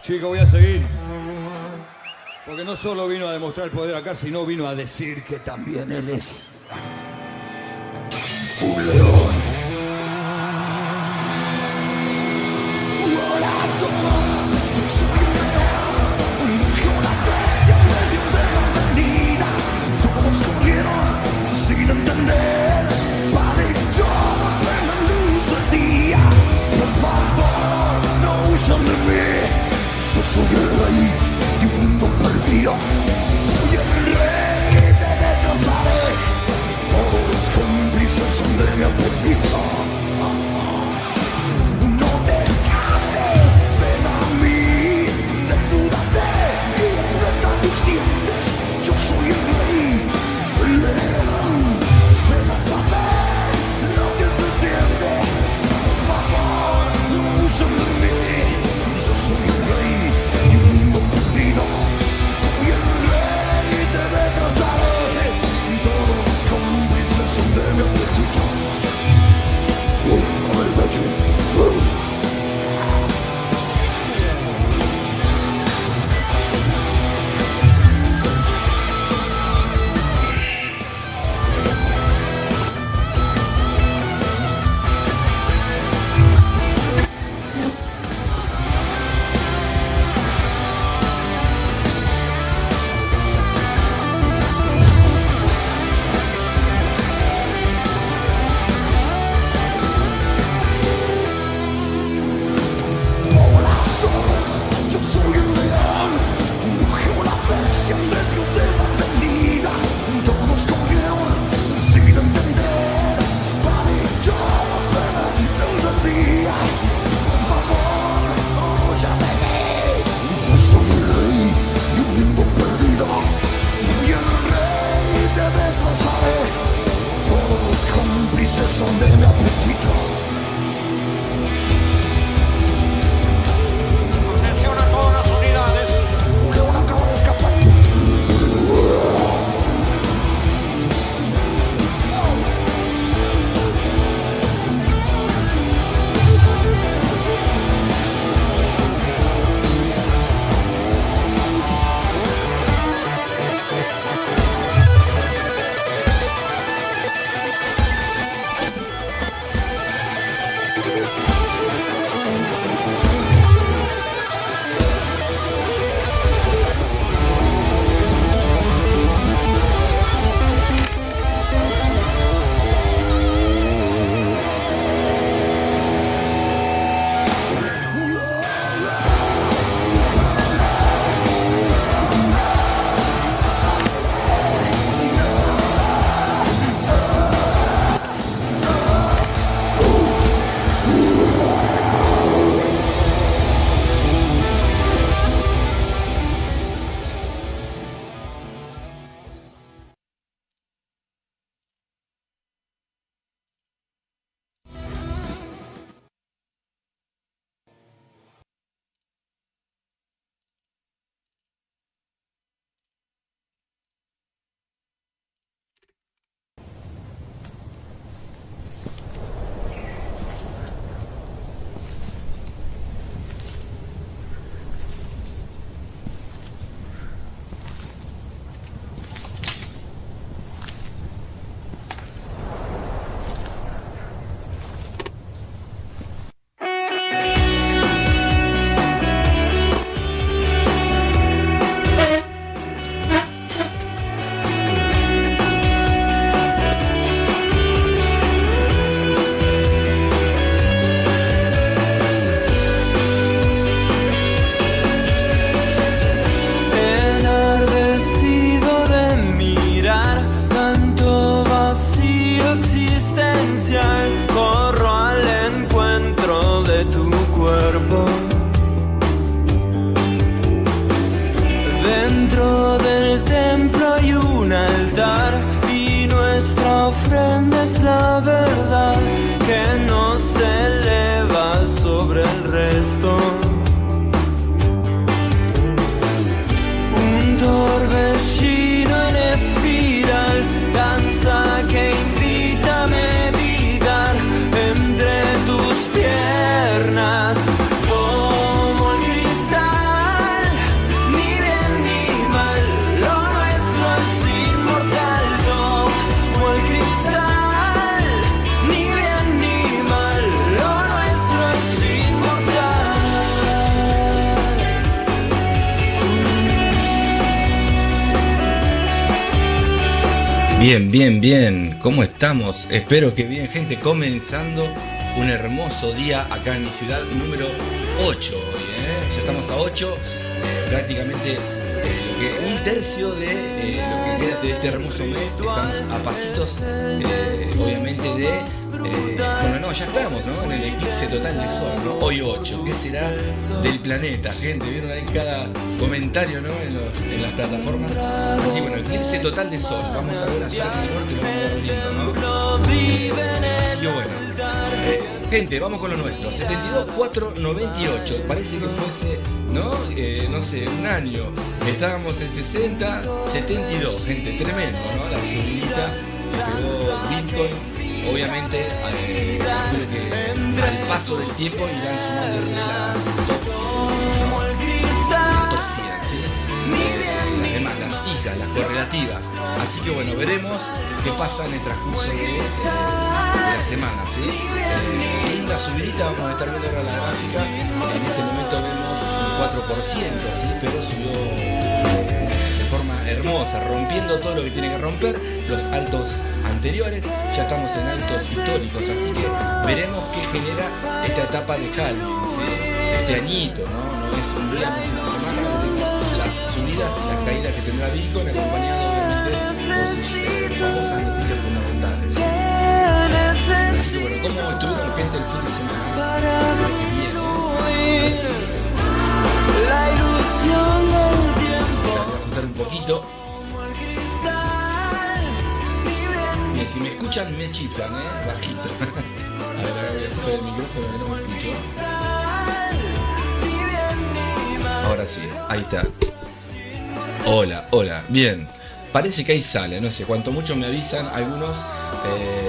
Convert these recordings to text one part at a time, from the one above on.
Chicos, voy a seguir. Porque no solo vino a demostrar el poder acá, sino vino a decir que también él es un león. Hola a todos, yo soy un león, con la bestia me dio bienvenida. Todos corrieron sin entender, vale, yo en la luz del día. Por favor, no huyan de mí. Yo soy el rey de un mundo perdido. Soy el rey, te destrozaré. Todos los cómplices son de mi apetito. No te escapes, ven a mí. Desnúdate y aprieta tus dientes. Yo soy el rey, el león. Ven a saber lo que se siente. Por favor, no huyan de mí. Yo soy el rey de un mundo perdido. Soy el rey y te destrozaré. Todos los cómplices son de mi apetito. Bien, bien, bien. ¿Cómo estamos? Espero que bien, gente. Comenzando un hermoso día acá en mi ciudad número 8 hoy, ¿eh? Ya estamos a 8, prácticamente un tercio de lo que queda de este hermoso mes. Estamos a pasitos, obviamente, bueno, no, ya estamos, ¿no? En el eclipse total del sol, ¿no? Hoy 8. ¿Qué será del planeta, gente? ¿Vieron ahí cada comentario, ¿no? En las plataformas. Así, bueno, eclipse total de sol. Vamos a ver allá en el norte, lo vamos a ver viendo, ¿no? Así que bueno. Gente, vamos con lo nuestro. 72, 4, 98. Parece que fuese, ¿no? No sé, un año. Estábamos en 60, 72. Gente, tremendo, ¿no? La subidita que pegó Bitcoin. Obviamente, creo que al paso del tiempo irán sumándose las top 100, ¿sí? Las demás, las hijas, las correlativas. Así que bueno, veremos qué pasa en el transcurso de la semana, ¿sí? Linda subidita, vamos a estar viendo ahora la gráfica. En este momento vemos un 4%, ¿sí? Pero subió de forma hermosa, rompiendo todo lo que tiene que romper, los altos anteriores. Ya estamos en altos históricos, así que veremos qué genera esta etapa de halving, ¿sí? Este añito, ¿no? No es un día, no es una semana, veremos las subidas, las caídas que tendrá Bitcoin, acompañado obviamente por sus famosas noticias fundamentales. Así que bueno, ¿cómo estuvieron, gente, el fin de semana? Creo que bien, ¿eh? Sí. La ilusión del tiempo. Voy a ajustar un poquito. Bien, si me escuchan me chiflan, bajito. A ver, ahora voy a ajustar el micrófono que no me escucho. Ahora sí, ahí está. Hola, hola, bien. Parece que ahí sale, no sé, cuanto mucho me avisan algunos.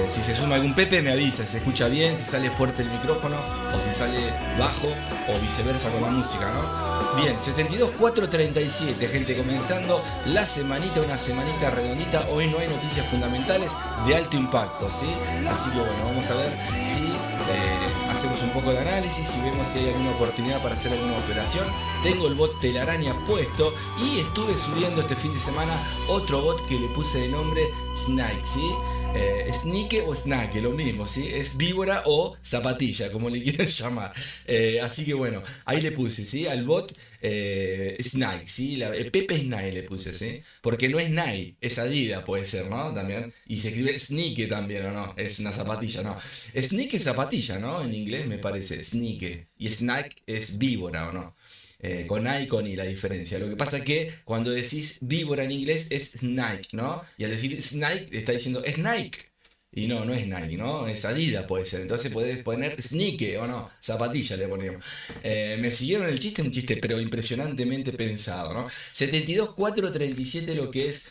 Si se suma algún Pepe me avisa, si se escucha bien, si sale fuerte el micrófono o si sale bajo o viceversa con la música, ¿no? Bien, 72, 4, 37, gente, comenzando la semanita, una semanita redondita. Hoy no hay noticias fundamentales de alto impacto, ¿sí? Así que bueno, vamos a ver si hacemos un poco de análisis y vemos si hay alguna oportunidad para hacer alguna operación. Tengo el bot Telaraña puesto y estuve subiendo este fin de semana otro bot que le puse de nombre Snake, ¿sí? Snike o Snake, lo mismo, ¿sí? Es víbora o zapatilla, como le quieran llamar. Así que bueno, ahí le puse, ¿sí? Al bot Snake, ¿sí? Pepe Snake le puse, ¿sí? Porque no es Nike, es Adidas, puede ser, ¿no? También. Y se escribe Snike también, ¿o no? Es una zapatilla, ¿no? Snake es zapatilla, ¿no? En inglés me parece, Snike. Y Snake es víbora, ¿o no? Con I, con I la diferencia. Lo que pasa es que cuando decís víbora en inglés es Snake, ¿no? Y al decir Snake está diciendo es Nike. Y no, no es Nike, ¿no? Es Adidas puede ser. Entonces podés poner Snike o no, zapatilla le ponemos. Me siguieron el chiste, un chiste pero impresionantemente pensado, ¿no? 72, 4, 37 lo que es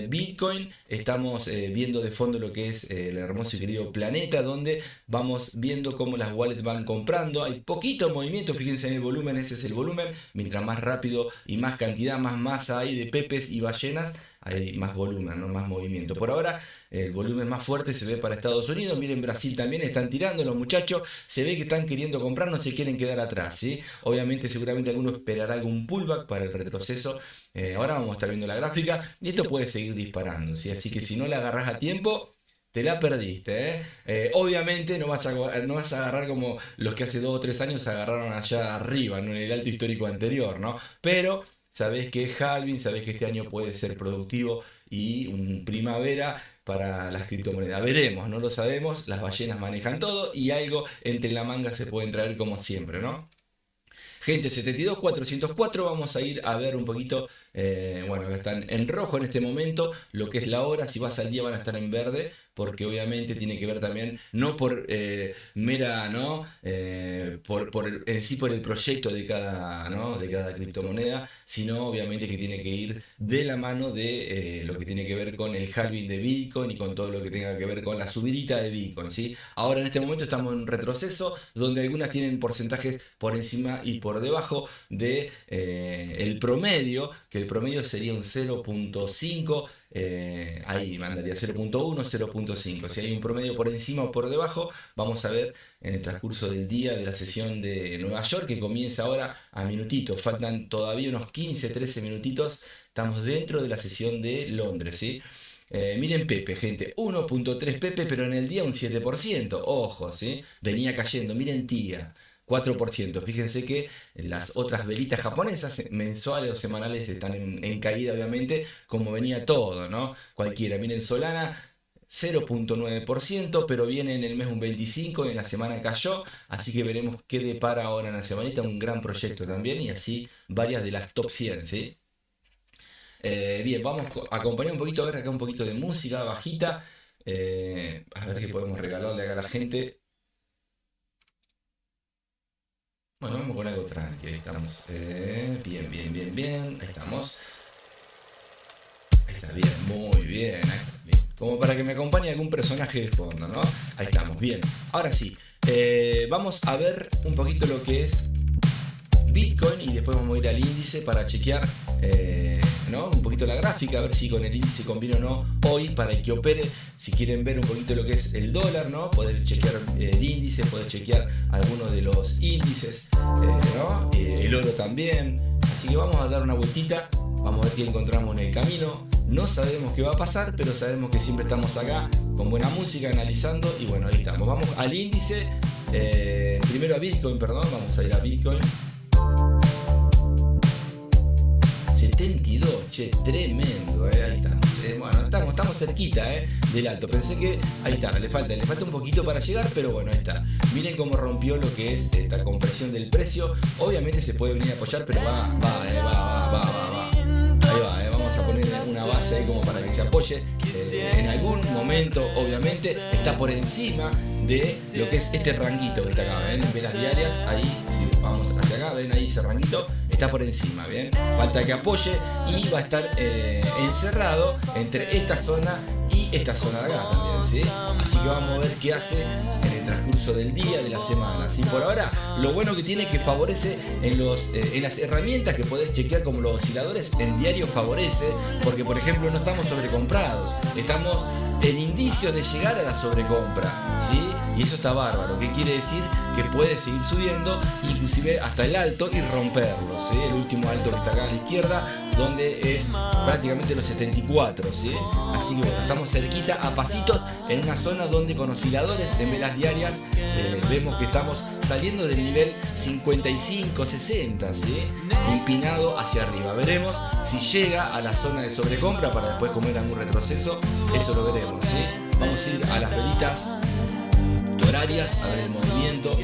Bitcoin. Estamos viendo de fondo lo que es el hermoso y querido planeta, donde vamos viendo cómo las wallets van comprando. Hay poquito movimiento, fíjense en el volumen, ese es el volumen. Mientras más rápido y más cantidad, más masa hay de pepes y ballenas, hay más volumen, ¿no? Más movimiento. Por ahora el volumen más fuerte se ve para Estados Unidos. Miren, Brasil también están tirando los muchachos. Se ve que están queriendo comprar, no se quieren quedar atrás, ¿sí? Obviamente, seguramente alguno esperará algún pullback para el retroceso. Ahora vamos a estar viendo la gráfica y esto puede seguir disparando, ¿sí? Así que si no la agarrás a tiempo, te la perdiste, ¿eh? Obviamente no vas a agarrar como los que hace 2 o 3 años se agarraron allá arriba, ¿no? En el alto histórico anterior, ¿no? Pero sabés que es halving, sabés que este año puede ser productivo y un primavera para las criptomonedas. Veremos, no lo sabemos, las ballenas manejan todo y algo entre la manga se pueden traer como siempre, ¿no? Gente, 72, 404, vamos a ir a ver un poquito, bueno, que están en rojo en este momento, lo que es la hora, si vas al día van a estar en verde, porque obviamente tiene que ver también, no por mera, ¿no? En sí por el proyecto de cada, ¿no? De cada criptomoneda, sino obviamente que tiene que ir de la mano de lo que tiene que ver con el halving de Bitcoin y con todo lo que tenga que ver con la subidita de Bitcoin, ¿sí? Ahora en este momento estamos en un retroceso donde algunas tienen porcentajes por encima y por debajo de el promedio, que el promedio sería un 0.5. Ahí mandaría 0.1, 0.5. Si hay un promedio por encima o por debajo, vamos a ver en el transcurso del día de la sesión de Nueva York, que comienza ahora a minutitos. Faltan todavía unos 15, 13 minutitos. Estamos dentro de la sesión de Londres, ¿sí? Miren Pepe, gente, 1.3 Pepe, pero en el día un 7%. Ojo, ¿sí? Venía cayendo. Miren Tía, 4%. Fíjense que las otras velitas japonesas, mensuales o semanales, están en caída, obviamente, como venía todo, ¿no? Cualquiera. Miren Solana, 0.9%, pero viene en el mes un 25%, en la semana cayó, así que veremos qué depara ahora en la semanita, un gran proyecto también, y así varias de las top 100, ¿sí? Bien, vamos a acompañar un poquito, a ver acá un poquito de música bajita, a ver qué podemos regalarle acá a la gente. Bueno, vamos con algo tranqui, ahí estamos. Bien, bien, bien, bien, ahí estamos. Ahí está, bien, muy bien, ahí está, bien. Como para que me acompañe algún personaje de fondo, ¿no? Ahí estamos, bien. Ahora sí, vamos a ver un poquito lo que es Bitcoin y después vamos a ir al índice para chequear, ¿no? Un poquito la gráfica, a ver si con el índice conviene o no hoy para el que opere. Si quieren ver un poquito lo que es el dólar, ¿no? Podés chequear el índice, podés chequear algunos de los índices, ¿no? El oro también. Así que vamos a dar una vueltita, vamos a ver qué encontramos en el camino. No sabemos qué va a pasar, pero sabemos que siempre estamos acá con buena música, analizando. Y bueno, ahí estamos. Vamos al índice, primero a Bitcoin, perdón, vamos a ir a Bitcoin. 72, che, tremendo, ahí estamos. Bueno, estamos cerquita, del alto. Pensé que, ahí está, le falta un poquito para llegar, pero bueno, ahí está. Miren cómo rompió lo que es esta compresión del precio. Obviamente se puede venir a apoyar, pero va. Ahí va, vamos a poner una base ahí como para que se apoye. En algún momento, obviamente, está por encima de lo que es este ranguito que está acá, ¿ven? En velas diarias, ahí, si vamos hacia acá, ven ahí ese ranguito, está por encima, ¿bien? Falta que apoye y va a estar encerrado entre esta zona y esta zona de acá también, ¿sí? Así que vamos a ver qué hace en el transcurso del día, de la semana, ¿sí? Por ahora, lo bueno que tiene es que favorece en las herramientas que podés chequear como los osciladores, en diario favorece, porque por ejemplo no estamos sobrecomprados, estamos en indicio de llegar a la sobrecompra, ¿sí? Y eso está bárbaro, que quiere decir que puede seguir subiendo, inclusive hasta el alto y romperlo, ¿sí? El último alto que está acá a la izquierda, donde es prácticamente los 74, ¿sí? Así que bueno, estamos cerquita a pasitos en una zona donde con osciladores en velas diarias vemos que estamos saliendo del nivel 55-60, ¿sí? Empinado hacia arriba. Veremos si llega a la zona de sobrecompra para después comer algún retroceso, eso lo veremos, ¿sí? Vamos a ir a las velitas horarias, a ver el movimiento.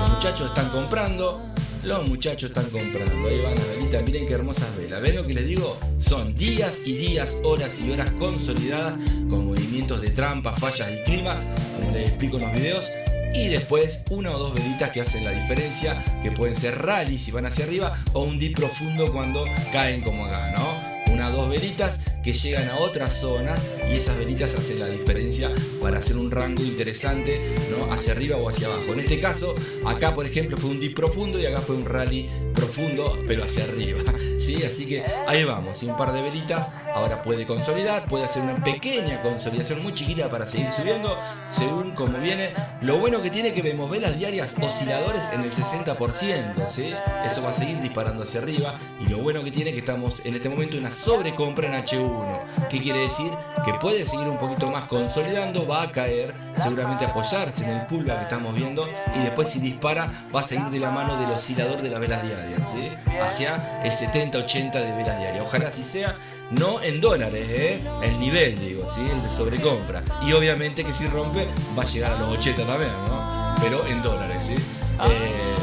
Los muchachos están comprando. Los muchachos están comprando. Ahí van las velitas. Miren qué hermosas velas. ¿Ven lo que les digo? Son días y días, horas y horas consolidadas con movimientos de trampas, fallas y clímax, como les explico en los videos. Y después una o dos velitas que hacen la diferencia, que pueden ser rally si van hacia arriba o un dip profundo cuando caen como acá, ¿no? Una o dos velitas que llegan a otras zonas y esas velitas hacen la diferencia para hacer un rango interesante, ¿no? Hacia arriba o hacia abajo. En este caso, acá por ejemplo fue un dip profundo y acá fue un rally profundo, pero hacia arriba, ¿sí? Así que ahí vamos, y un par de velitas. Ahora puede consolidar, puede hacer una pequeña consolidación muy chiquita para seguir subiendo según como viene. Lo bueno que tiene que vemos velas diarias osciladores en el 60%, ¿sí? Eso va a seguir disparando hacia arriba. Y lo bueno que tiene que estamos en este momento en una sobrecompra en H1. ¿Qué quiere decir? Que puede seguir un poquito más consolidando, va a caer, seguramente apoyarse en el pullback que estamos viendo y después si dispara va a seguir de la mano del oscilador de las velas diarias, ¿sí? Hacia el 70-80 de velas diarias. Ojalá así sea, no en dólares, el nivel, digo, ¿sí? El de sobrecompra. Y obviamente que si rompe va a llegar a los 80 también, ¿no? Pero en dólares, ¿sí?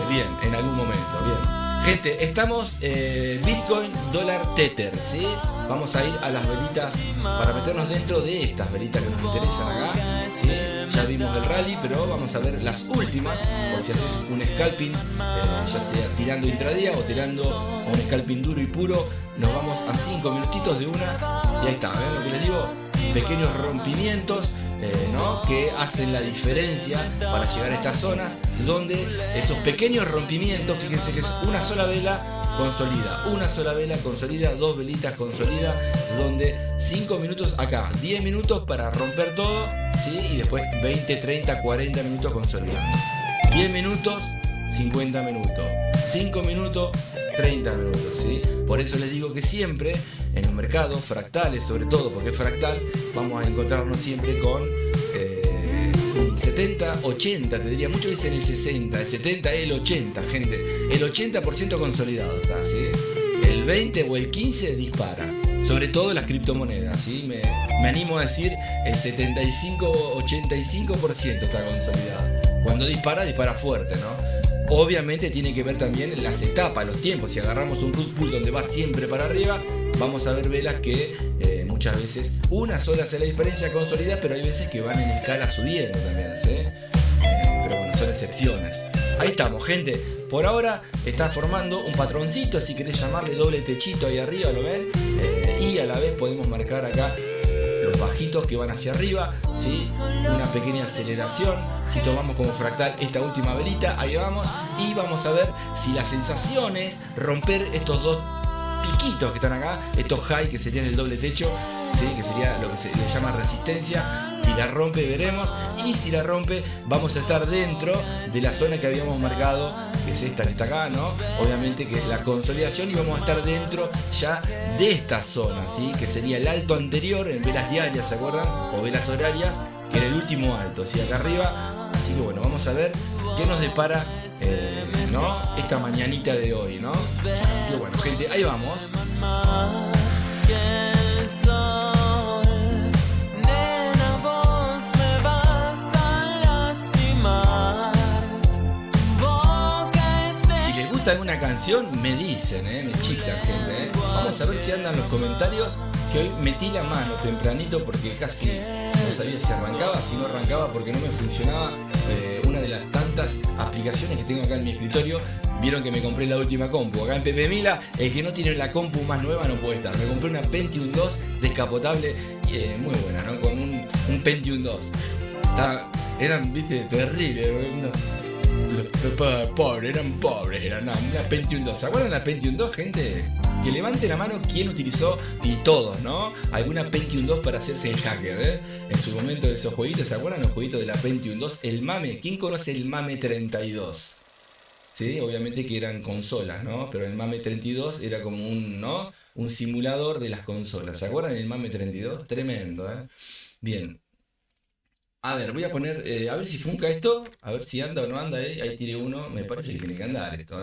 Bien, en algún momento, bien. Gente, estamos Bitcoin, dólar, Tether, ¿sí? Vamos a ir a las velitas para meternos dentro de estas velitas que nos interesan acá, ¿sí? Ya vimos el rally, pero vamos a ver las últimas, por si haces un scalping, ya sea tirando intradía o tirando un scalping duro y puro. Nos vamos a 5 minutitos de una y ahí está, ¿ven lo que les digo? Pequeños rompimientos, ¿no? Que hacen la diferencia para llegar a estas zonas donde esos pequeños rompimientos, fíjense que es una sola vela consolida, una sola vela consolida, dos velitas consolida, donde 5 minutos acá, 10 minutos para romper todo, ¿sí? Y después 20, 30, 40 minutos consolidando, 10 minutos, 50 minutos, 5 minutos, 30 minutos, ¿sí? Por eso les digo que siempre en los mercados fractales, sobre todo porque es fractal, vamos a encontrarnos siempre con un 70, 80, te diría, muchos dicen el 60, el 70, el 80, gente, el 80% consolidado está, ¿sí? El 20 o el 15 dispara, sobre todo las criptomonedas, ¿sí? Me animo a decir el 75-85% está consolidado. Cuando dispara, dispara fuerte, ¿no? Obviamente tiene que ver también las etapas, los tiempos. Si agarramos un root pool donde va siempre para arriba, vamos a ver velas que muchas veces una sola hace la diferencia consolidada, pero hay veces que van en escala subiendo también, ¿sí? Pero bueno, son excepciones. Ahí estamos, gente. Por ahora está formando un patroncito, si querés llamarle doble techito ahí arriba, ¿lo ven? Y a la vez podemos marcar acá los bajitos que van hacia arriba, ¿sí? Una pequeña aceleración. Si tomamos como fractal esta última velita, ahí vamos. Y vamos a ver si la sensación es romper estos dos piquitos que están acá, estos high que serían el doble techo, ¿sí? Que sería lo que se le llama resistencia. Si la rompe veremos, y si la rompe vamos a estar dentro de la zona que habíamos marcado, que es esta que está acá, ¿no? Obviamente que es la consolidación, y vamos a estar dentro ya de esta zona, ¿sí? Que sería el alto anterior en velas diarias, ¿se acuerdan? O velas horarias, que era el último alto, ¿sí? Acá arriba. Así que bueno, vamos a ver qué nos depara ¿no? Esta mañanita de hoy, ¿no? Así que bueno, gente, ahí vamos. Alguna canción me dicen, me chiflan, gente, Vamos a ver si andan los comentarios, que hoy metí la mano tempranito porque casi no sabía si arrancaba, si no arrancaba, porque no me funcionaba una de las tantas aplicaciones que tengo acá en mi escritorio. Vieron que me compré la última compu acá en Pepe Mila. El que no tiene la compu más nueva no puede estar. Me compré una Pentium 2 descapotable, muy buena, ¿no? Con un Pentium 2. Eran, viste, terribles, ¿no? Eran pobres, eran una Pentium 2. ¿Se acuerdan la Pentium 2, gente? Que levante la mano quien utilizó, y todos, ¿no? Alguna Pentium 2 para hacerse el hacker, En su momento de esos jueguitos, ¿se acuerdan los jueguitos de la Pentium 2? El MAME, ¿quién conoce el MAME 32? Sí, obviamente que eran consolas, ¿no? Pero el MAME 32 era como un simulador de las consolas. ¿Se acuerdan del MAME 32? Tremendo, Bien. A ver, voy a poner, a ver si funca esto, a ver si anda o no anda, ahí tiré uno, me parece que tiene que andar esto,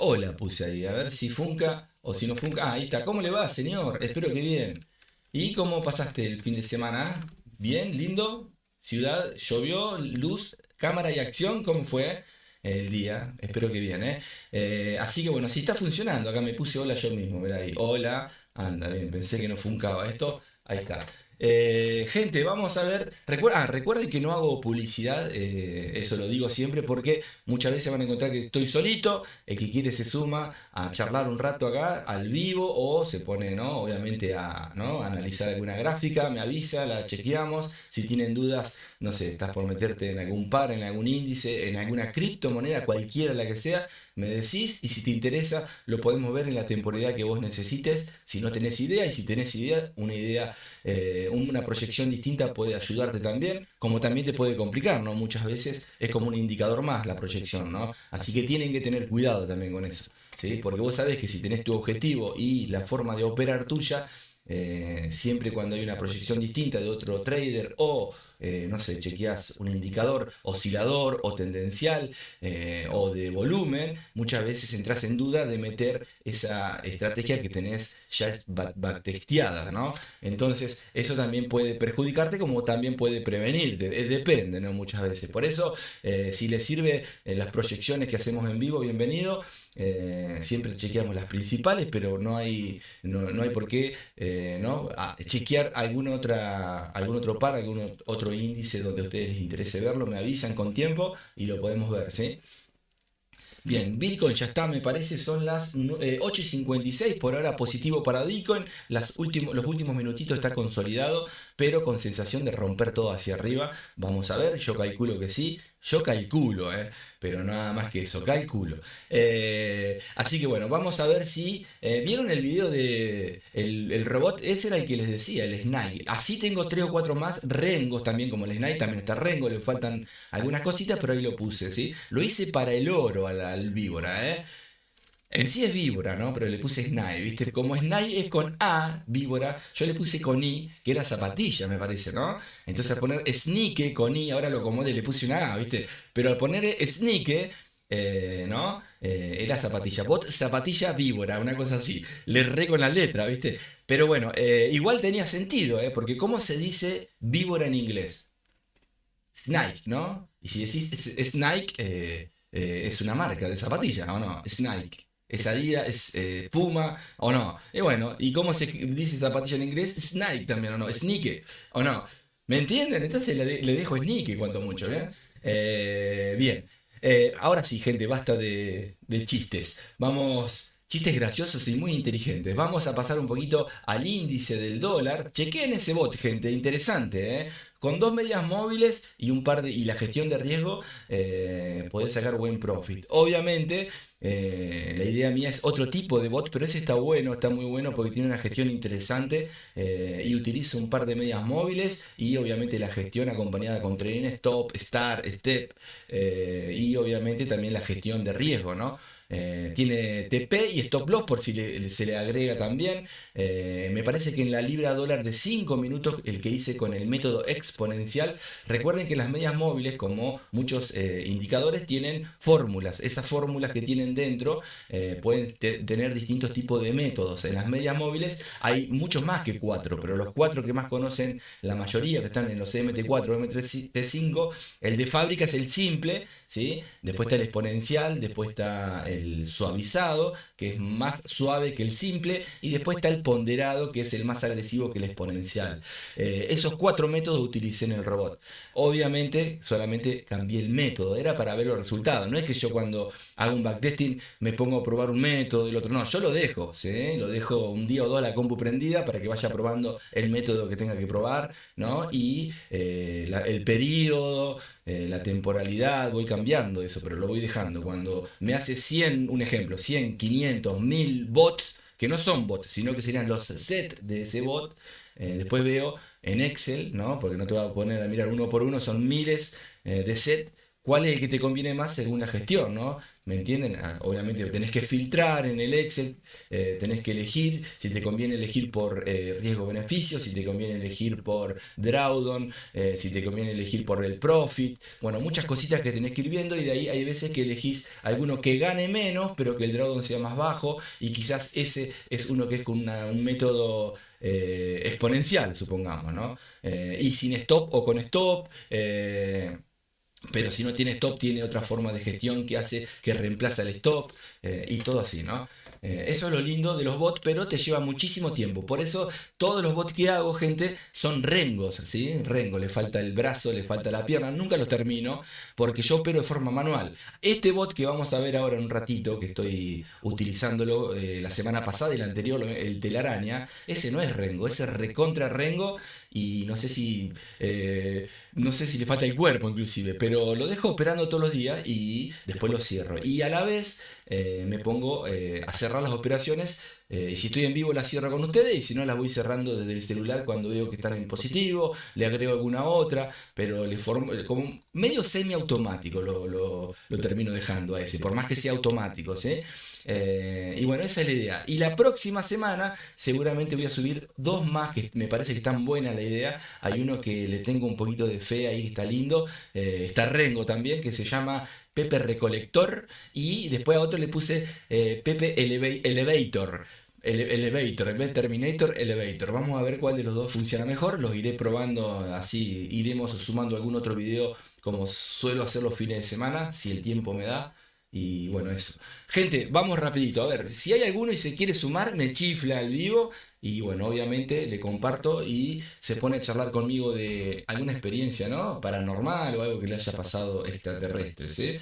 hola puse ahí, a ver si funca o si no funca. Ahí está. ¿Cómo le va, señor? Espero que bien. ¿Y cómo pasaste el fin de semana? ¿Bien? ¿Lindo? ¿Ciudad? ¿Llovió? ¿Luz? ¿Cámara y acción? ¿Cómo fue el día? Espero que bien, así que bueno, si está funcionando, acá me puse hola yo mismo, mirá ahí, hola, anda bien, pensé que no funcaba esto, ahí está. Gente, vamos a ver. Recuerden que no hago publicidad, eso lo digo siempre porque muchas veces van a encontrar que estoy solito. El que quiere se suma a charlar un rato acá al vivo, o se pone, ¿no? Obviamente a analizar alguna gráfica, me avisa, la chequeamos. Si tienen dudas, no sé, estás por meterte en algún par, en algún índice, en alguna criptomoneda, cualquiera la que sea, me decís, y si te interesa lo podemos ver en la temporalidad que vos necesites. Si no tenés idea, y si tenés idea, una proyección distinta puede ayudarte también, como también te puede complicar, ¿no? Muchas veces es como un indicador más la proyección, ¿no? Así que tienen que tener cuidado también con eso, ¿sí? Porque vos sabés que si tenés tu objetivo y la forma de operar tuya, siempre cuando hay una proyección distinta de otro trader, o no sé, chequeás un indicador oscilador o tendencial, o de volumen, muchas veces entras en duda de meter esa estrategia que tenés ya backtesteada, ¿no? Entonces eso también puede perjudicarte, como también puede prevenirte, depende, ¿no? Muchas veces. Por eso, si les sirve las proyecciones que hacemos en vivo, bienvenido. Siempre chequeamos las principales, pero no hay por qué chequear algún otro par, algún otro índice donde a ustedes les interese verlo. Me avisan con tiempo y lo podemos ver, ¿sí? Bien, Bitcoin ya está, me parece, son las 8:56 por ahora, positivo para Bitcoin. Los últimos minutitos está consolidado, pero con sensación de romper todo hacia arriba. Vamos a ver, yo calculo que sí. Yo calculo, pero nada más que eso, calculo. Así que bueno, vamos a ver si vieron el video de el robot. Ese era el que les decía, el Snake. Así tengo 3 o 4 más, Rengos también como el Snake, también está Rengo, le faltan algunas cositas, pero ahí lo puse, ¿sí? Lo hice para el oro al víbora, ¿eh? En sí es víbora, ¿no? Pero le puse Snake, ¿viste? Como Snake es con A, víbora, yo le puse con I, que era zapatilla, me parece, ¿no? Entonces al poner Snike con I, ahora lo acomodé, le puse una A, ¿viste? Pero al poner Snike, ¿no? Era zapatilla. Bot, zapatilla, víbora, una cosa así. Le erré con la letra, ¿viste? Pero bueno, igual tenía sentido, ¿eh? Porque ¿cómo se dice víbora en inglés? Snake, ¿no? Y si decís Snake, es una marca de zapatilla, ¿o no? Snake. Es Adidas, es Puma, ¿o no? Y bueno, ¿y cómo se dice zapatilla en inglés? Snake también, ¿o no? Sneaker, ¿o no? ¿Me entienden? Entonces le dejo Sneaker cuanto mucho, ¿bien? Bien. Ahora sí, gente, basta de chistes. Vamos, chistes graciosos y muy inteligentes. Vamos a pasar un poquito al índice del dólar. Chequeen ese bot, gente, interesante, ¿eh? Con 2 medias móviles y y la gestión de riesgo, podés sacar buen profit. Obviamente, la idea mía es otro tipo de bot, pero ese está bueno, está muy bueno porque tiene una gestión interesante, y utiliza un par de medias móviles y obviamente la gestión acompañada con trading stop, start, step, y obviamente también la gestión de riesgo, ¿no? Tiene TP y stop loss por si se le agrega también. Me parece que en la libra dólar de 5 minutos, el que hice con el método exponencial, recuerden que las medias móviles, como muchos indicadores, tienen fórmulas. Esas fórmulas que tienen dentro pueden tener distintos tipos de métodos. En las medias móviles hay muchos más que 4, pero los 4 que más conocen la mayoría, que están en los MT4, MT5, el de fábrica es el simple, ¿sí? Después está el exponencial, después está el suavizado, que es más suave que el simple, y después está el ponderado, que es el más agresivo que el exponencial. Esos 4 métodos utilicé en el robot. Obviamente solamente cambié el método, era para ver los resultados. No es que yo cuando hago un backtesting me pongo a probar un método y el otro, no, yo lo dejo, ¿sí? Lo dejo un día o dos a la compu prendida para que vaya probando el método que tenga que probar, ¿no? Y el periodo, la temporalidad, voy cambiando eso, pero lo voy dejando. Cuando me hace 100, un ejemplo, 100, 500, 1000 bots, que no son bots, sino que serían los sets de ese bot, después veo en Excel, ¿no? Porque no te voy a poner a mirar uno por uno, son miles de sets. ¿Cuál es el que te conviene más según la gestión, ¿no? ¿Me entienden? Obviamente tenés que filtrar en el Excel, tenés que elegir si te conviene elegir por riesgo-beneficio, si te conviene elegir por drawdown, si te conviene elegir por el profit. Bueno, muchas cositas que tenés que ir viendo, y de ahí hay veces que elegís alguno que gane menos, pero que el drawdown sea más bajo, y quizás ese es uno que es con un método exponencial, supongamos, ¿no? Y sin stop o con stop. Pero si no tiene stop, tiene otra forma de gestión que hace que reemplaza el stop, y todo así, ¿no? Eso es lo lindo de los bots, pero te lleva muchísimo tiempo. Por eso todos los bots que hago, gente, son rengos, ¿sí? Rengo, le falta el brazo, le falta la pierna, nunca los termino porque yo opero de forma manual. Este bot que vamos a ver ahora en un ratito, que estoy utilizándolo la semana pasada y la anterior, el telaraña, ese no es rengo, ese es recontra rengo, y no sé si le falta el cuerpo inclusive, pero lo dejo operando todos los días y después lo cierro. Y a la vez me pongo a cerrar las operaciones, y si estoy en vivo las cierro con ustedes, y si no las voy cerrando desde el celular cuando veo que están en positivo, le agrego alguna otra, pero le formo como medio semiautomático, lo termino dejando a ese, por más que sea automático, ¿sí? Y bueno, esa es la idea. Y la próxima semana seguramente voy a subir 2 más que me parece que están buenas la idea. Hay uno que le tengo un poquito de fe ahí, que está lindo. Está Rengo también, que se llama Pepe Recolector. Y después a otro le puse Pepe Elevator. Elevator, en vez de Terminator, Elevator. Vamos a ver cuál de los dos funciona mejor. Los iré probando, así iremos sumando algún otro video como suelo hacer los fines de semana, si el tiempo me da. Y bueno, eso. Gente, vamos rapidito. A ver, si hay alguno y se quiere sumar, me chifla al vivo. Y bueno, obviamente le comparto y se pone a charlar conmigo de alguna experiencia, ¿no? Paranormal o algo que le haya pasado extraterrestre, ¿sí?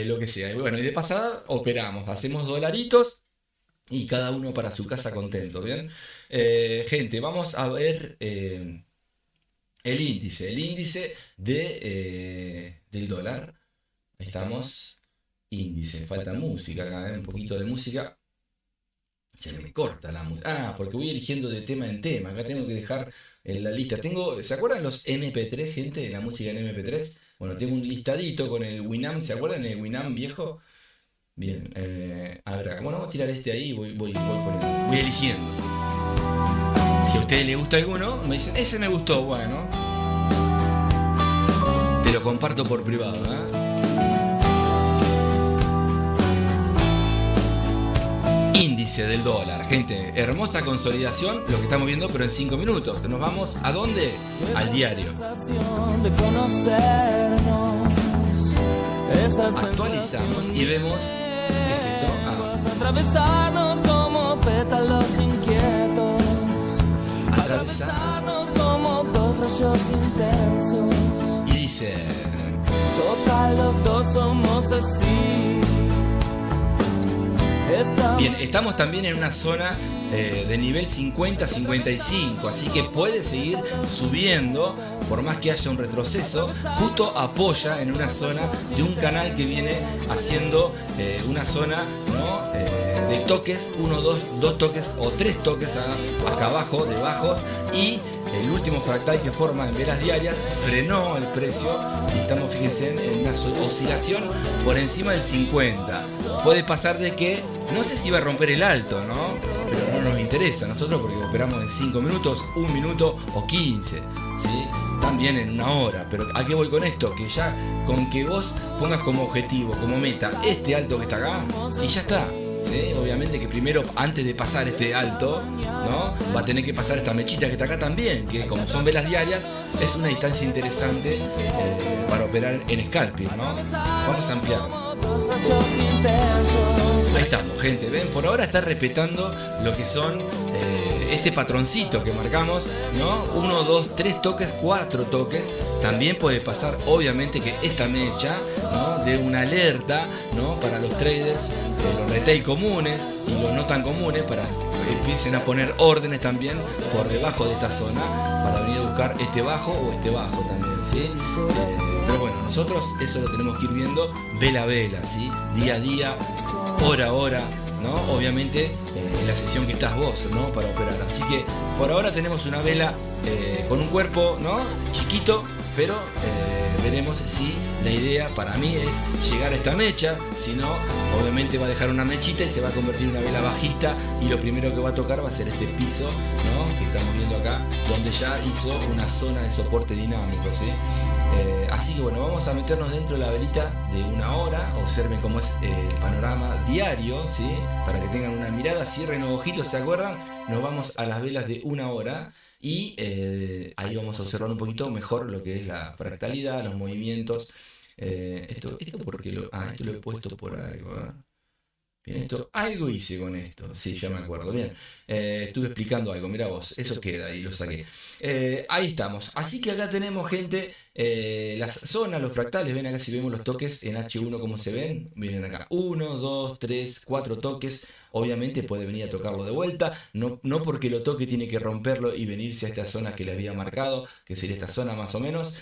Lo que sea. Y bueno, y de pasada operamos, hacemos dolaritos. y cada uno para su casa contento, ¿bien? Gente, vamos a ver el índice del dólar. Ahí estamos, índice, falta música acá, un poquito de música. Se me corta la música. Ah, porque voy eligiendo de tema en tema. Acá tengo que dejar en la lista. ¿Se acuerdan los MP3, gente? La música en MP3. Bueno, tengo un listadito con el Winamp. ¿Se acuerdan el Winamp viejo? Bien. A ver, acá. Bueno, vamos a tirar este ahí y voy poniendo. Voy eligiendo. Si a ustedes les gusta alguno, me dicen, ese me gustó. Bueno, te lo comparto por privado, ¿eh? Índice del dólar, gente, hermosa consolidación, lo que estamos viendo, pero en 5 minutos. Nos vamos ¿a dónde? Al diario. Actualizamos y vemos ¿qué es esto? Atravesarnos como pétalos inquietos, atravesarnos como dos rayos intensos. Y dice, total, los dos somos así. bien, estamos también en una zona de nivel 50-55, así que puede seguir subiendo por más que haya un retroceso. Justo apoya en una zona de un canal que viene haciendo una zona, ¿no? De toques, 1, 2 toques o 3 toques acá abajo, debajo, y el último fractal que forma en velas diarias frenó el precio y estamos, fíjense, en una oscilación por encima del 50. Puede pasar de que, no sé si va a romper el alto, ¿no? Pero no nos interesa a nosotros porque operamos en 5 minutos, 1 minuto o 15, ¿sí? También en una hora. Pero ¿a qué voy con esto? Que ya con que vos pongas como objetivo, como meta, este alto que está acá, y ya está. ¿Sí? Obviamente que primero, antes de pasar este alto, ¿no? Va a tener que pasar esta mechita que está acá también, que como son velas diarias, es una distancia interesante para operar en scalping, ¿no? Vamos a ampliar. Ahí estamos, gente, ven, por ahora está respetando lo que son este patroncito que marcamos, ¿no? 1, 2, 3 toques, 4 toques. También puede pasar, obviamente, que esta mecha, ¿no? De una alerta, ¿no? Para los traders, los retail comunes y los no tan comunes, para que empiecen a poner órdenes también por debajo de esta zona, para venir a buscar este bajo o este bajo también, ¿sí? Pero bueno, nosotros eso lo tenemos que ir viendo vela a vela, ¿sí? Día a día, hora a hora, ¿no? Obviamente en la sesión que estás vos, ¿no? Para operar. Así que por ahora tenemos una vela con un cuerpo, ¿no? Chiquito, pero veremos si la idea para mí es llegar a esta mecha. Si no, obviamente va a dejar una mechita y se va a convertir en una vela bajista, y lo primero que va a tocar va a ser este piso, ¿no? Que estamos viendo acá, donde ya hizo una zona de soporte dinámico, ¿sí? Así que bueno, vamos a meternos dentro de la velita de una hora. Observen cómo es el panorama diario, ¿sí? Para que tengan una mirada, cierren los ojitos, ¿se acuerdan? Nos vamos a las velas de una hora y ahí vamos a observar un poquito mejor lo que es la fractalidad, los movimientos. Esto porque esto lo he puesto por algo, ¿eh? Bien, algo hice con esto, sí, ya me acuerdo. Bien, estuve explicando algo, mira vos, eso queda y lo saqué. Ahí estamos. Así que acá tenemos, gente, las zonas, los fractales. Ven acá si vemos los toques en H1 como se ven. Miren acá, 1, 2, 3, 4 toques. Obviamente puede venir a tocarlo de vuelta. No porque lo toque tiene que romperlo y venirse a esta zona que le había marcado, que sería esta zona más o menos,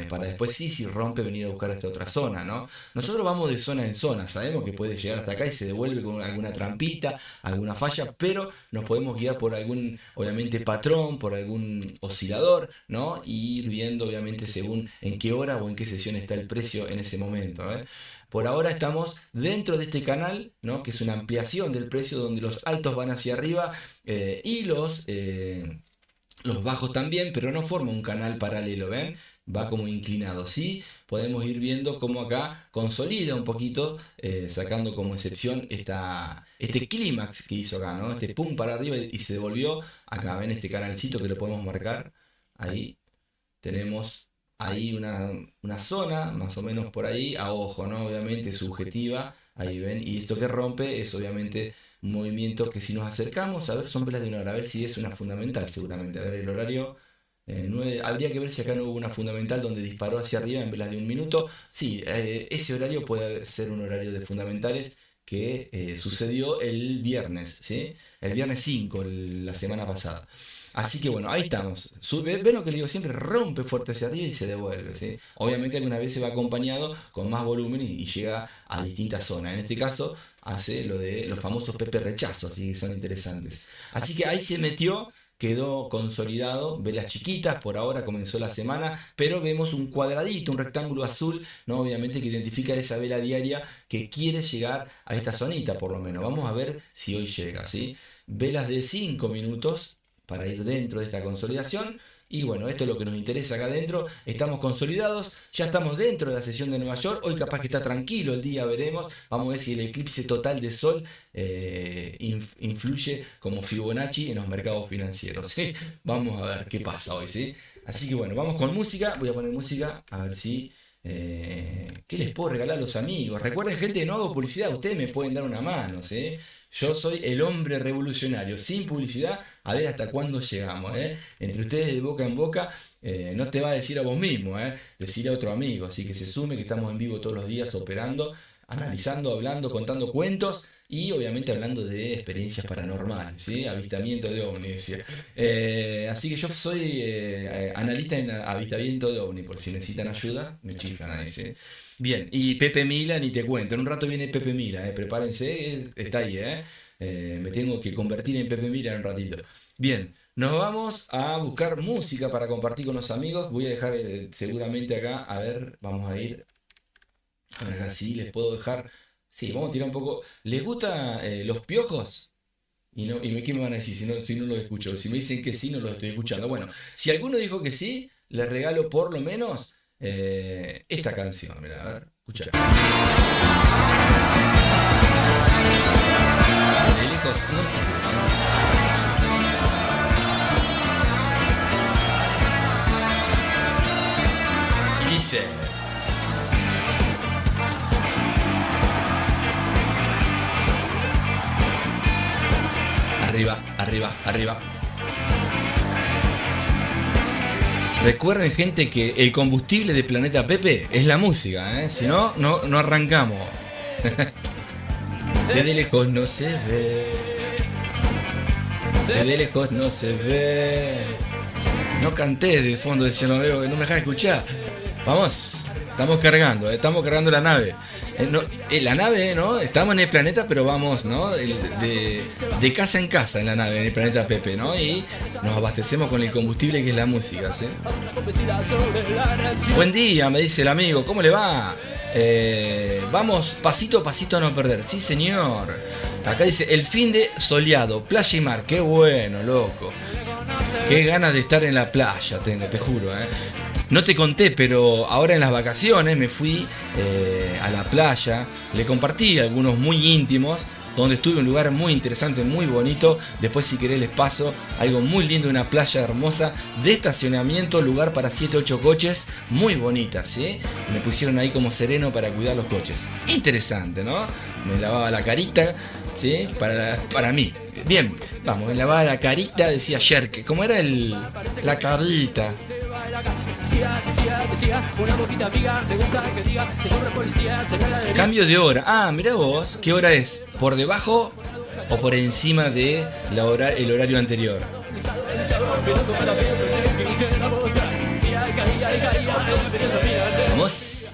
para después si rompe venir a buscar esta otra zona, ¿no? Nosotros vamos de zona en zona. Sabemos que puede llegar hasta acá y se devuelve con alguna trampita, alguna falla, pero nos podemos guiar por algún, obviamente, patrón, por algún oscilador, ¿no? Y ir viendo, obviamente, según en qué hora o en qué sesión está el precio en ese momento, ¿eh? Por ahora estamos dentro de este canal, ¿no? Que es una ampliación del precio, donde los altos van hacia arriba y los bajos también, pero no forma un canal paralelo, ¿ven? Va como inclinado, ¿sí? Podemos ir viendo cómo acá consolida un poquito, sacando como excepción este clímax que hizo acá, ¿no? Este pum para arriba y se devolvió acá, ¿ven? Este canalcito que lo podemos marcar, ahí tenemos ahí una zona, más o menos por ahí, a ojo, ¿no? Obviamente subjetiva, ahí ven, y esto que rompe es obviamente un movimiento que si nos acercamos, a ver, son velas de una hora, a ver si es una fundamental seguramente, a ver el horario, 9, habría que ver si acá no hubo una fundamental donde disparó hacia arriba en velas de 1 minuto, sí, ese horario puede ser un horario de fundamentales que sucedió el viernes, ¿sí? El viernes 5, la semana pasada. Así que bueno, ahí estamos. Ven lo que le digo siempre, rompe fuerte hacia arriba y se devuelve, ¿sí? Obviamente alguna vez se va acompañado con más volumen y llega a distintas zonas. En este caso hace lo de los famosos Pepe rechazos, así que son interesantes. Así que ahí se metió, quedó consolidado, velas chiquitas, por ahora comenzó la semana, pero vemos un cuadradito, un rectángulo azul, ¿no? Obviamente que identifica esa vela diaria que quiere llegar a esta zonita por lo menos. Vamos a ver si hoy llega, ¿sí? Velas de 5 minutos para ir dentro de esta consolidación. Y bueno, esto es lo que nos interesa acá adentro. Estamos consolidados, ya estamos dentro de la sesión de Nueva York. Hoy capaz que está tranquilo el día, veremos. Vamos a ver si el eclipse total de sol influye como Fibonacci en los mercados financieros, ¿sí? Vamos a ver qué pasa hoy, ¿sí? Así que bueno, vamos con música. Voy a poner música a ver si... ¿qué les puedo regalar a los amigos? Recuerden, gente, no hago publicidad, ustedes me pueden dar una mano, ¿sí? Yo soy el hombre revolucionario, sin publicidad, a ver hasta cuándo llegamos, ¿eh? Entre ustedes de boca en boca, no te va a decir a vos mismo, decir a otro amigo, así que se sume que estamos en vivo todos los días operando, analizando, hablando, contando cuentos y obviamente hablando de experiencias paranormales, ¿sí? Avistamiento de ovnis, ¿sí? Así que yo soy analista en avistamiento de ovnis, por si necesitan ayuda, me chiflan ahí, ¿sí? Bien, y Pepe Mila ni te cuento, en un rato viene Pepe Mila, prepárense, está ahí, me tengo que convertir en Pepe Mila en un ratito. Bien, nos vamos a buscar música para compartir con los amigos, voy a dejar seguramente acá, a ver, vamos a ir, a ver acá sí, les puedo dejar, sí, vamos a tirar un poco, ¿les gustan los piojos? ¿Qué me van a decir si no los escucho? Si me dicen que sí, no los estoy escuchando. Bueno, si alguno dijo que sí, les regalo por lo menos... esta canción, mira, a ver, escucha. De lejos no se ve, ¿no? Y dice: arriba, arriba, arriba. Recuerden, gente, que el combustible de Planeta Pepe es la música, ¿eh? Si no, no arrancamos. Desde lejos no se ve. Desde lejos no se ve. No canté de fondo de cielo, que no me dejas escuchar. Vamos, estamos cargando la nave. La nave, ¿no? Estamos en el planeta, pero vamos, ¿no? De casa en casa en la nave, en el planeta Pepe, ¿no? Y nos abastecemos con el combustible que es la música, ¿sí? Buen día, me dice el amigo, ¿cómo le va? Vamos pasito a pasito a no perder. Sí, señor. Acá dice, el fin de soleado, playa y mar. Qué bueno, loco. Qué ganas de estar en la playa tengo, te juro, ¿eh? No te conté, pero ahora en las vacaciones me fui a la playa, le compartí algunos muy íntimos, donde estuve en un lugar muy interesante, muy bonito. Después, si querés, les paso algo muy lindo, una playa hermosa de estacionamiento, lugar para 7-8 coches, muy bonita, ¿sí? Me pusieron ahí como sereno para cuidar los coches. Interesante, ¿no? Me lavaba la carita, ¿sí? Para mí. Bien, vamos, me lavaba la carita, decía Sherk, ¿cómo era la carita? Cambio de hora. Ah, mirá vos, ¿qué hora es? ¿Por debajo o por encima de el horario anterior? Vamos.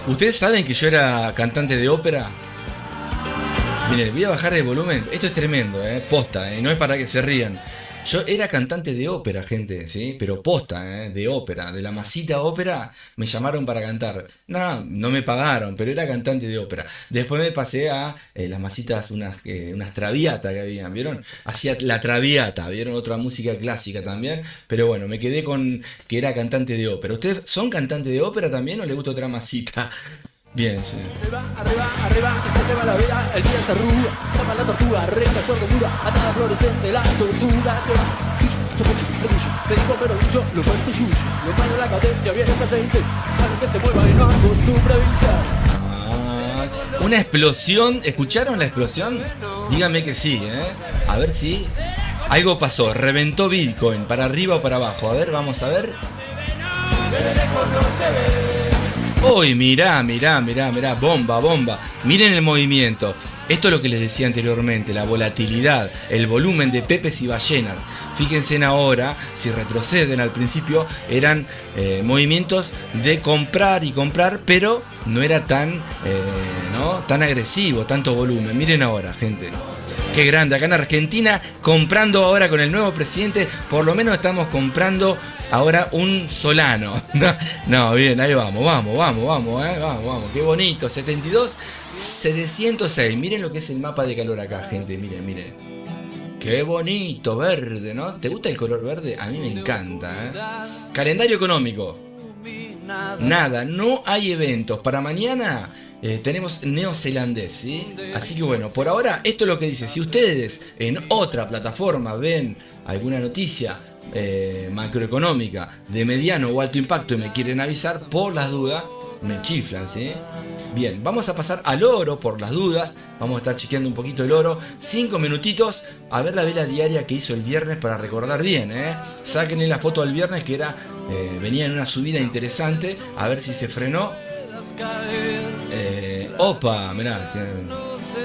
¿Ustedes saben que yo era cantante de ópera? Miren, voy a bajar el volumen. Esto es tremendo, posta, no es para que se rían. Yo era cantante de ópera, gente, ¿sí? Pero posta, de ópera, de la masita ópera, me llamaron para cantar. No me pagaron, pero era cantante de ópera. Después me pasé a las masitas, unas traviatas que habían, ¿vieron? Hacía la traviata, ¿vieron? Otra música clásica también. Pero bueno, me quedé con que era cantante de ópera. ¿Ustedes son cantante de ópera también o les gusta otra masita? Bien, sí. Arriba, que se te va la vida, el día se arruga, toma la tortuga, recta, sordo, dura, atada fluorescente, la tortura se va. hace mucho orgullo, te digo pero orgullo, lo parece yuyo, lo malo la cadencia, viene el aceite, algo que se mueva y no acostumbra avisar. Una explosión, ¿escucharon la explosión? Díganme que sí, A ver si algo pasó, reventó Bitcoin, para arriba o para abajo. A ver, vamos a ver. Uy, mirá, bomba. Miren el movimiento. Esto es lo que les decía anteriormente, la volatilidad, el volumen de pepes y ballenas. Fíjense en ahora, si retroceden al principio, eran movimientos de comprar y comprar, pero no era tan agresivo, tanto volumen. Miren ahora, gente. Qué grande, acá en Argentina, comprando ahora con el nuevo presidente, por lo menos estamos comprando ahora un Solano. No, bien, ahí vamos, qué bonito, 72.706, miren lo que es el mapa de calor acá, gente, miren. Qué bonito, verde, ¿no? ¿Te gusta el color verde? A mí me encanta, Calendario económico. Nada, no hay eventos. Para mañana tenemos neozelandés, ¿sí? Así que bueno, por ahora esto es lo que dice. Si ustedes en otra plataforma ven alguna noticia macroeconómica de mediano o alto impacto y me quieren avisar, por las dudas, me chiflan, ¿sí? Bien, vamos a pasar al oro por las dudas. Vamos a estar chequeando un poquito el oro. 5 minutitos a ver la vela diaria que hizo el viernes para recordar bien, Sáquenle la foto del viernes que era venía en una subida interesante. A ver si se frenó. Opa, mirá.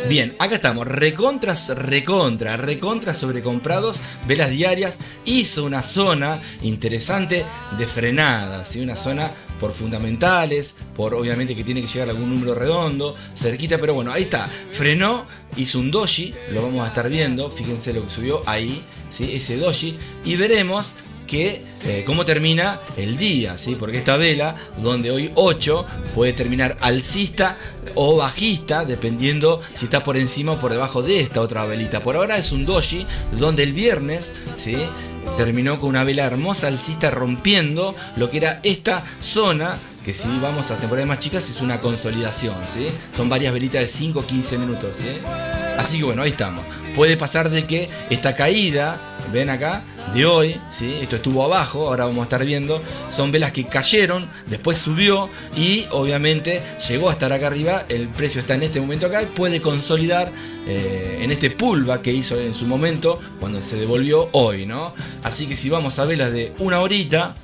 Bien, acá estamos. Recontra sobrecomprados. Velas diarias. Hizo una zona interesante de frenada, ¿sí? Una zona por fundamentales, por obviamente que tiene que llegar a algún número redondo, cerquita, pero bueno, ahí está, frenó, hizo un doji, lo vamos a estar viendo, fíjense lo que subió ahí, ¿sí? Ese doji, y veremos que cómo termina el día, ¿sí? Porque esta vela, donde hoy 8, puede terminar alcista o bajista, dependiendo si está por encima o por debajo de esta otra velita. Por ahora es un doji, donde el viernes, ¿sí?, terminó con una vela hermosa alcista rompiendo lo que era esta zona, que si vamos a temporadas más chicas es una consolidación, ¿sí? Son varias velitas de 5 o 15 minutos, ¿sí? Así que bueno, ahí estamos. Puede pasar de que esta caída, ven acá, de hoy, ¿sí? Esto estuvo abajo, ahora vamos a estar viendo, son velas que cayeron, después subió y obviamente llegó a estar acá arriba, el precio está en este momento acá y puede consolidar en este pullback que hizo en su momento cuando se devolvió hoy, ¿no? Así que si vamos a velas de una horita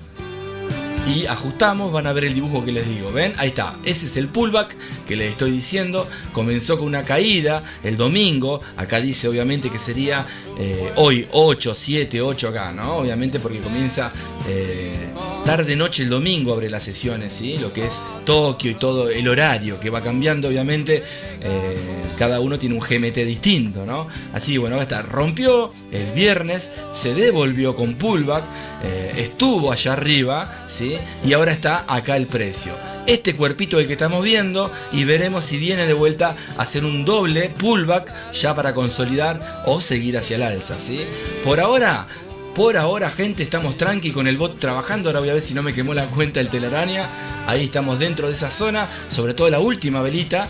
y ajustamos, van a ver el dibujo que les digo, ¿ven? Ahí está, ese es el pullback que les estoy diciendo. Comenzó con una caída el domingo, acá dice obviamente que sería hoy 8, 7, 8 acá, ¿no? Obviamente porque comienza tarde noche el domingo, abre las sesiones, ¿sí? Lo que es Tokio y todo el horario que va cambiando, obviamente cada uno tiene un GMT distinto, ¿no? Así que bueno, acá está, rompió el viernes, se devolvió con pullback, estuvo allá arriba, ¿sí? Y ahora está acá el precio. Este cuerpito del que estamos viendo y veremos si viene de vuelta a hacer un doble pullback ya para consolidar o seguir hacia el alza, ¿sí? Por ahora, gente, estamos tranqui con el bot trabajando. Ahora voy a ver si no me quemó la cuenta el telaraña. Ahí estamos dentro de esa zona, sobre todo la última velita.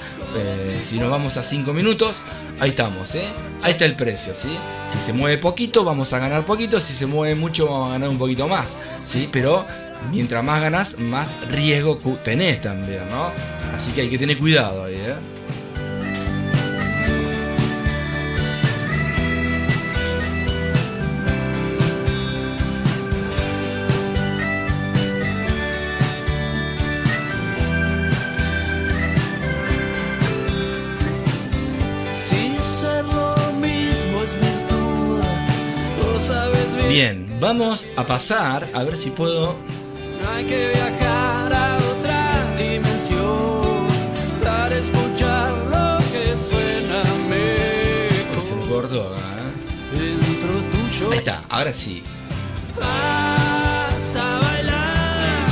Si nos vamos a 5 minutos, ahí estamos, ahí está el precio, ¿sí? Si se mueve poquito, vamos a ganar poquito. Si se mueve mucho, vamos a ganar un poquito más, ¿sí? Pero mientras más ganás, más riesgo tenés también, ¿no? Así que hay que tener cuidado ahí, Bien, vamos a pasar, a ver si puedo. No hay que viajar a otra dimensión para escuchar lo que suena mejor. Se me cortó, dentro tuyo. Ahí está, ahora sí. Vas a bailar.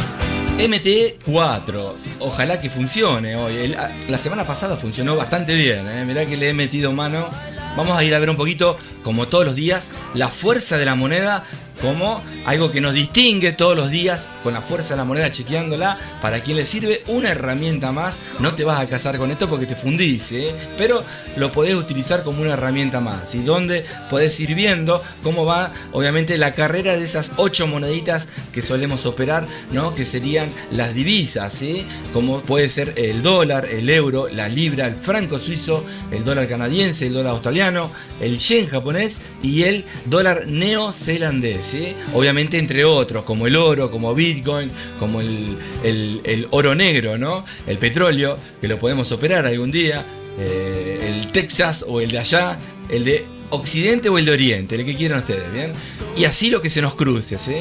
MT4, ojalá que funcione hoy. La semana pasada funcionó bastante bien, mirá que le he metido mano. Vamos a ir a ver un poquito, como todos los días, la fuerza de la moneda como algo que nos distingue todos los días con la fuerza de la moneda, chequeándola. Para quien le sirve, una herramienta más. No te vas a casar con esto porque te fundís, pero lo podés utilizar como una herramienta más. Y donde podés ir viendo cómo va, obviamente, la carrera de esas 8 moneditas que solemos operar, ¿no? Que serían las divisas, ¿sí? Como puede ser el dólar, el euro, la libra, el franco suizo, el dólar canadiense, el dólar australiano, el yen japonés y el dólar neozelandés, ¿sí? Obviamente entre otros, como el oro, como Bitcoin, como el oro negro, ¿no? El petróleo, que lo podemos operar algún día, el Texas o el de allá, el de Occidente o el de Oriente, el que quieran ustedes, ¿bien? Y así lo que se nos cruce, ¿sí?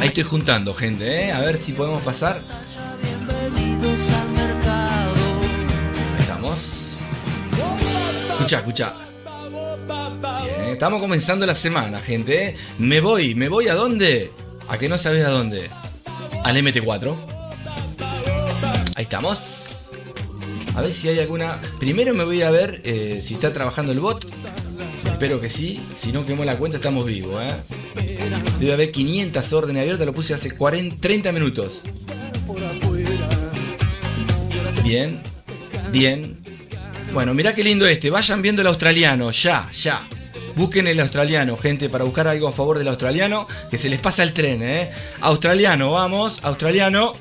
Ahí estoy juntando gente, a ver si podemos pasar. Ahí estamos. Escucha. Bien, estamos comenzando la semana, gente. Me voy ¿a dónde? ¿A que no sabes a dónde? Al MT4. Ahí estamos. A ver si hay alguna. Primero me voy a ver si está trabajando el bot. Espero que sí. Si no quemó la cuenta, estamos vivos, Debe haber 500 órdenes abiertas. Lo puse hace 30 minutos. Bien. Bueno, mirá qué lindo este. Vayan viendo el australiano. Ya. Busquen el australiano, gente, para buscar algo a favor del australiano. Que se les pasa el tren, Australiano, vamos. Australiano.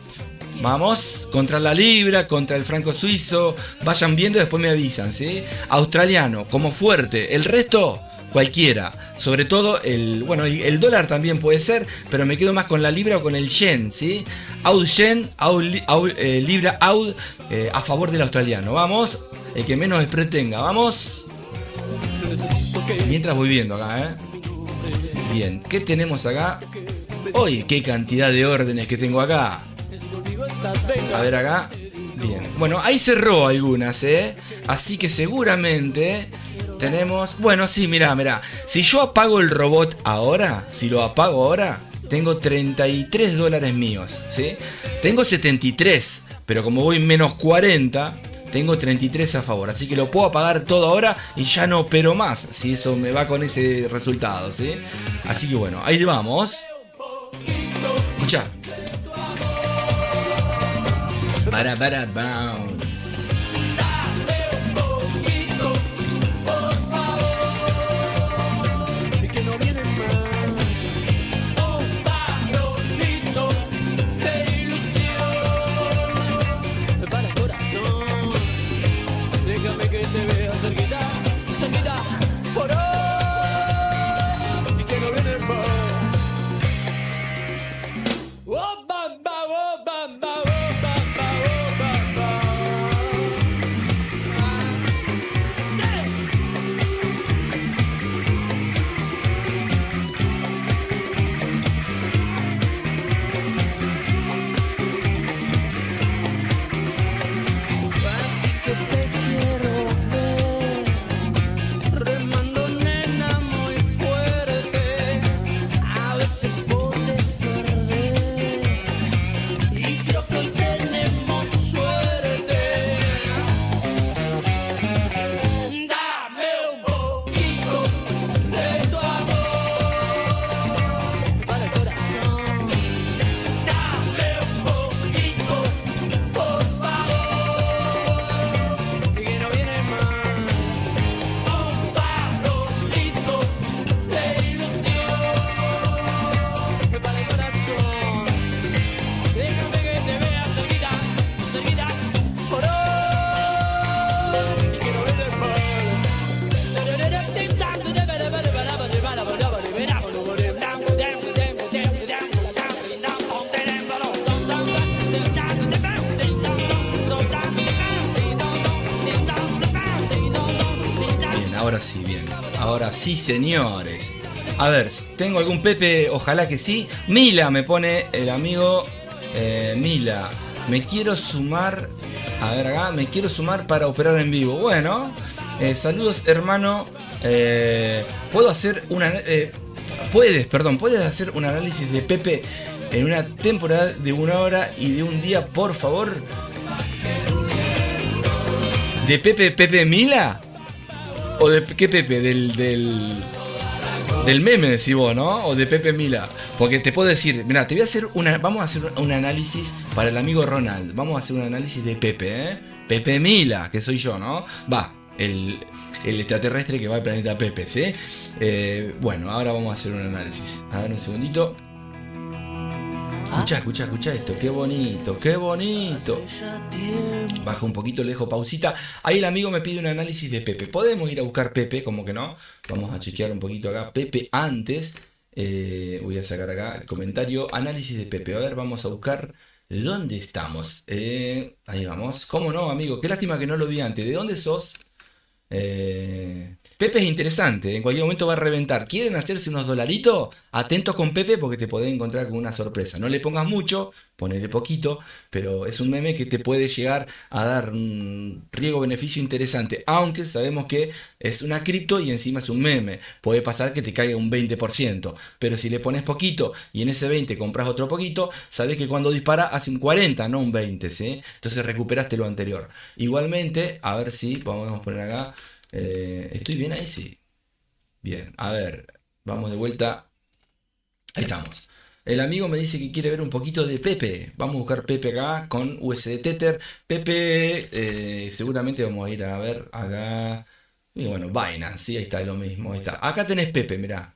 Vamos, contra la libra, contra el franco suizo. Vayan viendo y después me avisan, ¿sí? Australiano, como fuerte. El resto, cualquiera. Sobre todo el dólar también puede ser, pero me quedo más con la libra o con el yen, ¿sí? Aud yen, libra, aud, a favor del australiano. Vamos, el que menos spread tenga, vamos. Mientras voy viendo acá, Bien, ¿qué tenemos acá? Uy, qué cantidad de órdenes que tengo acá. A ver acá. Bien. Bueno, ahí cerró algunas, Así que seguramente tenemos. Bueno, sí, mirá. Si yo apago el robot ahora, tengo 33 dólares míos, ¿sí? Tengo 73, pero como voy menos 40, tengo 33 a favor. Así que lo puedo apagar todo ahora y ya no opero más, si eso me va con ese resultado, ¿sí? Así que bueno, ahí vamos. Escucha. Bam. Ahora sí, señores. A ver, ¿tengo algún Pepe? Ojalá que sí. Mila me pone el amigo. Mila, me quiero sumar. A ver acá, me quiero sumar para operar en vivo. Bueno, saludos, hermano. ¿Puedo hacer una. ¿Puedes hacer un análisis de Pepe en una temporada de 1 hora y de un día, por favor? ¿De Pepe Mila? ¿O de qué Pepe? Del meme, decís vos, ¿no? O de Pepe Mila. Porque te puedo decir, mira, vamos a hacer un análisis para el amigo Ronald. Vamos a hacer un análisis de Pepe, ¿eh? Pepe Mila, que soy yo, ¿no? Va, el extraterrestre que va al planeta Pepe, ¿sí? Bueno, ahora vamos a hacer un análisis. A ver, un segundito. Escucha esto, qué bonito, qué bonito. Baja un poquito, le dejo pausita. Ahí el amigo me pide un análisis de Pepe. Podemos ir a buscar Pepe, como que no. Vamos a chequear un poquito acá. Pepe antes. Voy a sacar acá el comentario. Análisis de Pepe. A ver, vamos a buscar. ¿Dónde estamos? Ahí vamos. ¿Cómo no, amigo? Qué lástima que no lo vi antes. ¿De dónde sos? Pepe es interesante, en cualquier momento va a reventar. ¿Quieren hacerse unos dolaritos? Atentos con Pepe porque te podés encontrar con una sorpresa. No le pongas mucho, ponele poquito, pero es un meme que te puede llegar a dar un riesgo-beneficio interesante. Aunque sabemos que es una cripto y encima es un meme. Puede pasar que te caiga un 20%, pero si le pones poquito y en ese 20 compras otro poquito, sabes que cuando dispara hace un 40, no un 20, ¿sí? Entonces recuperaste lo anterior. Igualmente, a ver si, vamos a poner acá. ¿Estoy bien ahí? Sí. Bien, a ver, vamos de vuelta. Ahí estamos. El amigo me dice que quiere ver un poquito de Pepe. Vamos a buscar Pepe acá con USD Tether. Pepe, seguramente vamos a ir a ver acá. Y bueno, Binance, sí, ahí está lo mismo. Ahí está. Acá tenés Pepe, mirá.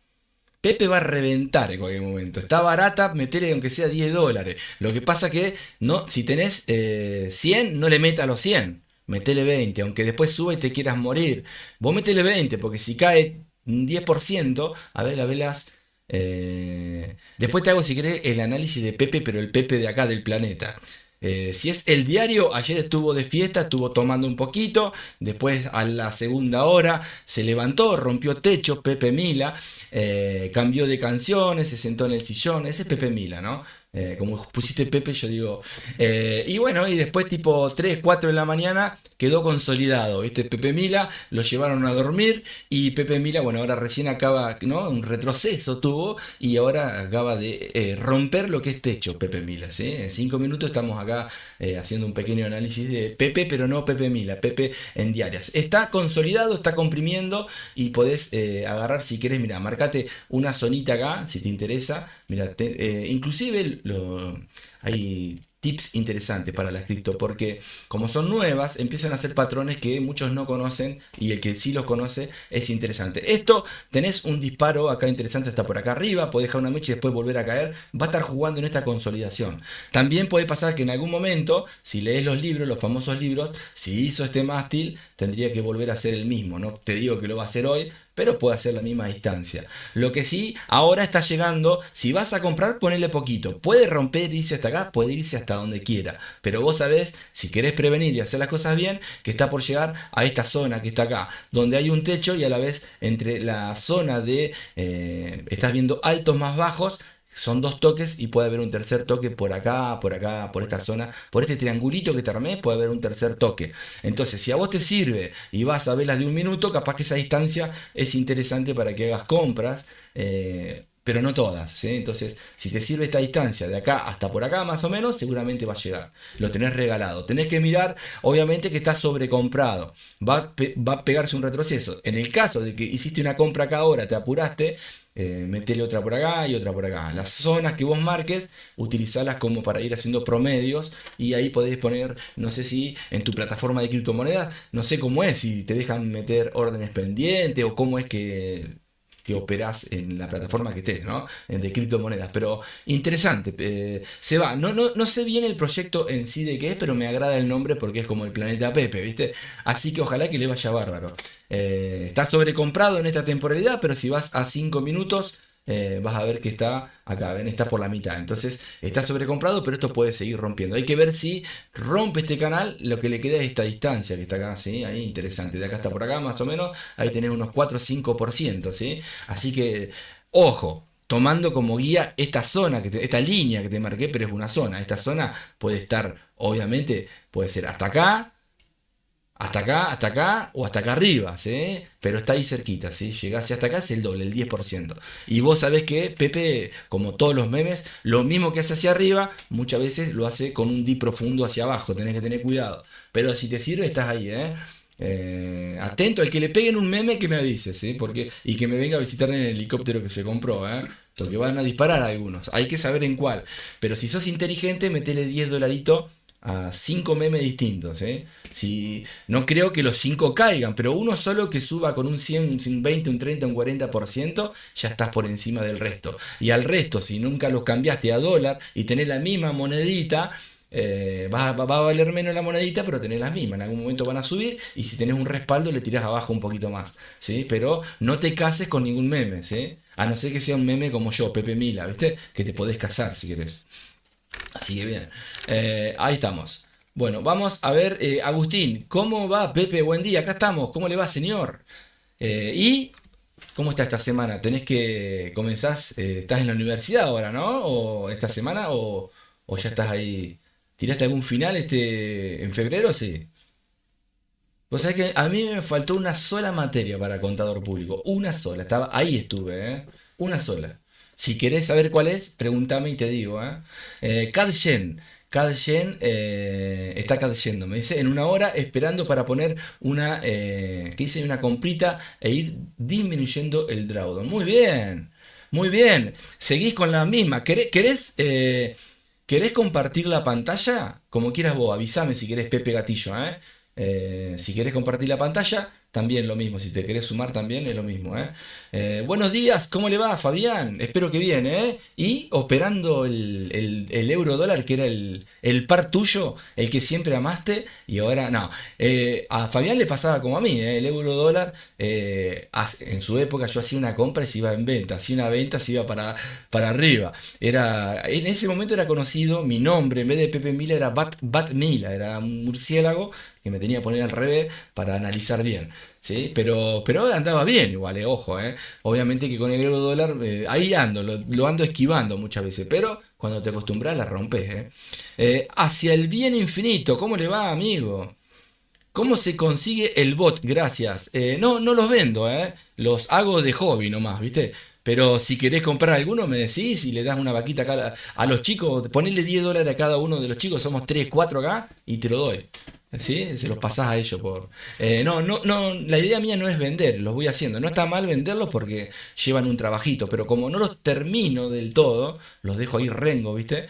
Pepe va a reventar en cualquier momento. Está barata, metele aunque sea $10. Lo que pasa que no, si tenés 100, no le metas los 100. Metele 20, aunque después suba y te quieras morir. Vos metele 20, porque si cae un 10%, a ver, las velas. Después te hago, si querés, el análisis de Pepe, pero el Pepe de acá del planeta. Si es el diario, ayer estuvo de fiesta, estuvo tomando un poquito. Después, a la segunda hora, se levantó, rompió techo. Pepe Mila, cambió de canciones, se sentó en el sillón. Ese es Pepe Mila, ¿no? Como pusiste Pepe, yo digo. Y bueno, y después tipo 3, 4 de la mañana quedó consolidado, ¿viste? Pepe Mila, lo llevaron a dormir y Pepe Mila, bueno, ahora recién acaba, ¿no? Un retroceso tuvo y ahora acaba de romper lo que es techo Pepe Mila, ¿sí? En 5 minutos estamos acá haciendo un pequeño análisis de Pepe, pero no Pepe Mila, Pepe en diarias. Está consolidado, está comprimiendo y podés agarrar si querés, mira, marcate una zonita acá, si te interesa, mira, inclusive hay tips interesantes para la cripto porque como son nuevas empiezan a hacer patrones que muchos no conocen y el que sí los conoce es interesante. Esto tenés un disparo acá interesante, está por acá arriba, podés dejar una mecha y después volver a caer, va a estar jugando en esta consolidación. También puede pasar que en algún momento, si lees los libros, los famosos libros, si hizo este mástil tendría que volver a hacer el mismo. No te digo que lo va a hacer hoy, pero puede hacer la misma distancia. Lo que sí, ahora está llegando, si vas a comprar, ponele poquito. Puede romper, irse hasta acá, puede irse hasta donde quiera. Pero vos sabés, si querés prevenir y hacer las cosas bien, que está por llegar a esta zona que está acá, donde hay un techo y a la vez entre la zona de, estás viendo altos más bajos, son 2 toques y puede haber un tercer toque por acá, por esta zona, por este triangulito que te armé, puede haber un tercer toque. Entonces, si a vos te sirve y vas a velas de 1 minuto, capaz que esa distancia es interesante para que hagas compras, pero no todas, ¿sí? Entonces, si te sirve esta distancia de acá hasta por acá más o menos, seguramente va a llegar. Lo tenés regalado. Tenés que mirar, obviamente, que está sobrecomprado. Va a pegarse un retroceso. En el caso de que hiciste una compra acá ahora, te apuraste, metele otra por acá y otra por acá. Las zonas que vos marques, utilizalas como para ir haciendo promedios y ahí podés poner, no sé si en tu plataforma de criptomonedas, no sé cómo es, si te dejan meter órdenes pendientes o cómo es que operás en la plataforma que estés, ¿no? De criptomonedas, pero interesante, se va, no sé bien el proyecto en sí de qué es, pero me agrada el nombre porque es como el planeta Pepe, ¿viste? Así que ojalá que le vaya bárbaro. Está sobrecomprado en esta temporalidad, pero si vas a 5 minutos, vas a ver que está acá, ven, está por la mitad. Entonces está sobrecomprado, pero esto puede seguir rompiendo. Hay que ver si rompe este canal, lo que le queda es esta distancia que está acá, ¿sí? Ahí interesante. De acá hasta por acá, más o menos, ahí tenés unos 4 o 5%, ¿sí? Así que, ojo. Tomando como guía esta zona, esta línea que te marqué, pero es una zona. Esta zona puede estar, obviamente, puede ser hasta acá, hasta acá o hasta acá arriba, ¿sí? Pero está ahí cerquita, ¿sí? Llegás hasta acá es el doble, el 10%. Y vos sabés que Pepe, como todos los memes, lo mismo que hace hacia arriba, muchas veces lo hace con un dip profundo hacia abajo, tenés que tener cuidado. Pero si te sirve, estás ahí, ¿eh? Atento, al que le peguen un meme que me avise, ¿sí? Y que me venga a visitar en el helicóptero que se compró, porque van a disparar algunos. Hay que saber en cuál. Pero si sos inteligente, metele 10 dolaritos a 5 memes distintos, ¿eh? Si, no creo que los 5 caigan, pero uno solo que suba con un 100, un 20, un 30, un 40%, ya estás por encima del resto. Y al resto, si nunca los cambiaste a dólar y tenés la misma monedita, va a valer menos la monedita, pero tenés las mismas. En algún momento van a subir y si tenés un respaldo le tirás abajo un poquito más, ¿sí? Pero no te cases con ningún meme, ¿sí? A no ser que sea un meme como yo, Pepe Mila, ¿viste? Que te podés casar si querés. Así que bien, ahí estamos. Bueno, vamos a ver, Agustín, ¿cómo va Pepe? Buen día, acá estamos. ¿Cómo le va, señor? ¿Y cómo está esta semana? ¿Tenés que comenzás, estás en la universidad ahora, ¿no? ¿O esta semana o ya estás ahí? ¿Tiraste algún final en febrero? Sí. Vos sabés que a mí me faltó una sola materia para contador público. Una sola. Ahí estuve, ¿eh? Una sola. Si querés saber cuál es, pregúntame y te digo, ¿eh? Cadgen. Cadgen está cayendo, me dice, en una hora esperando para poner que dice una comprita e ir disminuyendo el drawdown. Muy bien, muy bien. Seguís con la misma. ¿Querés compartir la pantalla? Como quieras vos, avísame si querés, Pepe Gatillo, ¿eh? Si querés compartir la pantalla, también lo mismo. Si te querés sumar, también es lo mismo, ¿eh? Buenos días, ¿cómo le va, Fabián? Espero que bien, ¿eh? Y operando el euro dólar, que era el par tuyo, el que siempre amaste, y ahora no. A Fabián le pasaba como a mí, ¿eh? El euro dólar, en su época yo hacía una compra y se iba en venta, hacía una venta, se iba para arriba. En ese momento era conocido, mi nombre en vez de Pepe Mila era Bat Mila, era un murciélago que me tenía que poner al revés para analizar bien, ¿sí? Pero andaba bien igual, ojo, obviamente que con el euro dólar ahí ando, lo ando esquivando muchas veces, pero cuando te acostumbras la rompes, hacia el bien infinito, ¿cómo le va, amigo? ¿Cómo se consigue el bot? Gracias. No los vendo, los hago de hobby nomás, ¿viste? Pero si querés comprar alguno, me decís y le das una vaquita a los chicos, ponele 10 dólares a cada uno de los chicos, somos 3, 4 acá y te lo doy. ¿Sí? Se los pasás a ellos no, la idea mía no es vender, los voy haciendo. No está mal venderlos porque llevan un trabajito, pero como no los termino del todo, los dejo ahí rengo, ¿viste?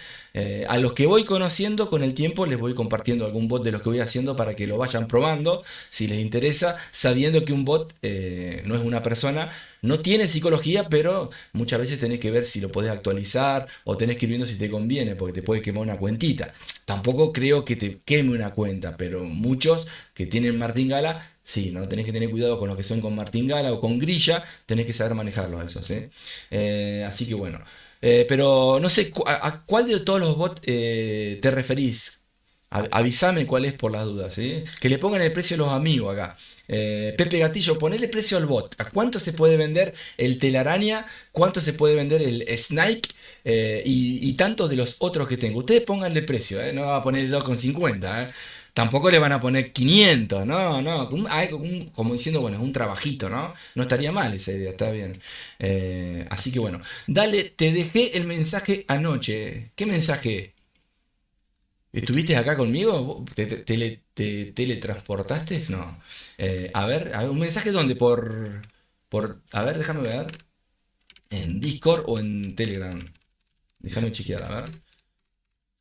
A los que voy conociendo con el tiempo les voy compartiendo algún bot de los que voy haciendo para que lo vayan probando, si les interesa, sabiendo que un bot no es una persona, no tiene psicología, pero muchas veces tenés que ver si lo podés actualizar o tenés que ir viendo si te conviene, porque te puede quemar una cuentita. Tampoco creo que te queme una cuenta, pero muchos que tienen martingala, sí, no tenés que tener cuidado con los que son con martingala o con grilla, tenés que saber manejarlos esos, ¿eh? Así que bueno. Pero no sé, ¿a cuál de todos los bots te referís? Avísame cuál es por las dudas, ¿sí? Que le pongan el precio a los amigos acá. Pepe Gatillo, ponele precio al bot. ¿A cuánto se puede vender el telaraña? ¿Cuánto se puede vender el Snake? Y tantos de los otros que tengo. Ustedes pónganle precio, no va a poner 2,50, Tampoco le van a poner 500, no. Como diciendo, bueno, es un trabajito, ¿no? No estaría mal esa idea, está bien. Así que bueno, dale, te dejé el mensaje anoche. ¿Qué mensaje? ¿Estuviste acá conmigo? ¿Te teletransportaste? No. A ver, un mensaje donde a ver, déjame ver. ¿En Discord o en Telegram? Déjame chequear, a ver.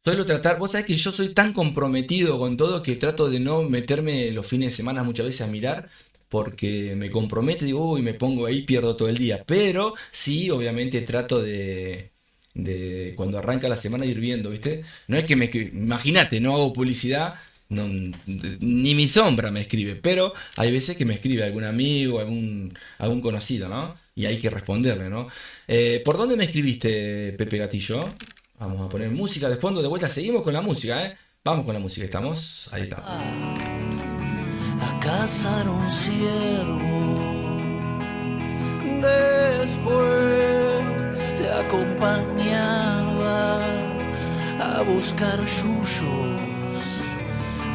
Suelo tratar, vos sabés que yo soy tan comprometido con todo que trato de no meterme los fines de semana muchas veces a mirar, porque me comprometo, digo, uy, me pongo ahí, pierdo todo el día. Pero sí, obviamente trato de cuando arranca la semana ir viendo, ¿viste? No es que imagínate, no hago publicidad, ni mi sombra me escribe, pero hay veces que me escribe algún amigo, algún conocido, ¿no? Y hay que responderle, ¿no? ¿Por dónde me escribiste, Pepe Gatillo? Vamos a poner música de fondo, de vuelta, seguimos con la música, Vamos con la música, estamos, ahí está. A cazar un ciervo, después te acompañaba a buscar yuyos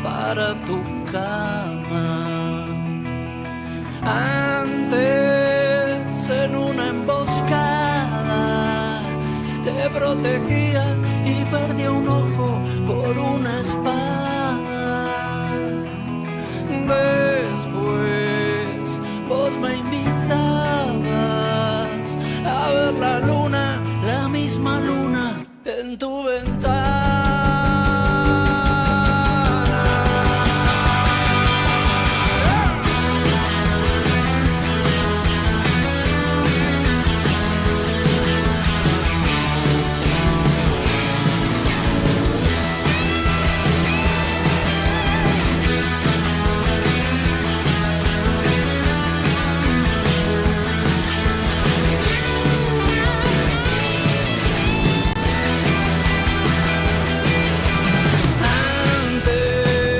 para tu cama. Antes en una emboscada te protegía y perdía un ojo por una espada. Después en tu ventana.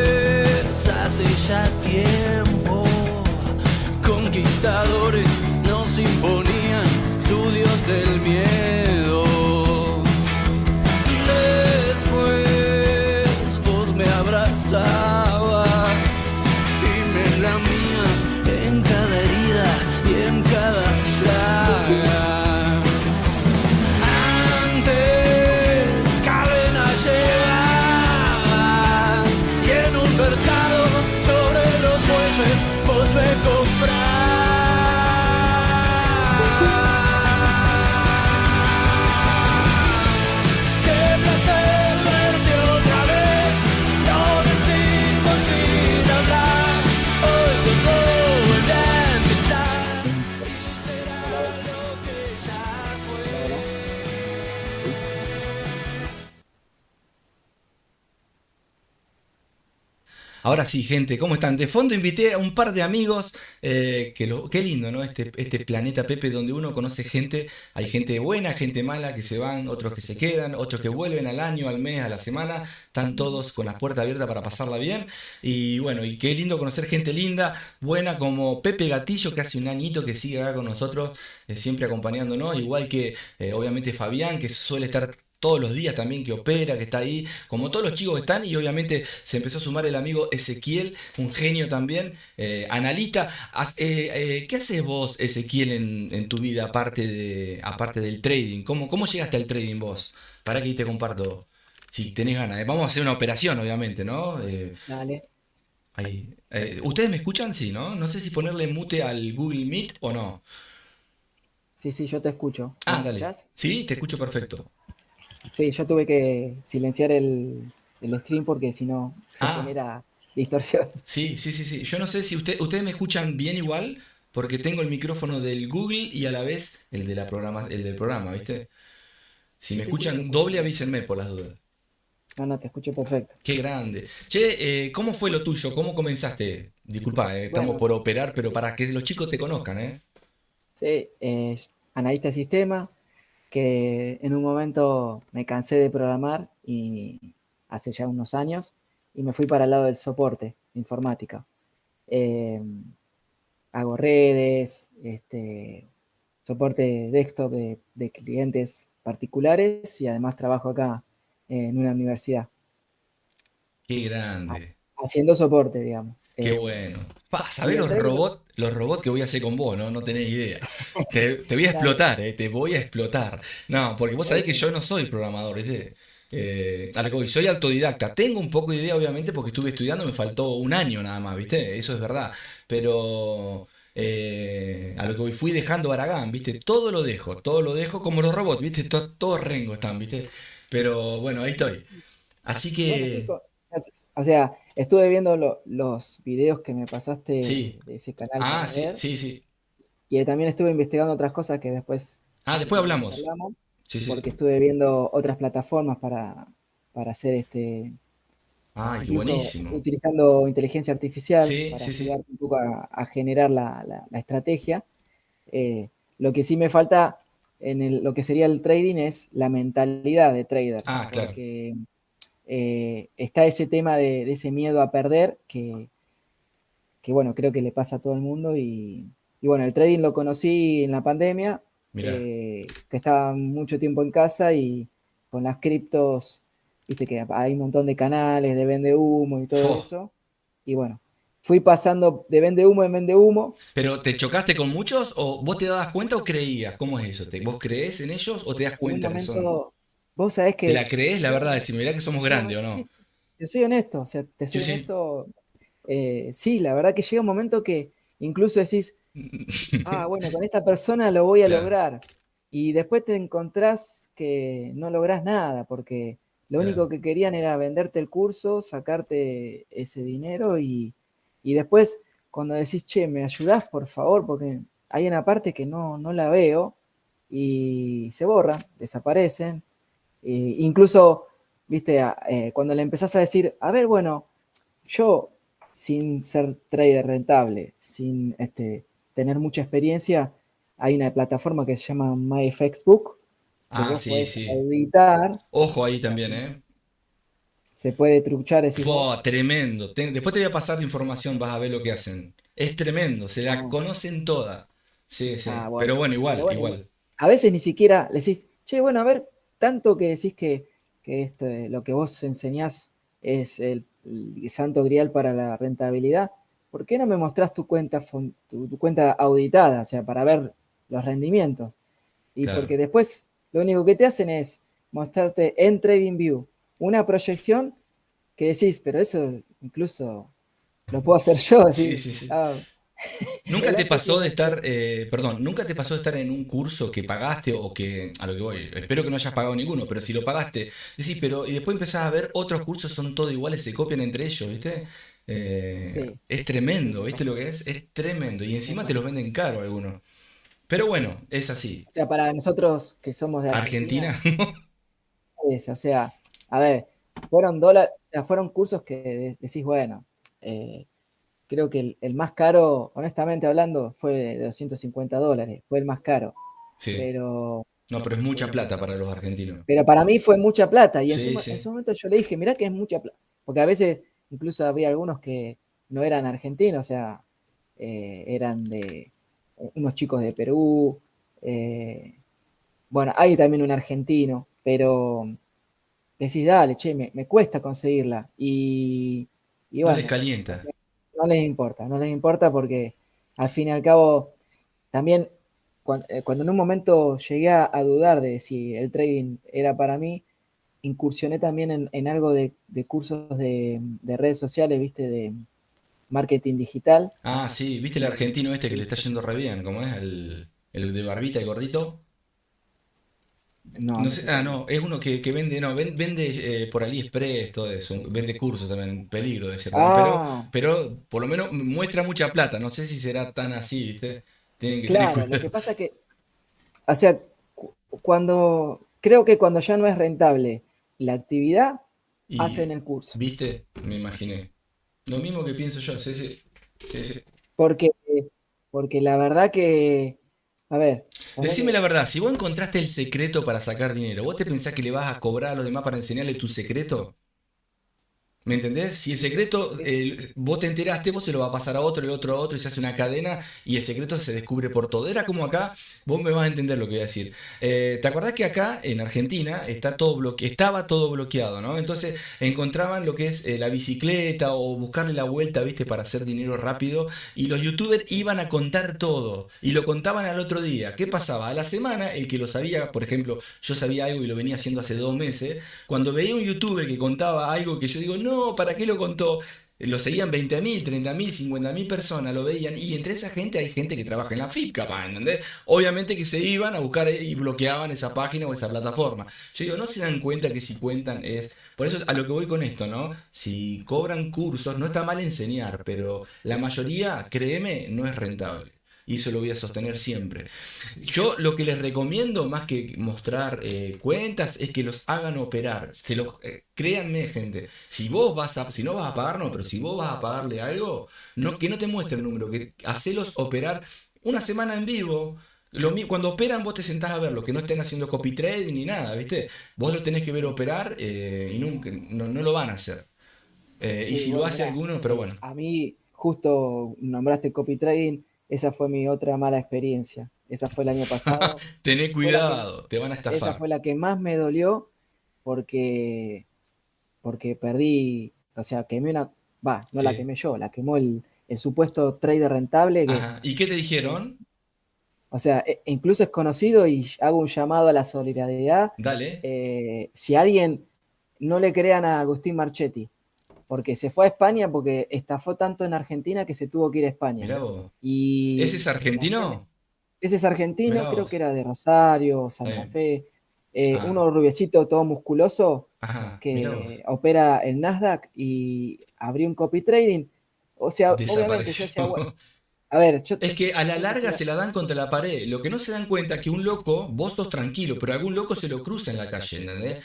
Antes, hace ya tiempo, conquistadores nos imponían su dios del miedo. Después vos me abrazabas y me lamías en cada herida y en cada llaga. Antes cadena llevaba y en un mercado sobre los bueyes vos me comprás. Qué placer verte otra vez, lo decimos sin hablar. Hoy todo vuelve a empezar y será lo que ya fue. Ahora sí, gente, ¿cómo están? De fondo invité a un par de amigos, qué lindo, ¿no? Este planeta Pepe donde uno conoce gente, hay gente buena, gente mala que se van, otros que se quedan, otros que vuelven al año, al mes, a la semana, están todos con las puertas abiertas para pasarla bien. Y bueno, y qué lindo conocer gente linda, buena como Pepe Gatillo, que hace un añito que sigue acá con nosotros, siempre acompañándonos, igual que obviamente Fabián, que suele estar todos los días también, que opera, que está ahí, como todos los chicos que están, y obviamente se empezó a sumar el amigo Ezequiel, un genio también, analista. ¿Qué haces vos, Ezequiel, en tu vida aparte del trading? ¿Cómo llegaste al trading vos? Para que ahí te comparto, si tenés ganas. Vamos a hacer una operación, obviamente, ¿no? Dale. ¿Ustedes me escuchan? Sí, ¿no? No sé si ponerle mute al Google Meet o no. Sí, sí, yo te escucho. ¿Me Dale. escuchás? Sí, te escucho perfecto. Sí, yo tuve que silenciar el stream porque si no se Ah, genera distorsión. sí, sí, sí, sí. Yo no sé si ustedes me escuchan bien igual, porque tengo el micrófono del Google y a la vez el del programa, ¿viste? Si me Sí, sí, te escuchan escucho doble, bien. avísenme por las dudas. No, no, te escucho perfecto. Qué grande. Che, ¿cómo fue lo tuyo? ¿Cómo comenzaste? Disculpa, estamos Bueno, por operar, pero para que los chicos te conozcan, ¿eh? sí, analista de sistema, que en un momento me cansé de programar y hace ya unos años y me fui para el lado del soporte de informática. Eh, Hago redes, soporte desktop de clientes particulares y además trabajo acá en una universidad Qué grande. haciendo soporte, digamos. Qué bueno. Pa, Y ¿sabés el trading, los robots que voy a hacer con vos? No tenés idea. Te voy a dale, explotar, te voy a explotar. No, porque vos sabés que bueno, yo no soy programador, ¿viste? A lo que voy, soy autodidacta. Tengo un poco de idea, obviamente, porque estuve estudiando, me faltó un año nada más, ¿viste? Eso es verdad. Pero a lo que voy, fui dejando Aragán, ¿viste? Todo lo dejo como los robots, ¿viste? Todos rengos están, ¿viste? Pero bueno, ahí estoy. Así bueno, sí, que, o sea, estuve viendo los videos que me sí. pasaste de ese canal Ah, para sí, ver sí, sí. y también estuve investigando otras cosas que después, Ah, si después querés, las hablamos. charlamos, Sí, sí. porque estuve viendo otras plataformas para hacer Ay, qué incluso buenísimo. utilizando inteligencia artificial Sí, para sí, sí. ayudar un poco a generar la estrategia. Lo que sí me falta lo que sería el trading es la mentalidad de trader, Ah, claro. porque está ese tema de ese miedo a perder que, bueno, creo que le pasa a todo el mundo y bueno, el trading lo conocí en la pandemia, Mirá. que estaba mucho tiempo en casa y con las criptos, viste que hay un montón de canales de vende humo y todo Fo. eso. Y bueno, fui pasando de vende humo en vende humo. ¿Pero te chocaste con muchos o vos te dabas cuenta o creías? ¿Cómo es eso? ¿Vos creés en ellos o te das En un cuenta que son? momento, vos sabés ¿Te que la creés, la yo, verdad? Decime, mirá que somos no, grandes o sí, no. sí, te soy honesto, o sea, te Sí, soy sí. honesto, sí, la verdad que llega un momento que incluso decís, ah, bueno, con esta persona lo voy a Claro. lograr. y después te encontrás que no lográs nada, porque lo Claro. único que querían era venderte el curso, sacarte ese dinero y después cuando decís, che, ¿me ayudás, por favor? Porque hay una parte que no la veo y se borran, desaparecen. Incluso, viste, cuando le empezás a decir, a ver, bueno, yo sin ser trader rentable, sin tener mucha experiencia, hay una plataforma que se llama MyFXBook, que Ah, vos sí, podés sí. auditar, Ojo ahí también, ¿eh? se puede truchar, decís vos. Fue tremendo. Después te voy a pasar la información, vas a ver lo que hacen. Es tremendo, se la Ah, conocen toda. Sí, ah, sí. bueno. Pero bueno, Pero igual, bueno, igual. a veces ni siquiera le decís, che, bueno, a ver, tanto que decís que lo que vos enseñás es el santo grial para la rentabilidad, ¿por qué no me mostrás tu cuenta, tu cuenta auditada, o sea, para ver los rendimientos? Y Claro. porque después lo único que te hacen es mostrarte en TradingView una proyección que decís, pero eso incluso lo puedo hacer yo, Sí, decís, sí, sí. ah, ¿Nunca el te otro pasó de tiene estar, perdón, nunca te pasó de estar en un curso que pagaste o que, a lo que voy, espero que no hayas pagado ninguno, pero si lo pagaste, decís, pero, y después empezás a ver otros cursos son todos iguales, se copian entre ellos, ¿viste? sí, Es sí, tremendo, me ¿viste pasa, lo que es? Es tremendo. Y me encima te los pasa. venden caro algunos. Pero bueno, es así. O sea, para nosotros que somos de Argentina, Argentina, o sea, a ver, fueron dólares, o sea, fueron cursos que decís, bueno, eh, creo que el más caro, honestamente hablando, fue de $250, fue el más caro, sí. pero, No, pero es mucha pero, plata para los argentinos. pero para mí fue mucha plata y Sí, en sí. su momento yo le dije, mirá que es mucha plata, porque a veces incluso había algunos que no eran argentinos, o sea, eran de unos chicos de Perú, eh, bueno, hay también un argentino, pero decís, dale, che, me cuesta conseguirla. Y No les bueno, o calienta. sea, no les importa porque al fin y al cabo, también cuando en un momento llegué a dudar de si el trading era para mí, incursioné también en algo de cursos de redes sociales, viste, de marketing digital. Ah, sí, ¿viste el Y, argentino este que le está yendo re bien? ¿Cómo es? El de barbita y gordito. no, No no sé, sé ah, cuál es. no, es uno que vende, no, vende por AliExpress, todo eso, vende cursos también, peligro de ser también, Ah, pero por lo menos muestra mucha plata, no sé si será tan así, ¿viste? Tienen que tener claro, lo cuidado. que pasa que, o sea, creo que cuando ya no es rentable la actividad, hacen Y, el curso. ¿viste? Me imaginé. Lo mismo que pienso yo, sí, sí, sí, sí. Porque, porque la verdad que, a ver, Decime la ponele, verdad, si vos encontraste el secreto para sacar dinero, ¿vos te pensás que le vas a cobrar a los demás para enseñarle tu secreto? ¿Me entendés? Si el secreto vos te enteraste, vos se lo va a pasar a otro, el otro a otro, y se hace una cadena y el secreto se descubre por todo. Era como acá, vos me vas a entender lo que voy a decir. ¿Te acordás que acá en Argentina estaba todo bloqueado, ¿no? Entonces encontraban lo que es la bicicleta o buscarle la vuelta, ¿viste? Para hacer dinero rápido. Y los youtubers iban a contar todo y lo contaban al otro día. ¿Qué pasaba? A la semana, el que lo sabía, por ejemplo, yo sabía algo y lo venía haciendo hace 2 meses. Cuando veía un youtuber que contaba algo que yo digo, no, ¿para qué lo contó? Lo seguían 20.000, 30.000, 50.000 personas, lo veían, y entre esa gente hay gente que trabaja en la FIP, capaz, ¿entendés? Obviamente que se iban a buscar y bloqueaban esa página o esa plataforma. Yo digo, no se dan cuenta que si cuentan es. Por eso a lo que voy con esto, ¿no? Si cobran cursos, no está mal enseñar, pero la mayoría, créeme, no es rentable. Y eso lo voy a sostener siempre. Yo lo que les recomiendo, más que mostrar cuentas, es que los hagan operar. Créanme, gente. Si no vas a pagar, no, pero si vos vas a pagarle algo, no, que no te muestre el número, que hacelos operar una semana en vivo. Cuando operan, vos te sentás a verlo, que no estén haciendo copy trading ni nada, ¿viste? Vos lo tenés que ver operar y nunca, no lo van a hacer. Y sí, si lo bueno, hace mira, alguno, pero bueno, a mí justo nombraste copy trading, esa fue mi otra mala experiencia. Esa fue el año pasado. tené Fue la que, cuidado, te van a esa estafar. fue la que más me dolió porque, porque perdí, o sea, quemé no la Sí. quemé yo, la quemó el supuesto trader rentable que, Ajá. ¿Y qué te es- dijeron? o sea, incluso es conocido y hago un llamado a la solidaridad. Dale. Si alguien no le crean a Agustín Marchetti, porque se fue a España porque estafó tanto en Argentina que se tuvo que ir a España. Mirá vos. ¿Ese Y es la serie, argentino? ese es argentino, Mirá creo que vos. era de Rosario, Santa Eh, Fe. ah, Uno rubiecito, todo musculoso, ajá, mirá vos. que opera el Nasdaq y abrió un copy trading. O sea, obviamente yo decía, Desapareció. a ver, Es que a la yo larga quisiera, se la dan contra la pared. Lo que no se dan cuenta es que un loco, vos sos tranquilo, pero algún loco se lo cruza en la calle, ¿entendés?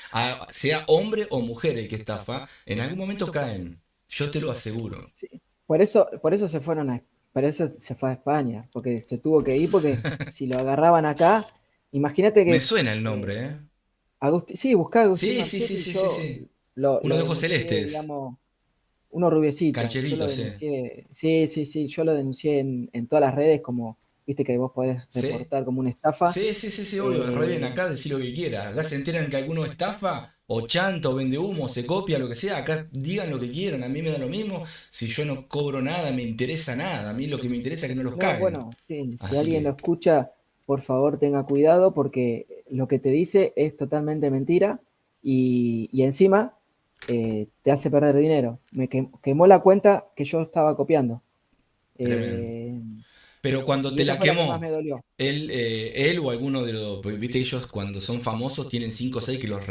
Sea hombre o mujer el que estafa, en algún momento caen. Yo te lo aseguro. sí, por eso se fueron por eso se fue a España, porque se tuvo que ir, porque si lo agarraban acá, imagínate Me que suena el nombre, ¿eh? Sí, buscá a Agustín Sí, sí, sí, Marchetti, sí, sí, yo sí. Uno lo de ojos denuncié, celestes. digamos, uno rubiecito, yo lo Cancherito, sí. denuncié, sí, sí, sí, yo lo denuncié en todas las redes, como, viste que vos podés ¿Sí? reportar como una estafa. Sí, sí, sí, sí, obvio. Re bien, Eh, acá decir lo que quiera. Acá se enteran que alguno estafa, o chanta, o vende humo, se copia, lo que sea. Acá digan lo que quieran, a mí me da lo mismo. Si yo no cobro nada, me interesa nada. A mí lo que me interesa es que no los no, caguen. bueno, sí, si Así alguien lo que, escucha, por favor tenga cuidado porque lo que te dice es totalmente mentira y encima te hace perder dinero. Me quemó la cuenta que yo estaba copiando. tremendo. Eh, Pero cuando y te esa la fue la que más me quemó, dolió. él o alguno de los, porque viste ellos cuando son famosos tienen 5 o 6 que los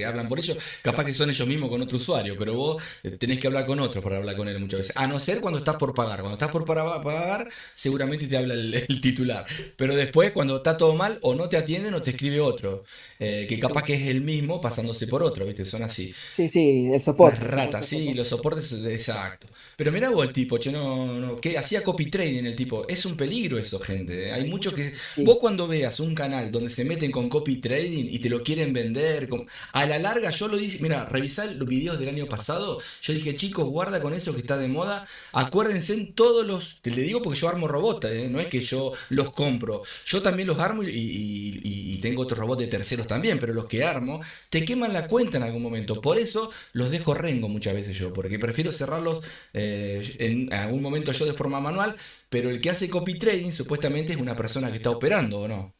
hablan por ellos, capaz que son ellos mismos con otro usuario, pero vos tenés que hablar con otros para hablar con él muchas veces. A no ser cuando estás por pagar. Cuando estás por pagar, seguramente te habla el titular. Pero después, cuando está todo mal, o no te atienden o te escribe otro, que capaz que es el mismo pasándose por otro, ¿viste? Son así. Sí, sí, Unas el ratas, supuesto sí, soporte. los soportes, exacto. Pero mirá vos el tipo, che, no, que hacía copy trading el tipo. Es un peligro eso, gente. Hay muchos que. Sí, Vos cuando veas un canal donde se meten con copy trading y te lo quieren vender, a la larga yo lo dije, mira, revisá los videos del año pasado, yo dije, chicos, guarda con eso que está de moda. Acuérdense en todos los. Te le digo porque yo armo robots, no es que yo los compro. Yo también los armo y tengo otros robots de terceros también, pero los que armo te queman la cuenta en algún momento. Por eso los dejo rengo muchas veces yo, porque prefiero cerrarlos en algún momento yo de forma manual, pero el que hace copy trading supuestamente es una persona que está operando o no,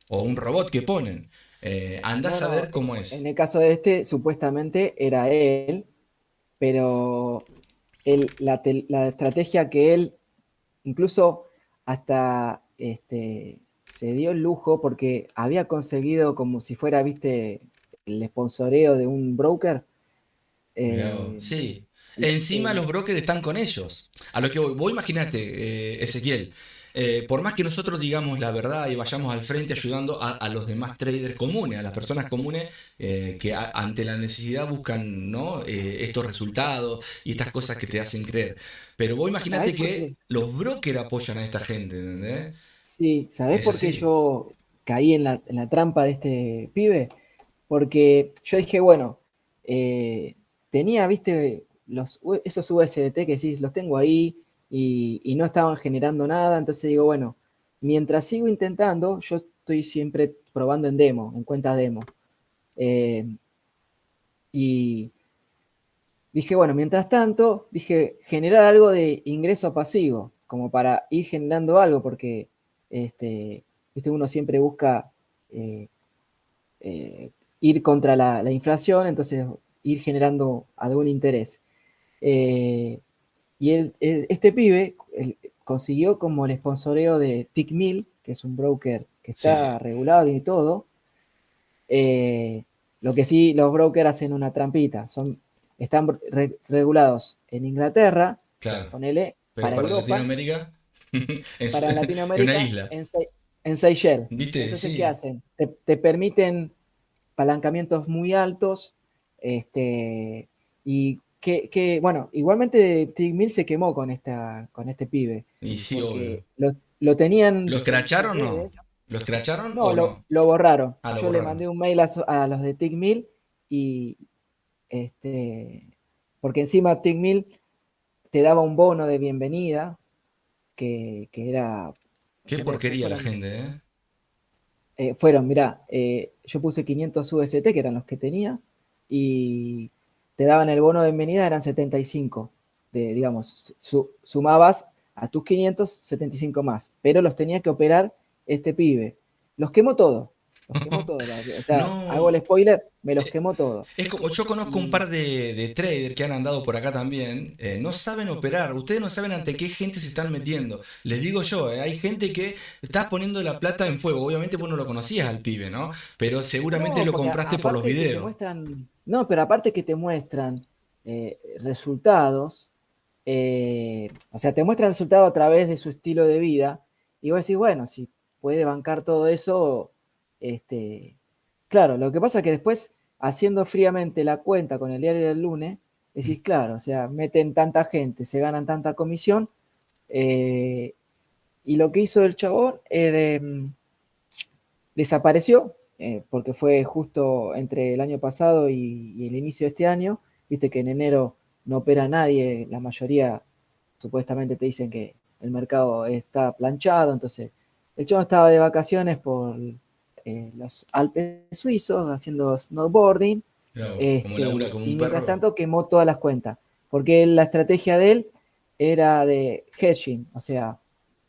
o un robot que ponen. Andás no, a no, ver cómo en es. el caso de este, supuestamente era él, pero la estrategia que él, incluso hasta se dio el lujo porque había conseguido como si fuera, viste, el sponsoreo de un broker. Mirá vos. eh, Sí. el- Encima los el- brokers están con ellos. A lo que voy, vos imaginate, Ezequiel, por más que nosotros digamos la verdad y vayamos al frente ayudando a los demás traders comunes, a las personas comunes que ante la necesidad buscan, ¿no? Estos resultados y estas cosas que te hacen creer. Pero vos ¿Sabés imaginate por que qué? los brokers apoyan a esta gente, ¿entendés? Sí, ¿sabés Es por qué así. yo caí en la trampa de este pibe? Porque yo dije, bueno, tenía, viste, esos USDT que decís, los tengo ahí y no estaban generando nada, entonces digo, bueno, mientras sigo intentando, yo estoy siempre probando en demo, en cuenta demo. Eh, y dije, bueno, mientras tanto, dije, generar algo de ingreso pasivo, como para ir generando algo, porque viste, uno siempre busca eh, ir contra la inflación, entonces ir generando algún interés. Eh, y este pibe consiguió como el sponsoreo de TickMill, que es un broker que Sí, sí. está regulado y todo. Eh, lo que sí, los brokers hacen una trampita, están regulados en Inglaterra, Claro. ponele, Pero para para Europa, Latinoamérica, para en una Latinoamérica, en, en Seychelles. ¿Viste? Entonces, ¿qué Sí. hacen? Te permiten apalancamientos muy altos, y bueno, igualmente Tigmil se quemó con este pibe, Y sí, porque obvio. lo tenían ¿Lo en sus escracharon o no? redes. ¿Lo escracharon No, o no? lo borraron. Ah, lo Yo le borraron. mandé un mail a los de Tigmil y este, porque encima Tigmil te daba un bono de bienvenida que era, Qué que porquería la gente, ¿eh? fueron, mirá, yo puse 500 UST, que eran los que tenía, y te daban el bono de bienvenida, eran 75, digamos, sumabas a tus 500, 75 más, pero los tenía que operar este pibe. Los quemó todo. Los quemó todos. O sea, hago No. el spoiler, me los quemó todos. Es como, yo conozco un Y par de traders que han andado por acá también, no saben operar, ustedes no saben ante qué gente se están metiendo. Les digo yo, hay gente que está poniendo la plata en fuego, obviamente vos no lo conocías al pibe, ¿no? Pero seguramente no, lo porque compraste por los aparte que te videos. muestran, no, pero aparte que te muestran resultados, o sea, te muestran resultados a través de su estilo de vida, y vos decís, bueno, si puede bancar todo eso, este, claro, lo que pasa es que después, haciendo fríamente la cuenta con el diario del lunes, decís, claro, o sea, meten tanta gente, se ganan tanta comisión, eh, y lo que hizo el chabón desapareció, porque fue justo entre el año pasado y el inicio de este año. Viste que en enero no opera nadie, la mayoría supuestamente te dicen que el mercado está planchado, entonces el chabón estaba de vacaciones por los Alpes suizos haciendo snowboarding, Claro, como labura como y un mientras perro. tanto quemó todas las cuentas, porque la estrategia de él era de hedging, o sea,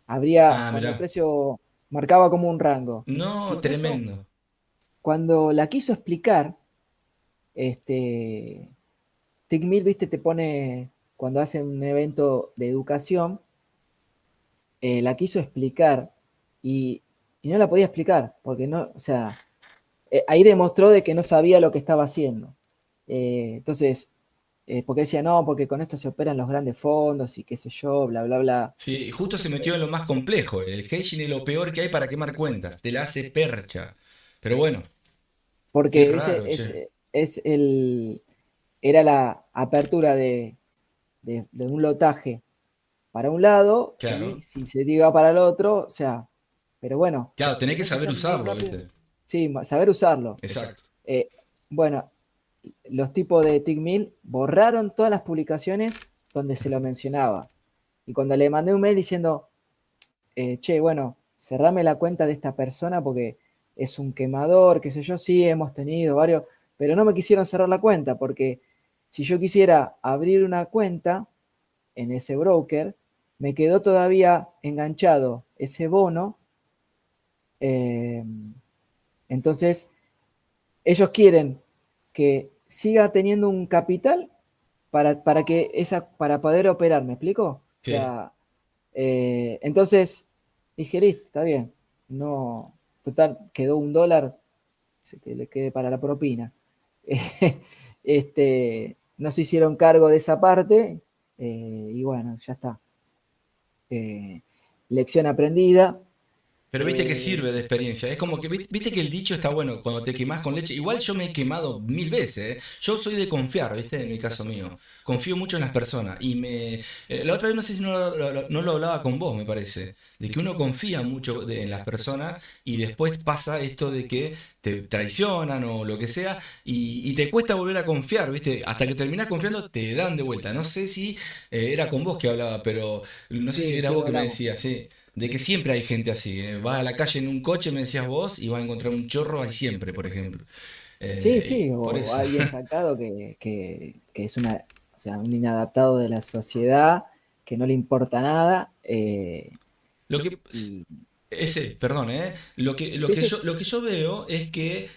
habría, Ah, cuando el mirá. precio marcaba como un rango. No, Incluso tremendo. cuando la quiso explicar, este, TICMIL, viste, te pone, cuando hacen un evento de educación, la quiso explicar y no la podía explicar, porque no, o sea, ahí demostró de que no sabía lo que estaba haciendo. Entonces, porque decía, no, porque con esto se operan los grandes fondos y qué sé yo, bla, bla, bla. Sí, justo se metió en lo más complejo. El hedging es lo peor que hay para quemar cuentas. Te la hace percha. Pero bueno, qué Porque, raro, viste, che. era la apertura de un lotaje para un lado y Claro. si se te iba para el otro, o sea, pero bueno, Claro, tenés que tenés que saber ser muy usarlo, rápido. ¿viste? Sí, saber usarlo. Exacto. Eh, bueno, los tipos de TickMill borraron todas las publicaciones donde se lo mencionaba. Y cuando le mandé un mail diciendo, che, bueno, cerrame la cuenta de esta persona porque es un quemador, qué sé yo, sí, hemos tenido varios, pero no me quisieron cerrar la cuenta porque si yo quisiera abrir una cuenta en ese broker, me quedó todavía enganchado ese bono. eh, entonces, ellos quieren que siga teniendo un capital para poder operar, ¿me explico? O Sí. sea, entonces dije, listo, está bien. No, total, quedó $1, que le quede para la propina. No se hicieron cargo de esa parte, y bueno, ya está. Eh, lección aprendida. Pero viste que Eh, sirve de experiencia. Es como que, viste que el dicho está bueno, cuando te quemás con leche. Igual yo me he quemado 1000 veces, ¿eh? Yo soy de confiar, viste, en mi caso mío. Confío mucho en las personas. Y la otra vez no sé si no lo hablaba con vos, me parece. De que uno confía mucho en las personas y después pasa esto de que te traicionan o lo que sea y te cuesta volver a confiar, viste. Hasta que terminás confiando te dan de vuelta. No sé si era con vos que hablaba, pero no sé si sí, era sí, vos lo que me hablamos. decías, sí. De que siempre hay gente así. Vas a la calle en un coche, me decías vos, y vas a encontrar un chorro ahí siempre, por ejemplo. Sí, Y sí, por o eso. alguien sacado que es o sea, un inadaptado de la sociedad, que no le importa nada. Lo que, Y ese, perdón, ¿eh? sí, sí, Lo que yo veo es que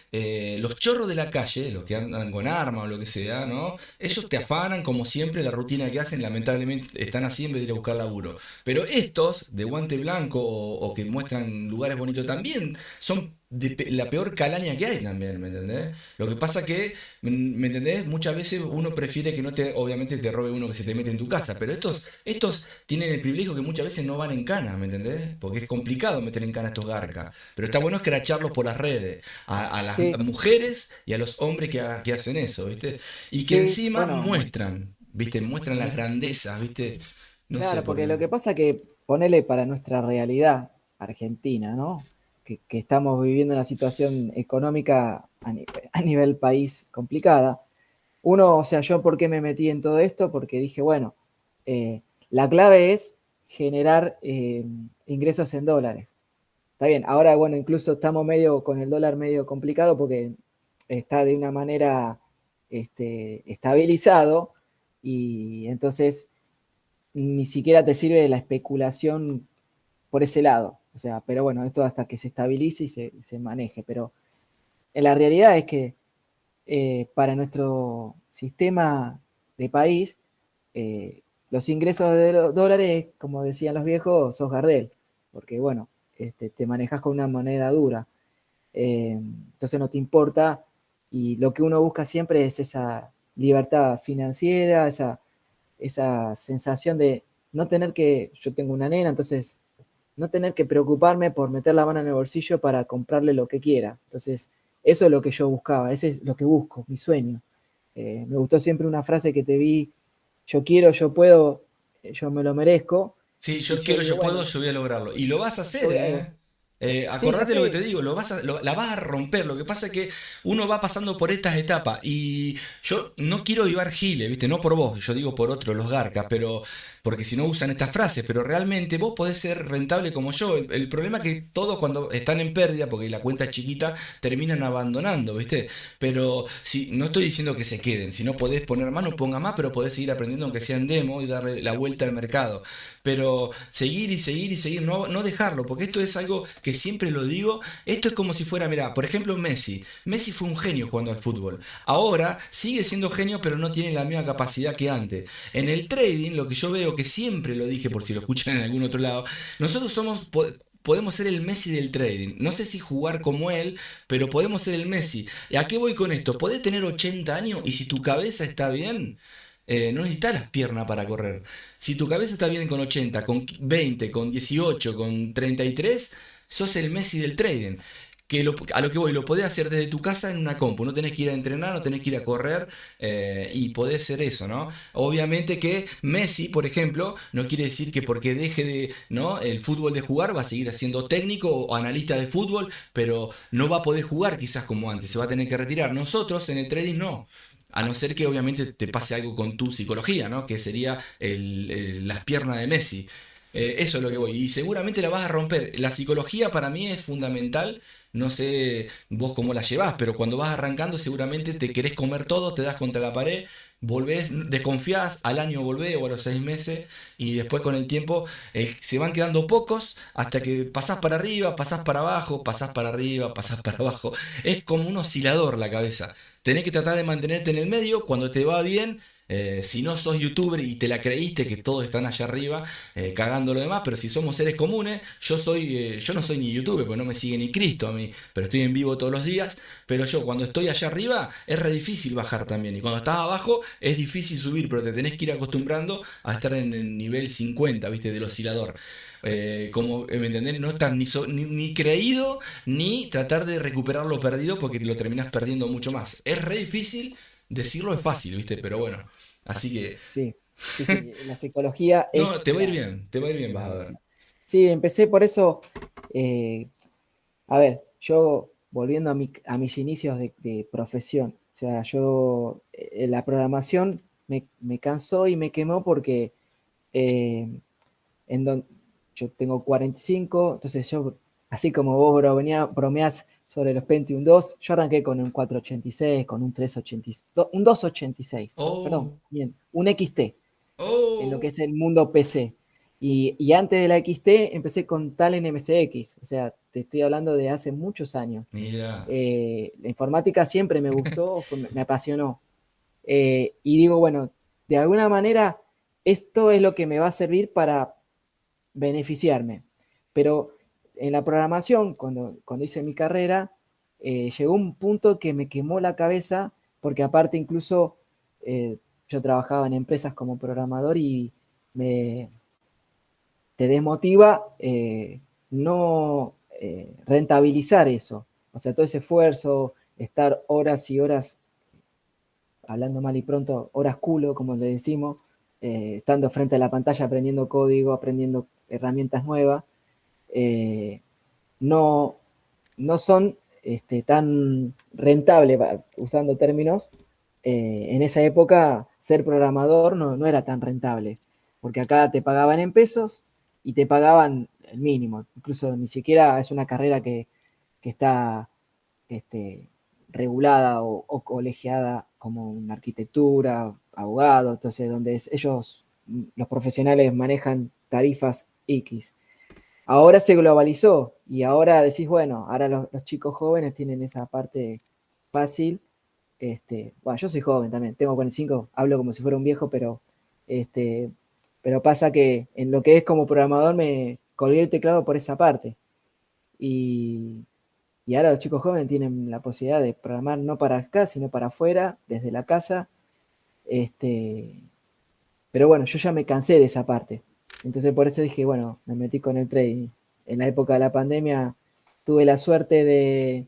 los chorros de la calle, los que andan con arma o lo que sea, ¿no? Ellos te afanan como siempre la rutina que hacen, lamentablemente están así en vez de ir a buscar laburo. Pero estos, de guante blanco o que muestran lugares bonitos también, son la peor calaña que hay también, ¿me entendés? Lo que pasa que, ¿me entendés? Muchas veces uno prefiere que no te, obviamente te robe uno que se te mete en tu casa, pero estos tienen el privilegio que muchas veces no van en cana, ¿me entendés? Porque es complicado meter en cana a estos garcas. Pero está bueno escracharlos por las redes, a las sí, mujeres y a los hombres que hacen eso, ¿viste? Y que sí, encima bueno, muestran, ¿viste? Muestran las grandezas, ¿viste? No sé claro, por porque qué. lo que pasa que ponele para nuestra realidad argentina, ¿no? Que estamos viviendo una situación económica a nivel país complicada. Uno, o sea, yo por qué me metí en todo esto, porque dije, bueno, la clave es generar ingresos en dólares. Está bien, ahora, bueno, incluso estamos medio con el dólar medio complicado porque está de una manera estabilizado y entonces ni siquiera te sirve la especulación por ese lado. O sea, pero bueno, esto hasta que se estabilice y se maneje. Pero la realidad es que para nuestro sistema de país, los ingresos de dólares, como decían los viejos, sos Gardel, porque bueno, te manejas con una moneda dura. Entonces no te importa y lo que uno busca siempre es esa libertad financiera, esa sensación de no tener que, yo tengo una nena, entonces no tener que preocuparme por meter la mano en el bolsillo para comprarle lo que quiera. Entonces, eso es lo que yo buscaba, ese es lo que busco, mi sueño. Me gustó siempre una frase que te vi, yo quiero, yo puedo, yo me lo merezco. Sí, Y yo yo quiero, digo, yo puedo, bueno, yo voy a lograrlo. Y lo vas a yo hacer, voy a... ¿eh? Sí, ya Acordate lo que te sé. digo, la vas a romper. Lo que pasa es que uno va pasando por estas etapas. Y yo no quiero vivar giles, ¿viste? No por vos, yo digo por otros, los garcas, pero porque si no usan estas frases. Pero realmente vos podés ser rentable como yo. El problema es que todos cuando están en pérdida, porque la cuenta es chiquita, terminan abandonando, ¿viste? Pero si no estoy diciendo que se queden, si no podés poner más, no ponga más, pero podés seguir aprendiendo aunque sea en demo y darle la vuelta al mercado. Pero seguir y seguir y seguir, no dejarlo, porque esto es algo que siempre lo digo, esto es como si fuera, mira, por ejemplo Messi. Messi fue un genio jugando al fútbol. Ahora sigue siendo genio, pero no tiene la misma capacidad que antes. En el trading, lo que yo veo, que siempre lo dije por si lo escuchan en algún otro lado, nosotros podemos ser el Messi del trading. No sé si jugar como él, pero podemos ser el Messi. ¿Y a qué voy con esto? Podés tener 80 años y si tu cabeza está bien, no necesitas las piernas para correr. Si tu cabeza está bien con 80, con 20, con 18, con 33, sos el Messi del trading. A lo que voy, lo podés hacer desde tu casa en una compu. No tenés que ir a entrenar, no tenés que ir a correr y podés hacer eso, ¿no? Obviamente que Messi, por ejemplo, no quiere decir que porque deje de, ¿no? el fútbol de jugar va a seguir siendo técnico o analista de fútbol, pero no va a poder jugar quizás como antes, se va a tener que retirar. Nosotros en el trading no. A no ser que obviamente te pase algo con tu psicología, ¿no? Que sería las piernas de Messi. Eso es lo que voy. Y seguramente la vas a romper. La psicología para mí es fundamental. No sé vos cómo la llevás, pero cuando vas arrancando seguramente te querés comer todo, te das contra la pared, volvés, desconfiás, al año volvés o a los 6 meses y después con el tiempo se van quedando pocos hasta que pasás para arriba, pasás para abajo, pasás para arriba, pasás para abajo. Es como un oscilador la cabeza. Tenés que tratar de mantenerte en el medio cuando te va bien. Si no sos youtuber y te la creíste que todos están allá arriba cagando lo demás, pero si somos seres comunes, yo no soy ni youtuber, porque no me sigue ni Cristo a mí, pero estoy en vivo todos los días, pero yo cuando estoy allá arriba es re difícil bajar también, y cuando estás abajo es difícil subir, pero te tenés que ir acostumbrando a estar en el nivel 50, ¿viste? Del oscilador. Como, ¿me entendés? No estar ni creído, ni tratar de recuperar lo perdido, porque lo terminás perdiendo mucho más. Es re difícil, decirlo es fácil, ¿viste? Pero bueno, así que... Sí, sí, sí, la psicología es No, te va a ir clave. bien, te va a ir bien, vas a Clave, ver. clave. Sí, empecé por eso. A ver, yo volviendo a mis inicios de profesión, o sea, yo la programación me cansó y me quemó porque eh, en don- yo tengo 45, entonces yo, así como vos bromeás sobre los Pentium 2, yo arranqué con un 486, con un 386, un 286, perdón, Oh, bien, un XT en lo que oh, es el mundo PC. Y antes de la XT empecé con Talent MSX, o sea, te estoy hablando de hace muchos años. mira. La informática siempre me gustó, me apasionó. Y digo, bueno, de alguna manera esto es lo que me va a servir para beneficiarme. Pero en la programación, cuando hice mi carrera, llegó un punto que me quemó la cabeza, porque aparte incluso yo trabajaba en empresas como programador y me, te desmotiva no rentabilizar eso. O sea, todo ese esfuerzo, estar horas y horas, hablando mal y pronto, horas culo, como le decimos, estando frente a la pantalla aprendiendo código, aprendiendo herramientas nuevas, eh, no, no son tan rentables, usando términos. En esa época ser programador no era tan rentable, porque acá te pagaban en pesos y te pagaban el mínimo, incluso ni siquiera es una carrera que está este, regulada o colegiada como una arquitectura, abogado, entonces donde ellos, los profesionales, manejan tarifas X. ahora se globalizó y ahora decís, bueno, ahora los chicos jóvenes tienen esa parte fácil. Bueno, yo soy joven también, tengo 45, hablo como si fuera un viejo, este, pero pasa que en lo que es como programador me colgué el teclado por esa parte. Y, y ahora los chicos jóvenes tienen la posibilidad de programar no para acá, sino para afuera, desde la casa. Este, pero bueno, yo ya me cansé de esa parte. Entonces por eso dije, bueno, me metí con el trading. En la época de la pandemia tuve la suerte de,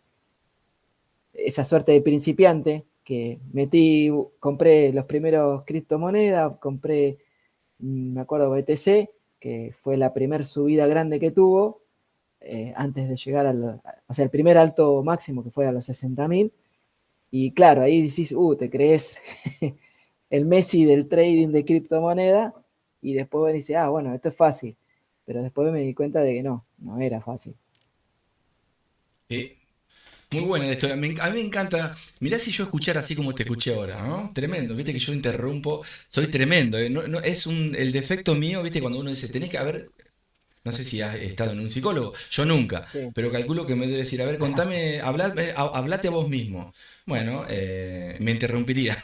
esa suerte de principiante, que metí, compré los primeros criptomonedas, compré, me acuerdo, BTC, que fue la primera subida grande que tuvo, antes de llegar o sea, el primer alto máximo que fue a los 60.000. Y claro, ahí decís, te crees el Messi del trading de criptomoneda, y después dices, bueno, esto es fácil. Pero después me di cuenta de que no era fácil. Sí. Muy buena la historia. A mí me encanta. Mirá si yo escuchara así como te escuché ahora, ¿no? Tremendo. Viste que yo interrumpo. Soy tremendo. Es el defecto mío, viste, cuando uno dice, tenés que haber. No sé si has estado en un psicólogo. Yo nunca. Sí. Pero calculo que me debe decir, a ver, contame, hablate a vos mismo. Bueno, me interrumpiría.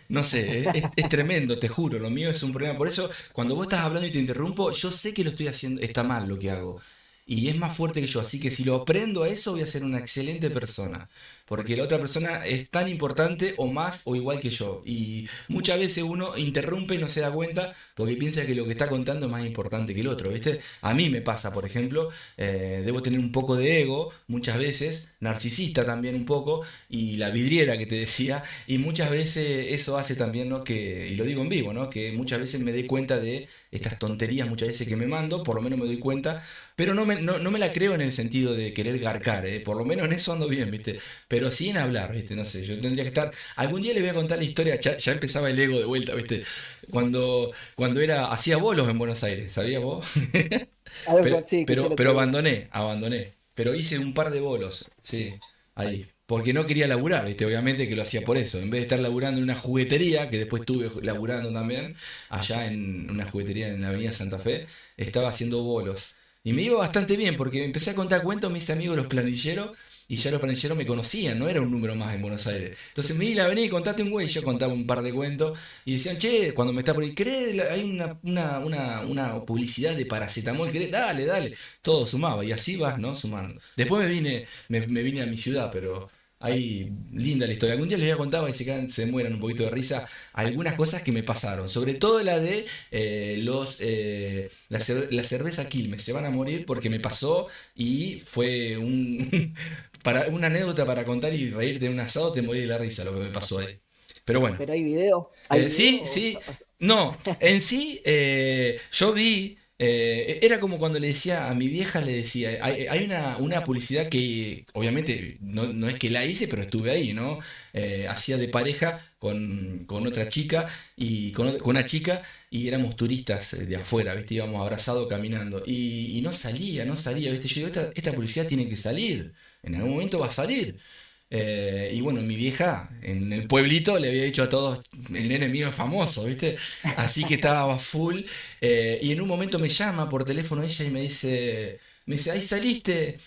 No sé, es tremendo, te juro. Lo mío es un problema. Por eso, cuando vos estás hablando y te interrumpo, yo sé que lo estoy haciendo, está mal lo que hago. Y es más fuerte que yo, así que si lo aprendo a eso voy a ser una excelente persona, porque la otra persona es tan importante o más o igual que yo. Y muchas veces uno interrumpe y no se da cuenta porque piensa que lo que está contando es más importante que el otro, ¿viste? A mí me pasa, por ejemplo, debo tener un poco de ego muchas veces, narcisista también un poco, y la vidriera que te decía, y muchas veces eso hace también, ¿no? Y lo digo en vivo, ¿no? Que muchas veces me doy cuenta de estas tonterías muchas veces que me mando, por lo menos me doy cuenta, pero no me la creo en el sentido de querer garcar, ¿eh? Por lo menos en eso ando bien, ¿viste? Pero sí en hablar, ¿viste? No sé, yo tendría que estar. Algún día le voy a contar la historia, ya empezaba el ego de vuelta, ¿viste? Cuando hacía bolos en Buenos Aires, ¿sabías vos? Sí, escuché el Pero otro día. abandoné. Pero hice un par de bolos, sí, ahí. Porque no quería laburar, ¿viste? Obviamente que lo hacía por eso. En vez de estar laburando en una juguetería, que después estuve laburando también, allá en una juguetería en la Avenida Santa Fe, estaba haciendo bolos. Y me iba bastante bien, porque empecé a contar cuentos a mis amigos los planilleros, y ya los planilleros me conocían, no era un número más en Buenos Aires. Entonces me iba, vení, contate un güey, yo contaba un par de cuentos, y decían, che, cuando me está por ahí, ¿querés? Hay una publicidad de paracetamol, ¿querés? Dale, dale. Todo sumaba, y así vas, ¿no? Sumando. Después me vine a mi ciudad, pero ahí, linda la historia. Algún día les voy a contar, y se mueran un poquito de risa, algunas cosas que me pasaron. Sobre todo la de la cerveza Quilmes. Se van a morir porque me pasó y fue una anécdota para contar y reírte de un asado, te morí de la risa lo que me pasó ahí. Pero bueno. Pero hay video, ¿hay video? Sí, sí. No, en sí, yo vi. Era como cuando le decía a mi vieja, le decía, hay una publicidad que obviamente no es que la hice, pero estuve ahí, ¿no? Hacía de pareja con otra chica y con una chica y éramos turistas de afuera, ¿viste? Íbamos abrazados caminando y no salía, ¿viste? Yo digo, esta publicidad tiene que salir, en algún momento va a salir. Y bueno, mi vieja en el pueblito le había dicho a todos, el nene mío es famoso, ¿viste? Así que estaba full. Y en un momento me llama por teléfono ella y me dice, ahí saliste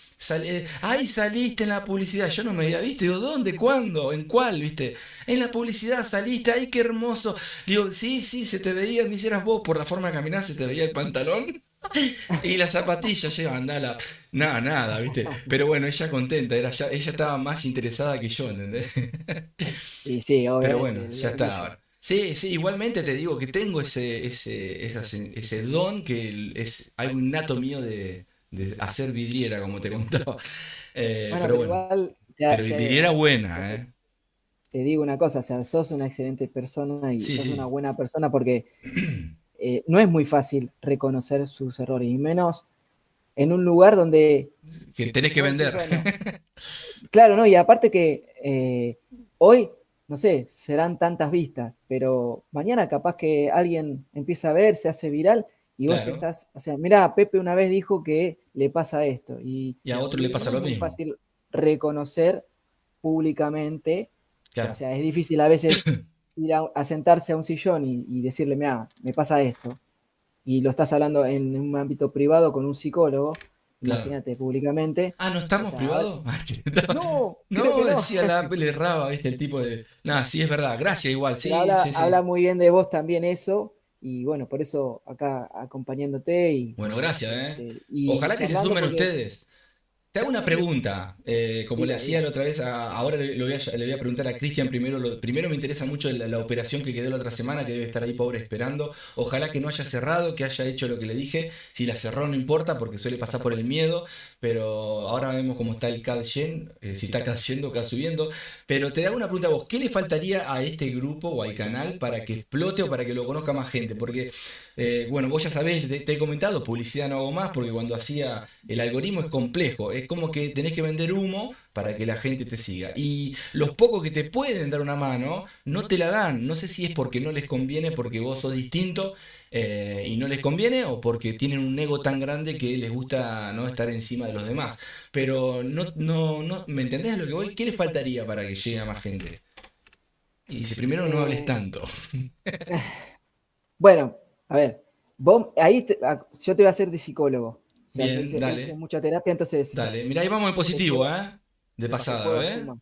en la publicidad. Yo no me había visto. Digo, ¿dónde? ¿Cuándo? ¿En cuál? ¿Viste? En la publicidad saliste, ay, qué hermoso. Digo, sí, sí, se te veía, me hicieras vos por la forma de caminar, se te veía el pantalón. Y las zapatillas llevan, andala. Nada, nada, ¿viste? Pero bueno, ella contenta, ella estaba más interesada que yo, ¿entendés? Y sí, Pero bueno, obviamente, el ya está orgullo. ahora. Sí, sí, igualmente te digo que tengo ese don que es algo innato mío de hacer vidriera, como te contaba. Bueno, Pero pero bueno, igual pero vidriera buena, ¿eh? te digo una cosa, o sea, sos una excelente persona y Sí, sos una sí. buena persona porque no es muy fácil reconocer sus errores, y menos en un lugar donde Que tenés que vos decís, vender. bueno, claro, ¿no? Y aparte que hoy, no sé, serán tantas vistas, pero mañana capaz que alguien empieza a ver, se hace viral y vos Claro. estás, o sea, mirá, Pepe una vez dijo que le pasa esto Y a otro le y no pasa es lo muy mismo. fácil reconocer públicamente, o Claro. sea, es difícil a veces ir a sentarse a un sillón y decirle, mira, me pasa esto. y lo estás hablando en un ámbito privado con un psicólogo, Claro. imagínate públicamente. Ah, ¿no O estamos sea, privados? no, creo que No, no. decía la Apple erraba, ¿viste? El tipo de. Nada, sí es verdad, gracias igual, Pero sí, sí, habla sí. muy bien de vos también eso, y bueno, por eso acá acompañándote Bueno, gracias, ¿eh? y Ojalá que se charlando sumen porque, ustedes. Te hago una pregunta, como le diga, hacía diga. la otra vez, ahora le voy a preguntar a Cristian primero. Primero me interesa mucho la operación que quedó la otra semana, que debe estar ahí pobre esperando. Ojalá que no haya cerrado, que haya hecho lo que le dije. Si la cerró no importa, porque suele pasar por el miedo, pero ahora vemos cómo está el CAD Gen, si está cayendo o CAD subiendo. Pero te hago una pregunta a vos, ¿qué le faltaría a este grupo o al canal para que explote o para que lo conozca más gente? Porque, bueno, vos ya sabés, te he comentado, publicidad no hago más, porque cuando hacía el algoritmo es complejo, es como que tenés que vender humo para que la gente te siga. Y los pocos que te pueden dar una mano, no te la dan. No sé si es porque no les conviene, porque vos sos distinto y no les conviene, o porque tienen un ego tan grande que les gusta no estar encima de los demás. Pero no, ¿me entendés a lo que voy? ¿Qué les faltaría para que llegue a más gente? Y dice, primero no hables Eh, tanto. bueno, a ver, yo te voy a hacer de psicólogo. O sea, Bien, hice dale, mucha terapia, entonces dale. Mirá, ahí vamos en te positivo, puedo, ¿eh? De te pasada, puedo ¿eh? sumar.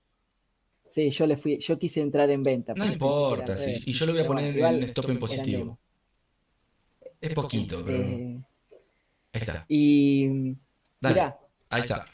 Sí, yo quise entrar en venta, No porque pensé que era al importa, revés. y yo lo voy a Pero bueno, poner en un igual stop en eran positivo. demos. Es poquito, pero Eh, ahí está. y Dale, mirá, ahí está.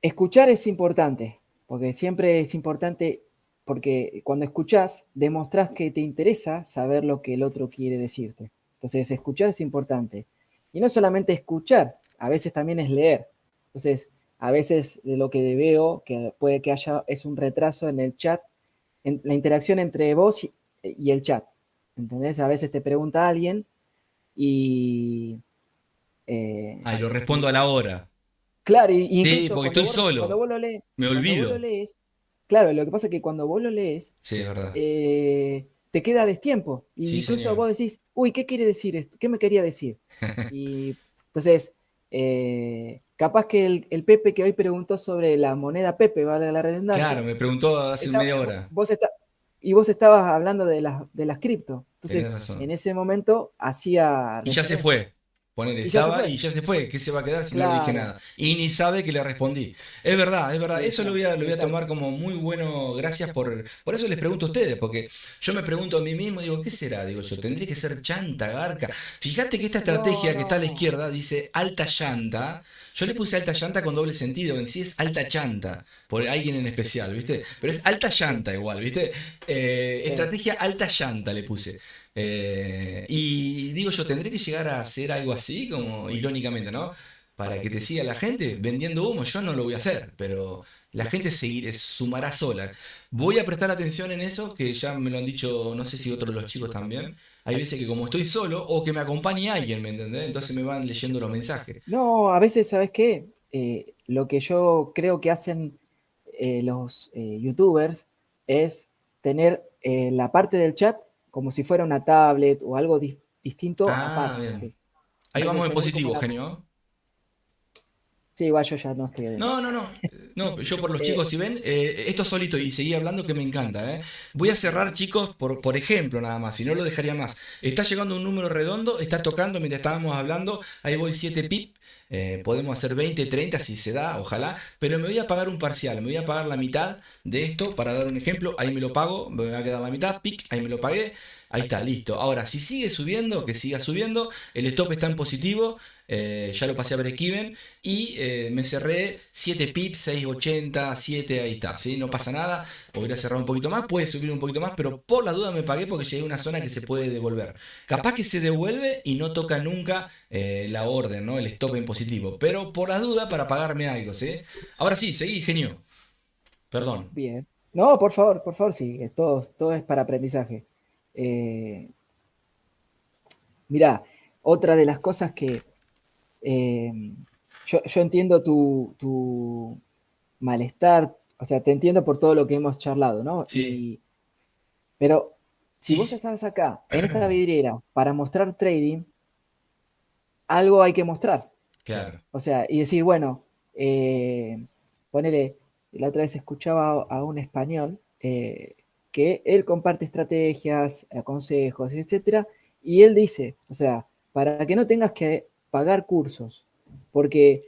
escuchar es importante, porque siempre es importante, porque cuando escuchás, demostrás que te interesa saber lo que el otro quiere decirte. Entonces, escuchar es importante. Y no solamente escuchar, a veces también es leer. Entonces, a veces de lo que veo, que puede que haya, es un retraso en el chat, en la interacción entre vos y el chat. ¿Entendés? A veces te pregunta alguien y, Ahí eh, lo respondo a y la hora. claro, y Sí, incluso porque estoy solo. Me cuando vos lo olvido. lees, claro, lo que pasa es que cuando vos lo lees, Sí, es verdad. te queda destiempo. Y Sí, incluso señor. vos decís, uy, ¿qué quiere decir esto? ¿Qué me quería decir? Y entonces, capaz que el Pepe que hoy preguntó sobre la moneda Pepe, vale la Claro, redundancia, me preguntó hace está- media hora. vos, está- y vos estabas hablando de las cripto. Tenés Entonces, en razón. ese momento hacía Y ya se referencia. fue. Ponele, Y ya se estaba fue. y ya se fue. ¿Qué se va a quedar si no le dije Claro, nada? Y ni sabe que le respondí. Es verdad, es verdad. Eso exacto, lo voy a tomar exacto. como muy bueno. Gracias por eso les pregunto a ustedes, porque yo me pregunto a mí mismo, digo, ¿qué será? Digo yo, ¿tendré que ser chanta, garca? Fíjate que esta No, estrategia que está a la no. izquierda dice alta llanta. Yo le puse alta llanta con doble sentido, en sí es alta chanta, por alguien en especial, ¿viste? Pero es alta Sí, llanta igual, ¿viste? sí. Estrategia alta llanta le puse. Y digo yo, tendré que llegar a hacer algo así, como irónicamente, ¿no? Para que te siga la gente vendiendo humo. Yo no lo voy a hacer, pero la gente sumará sola. Voy a prestar atención en eso, que ya me lo han dicho, no sé si otros de los chicos también. Hay veces que como estoy solo o que me acompañe alguien, ¿me entendés? Entonces me van leyendo los mensajes. No, a veces, ¿sabes qué? Lo que yo creo que hacen los youtubers es tener la parte del chat como si fuera una tablet o algo distinto Ah, bien. aparte. Ahí Entonces vamos en tener como positivo, una... genio. Sí, igual yo ya no estoy adentro. No, no, no. No, yo por los Eh, chicos, si ven, esto solito y seguí hablando que me encanta, ¿eh? Voy a cerrar, chicos, por ejemplo nada más, si no lo dejaría más. Está llegando un número redondo, está tocando mientras estábamos hablando, ahí voy 7 pip, podemos hacer 20, 30 si se da, ojalá, pero me voy a pagar un parcial, me voy a pagar la mitad de esto, para dar un ejemplo, ahí me lo pago, me va a quedar la mitad, pic, ahí me lo pagué, ahí está, listo. Ahora, si sigue subiendo, que siga subiendo, el stop está en positivo, ya lo pasé a break-even y me cerré 7 pips, 6.80, 7, ahí está, ¿sí? No pasa nada, podría cerrar un poquito más, puede subir un poquito más, pero por la duda me pagué porque llegué a una zona que se puede devolver. Capaz que se devuelve y no toca nunca la orden, ¿no? El stop en positivo, pero por la duda para pagarme algo, ¿sí? Ahora sí, seguí, genio. Perdón. bien. No, por favor, sí, todo es para aprendizaje. Eh, Mirá, otra de las cosas que eh, yo entiendo tu malestar, o sea, te entiendo por todo lo que hemos charlado, ¿no? Sí, Pero si sí, vos sí, estás acá, en esta vidriera, para mostrar trading, algo hay que mostrar. claro. O sea, y decir, bueno, ponele, la otra vez escuchaba a un español que él comparte estrategias, consejos, etcétera, y él dice, o sea, para que no tengas que pagar cursos. Porque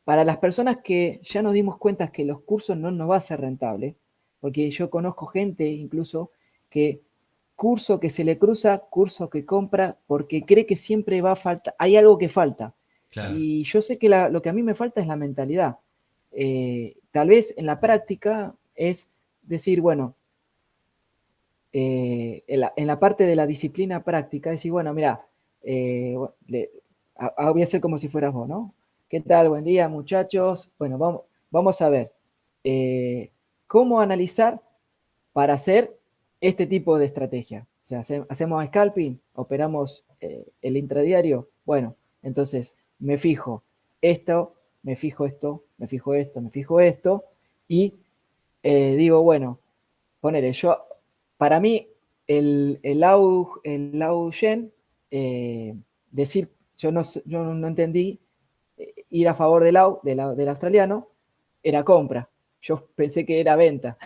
para las personas que ya nos dimos cuenta que los cursos no nos va a ser rentable, porque yo conozco gente incluso que curso que se le cruza, curso que compra, porque cree que siempre va a faltar, hay algo que falta. Claro. Y yo sé que lo que a mí me falta es la mentalidad. Tal vez en la práctica es decir, bueno, en la parte de la disciplina práctica, decir, bueno, mira, voy a hacer como si fueras vos, ¿no? ¿Qué tal? Buen día, muchachos. Bueno, vamos a ver cómo analizar para hacer este tipo de estrategia. O sea, hacemos scalping, operamos el intradiario. Bueno, entonces me fijo esto, me fijo esto, me fijo esto, me fijo esto, y digo, bueno, ponele, para mí, el Augen, decir, yo no entendí ir a favor del australiano, era compra. Yo pensé que era venta,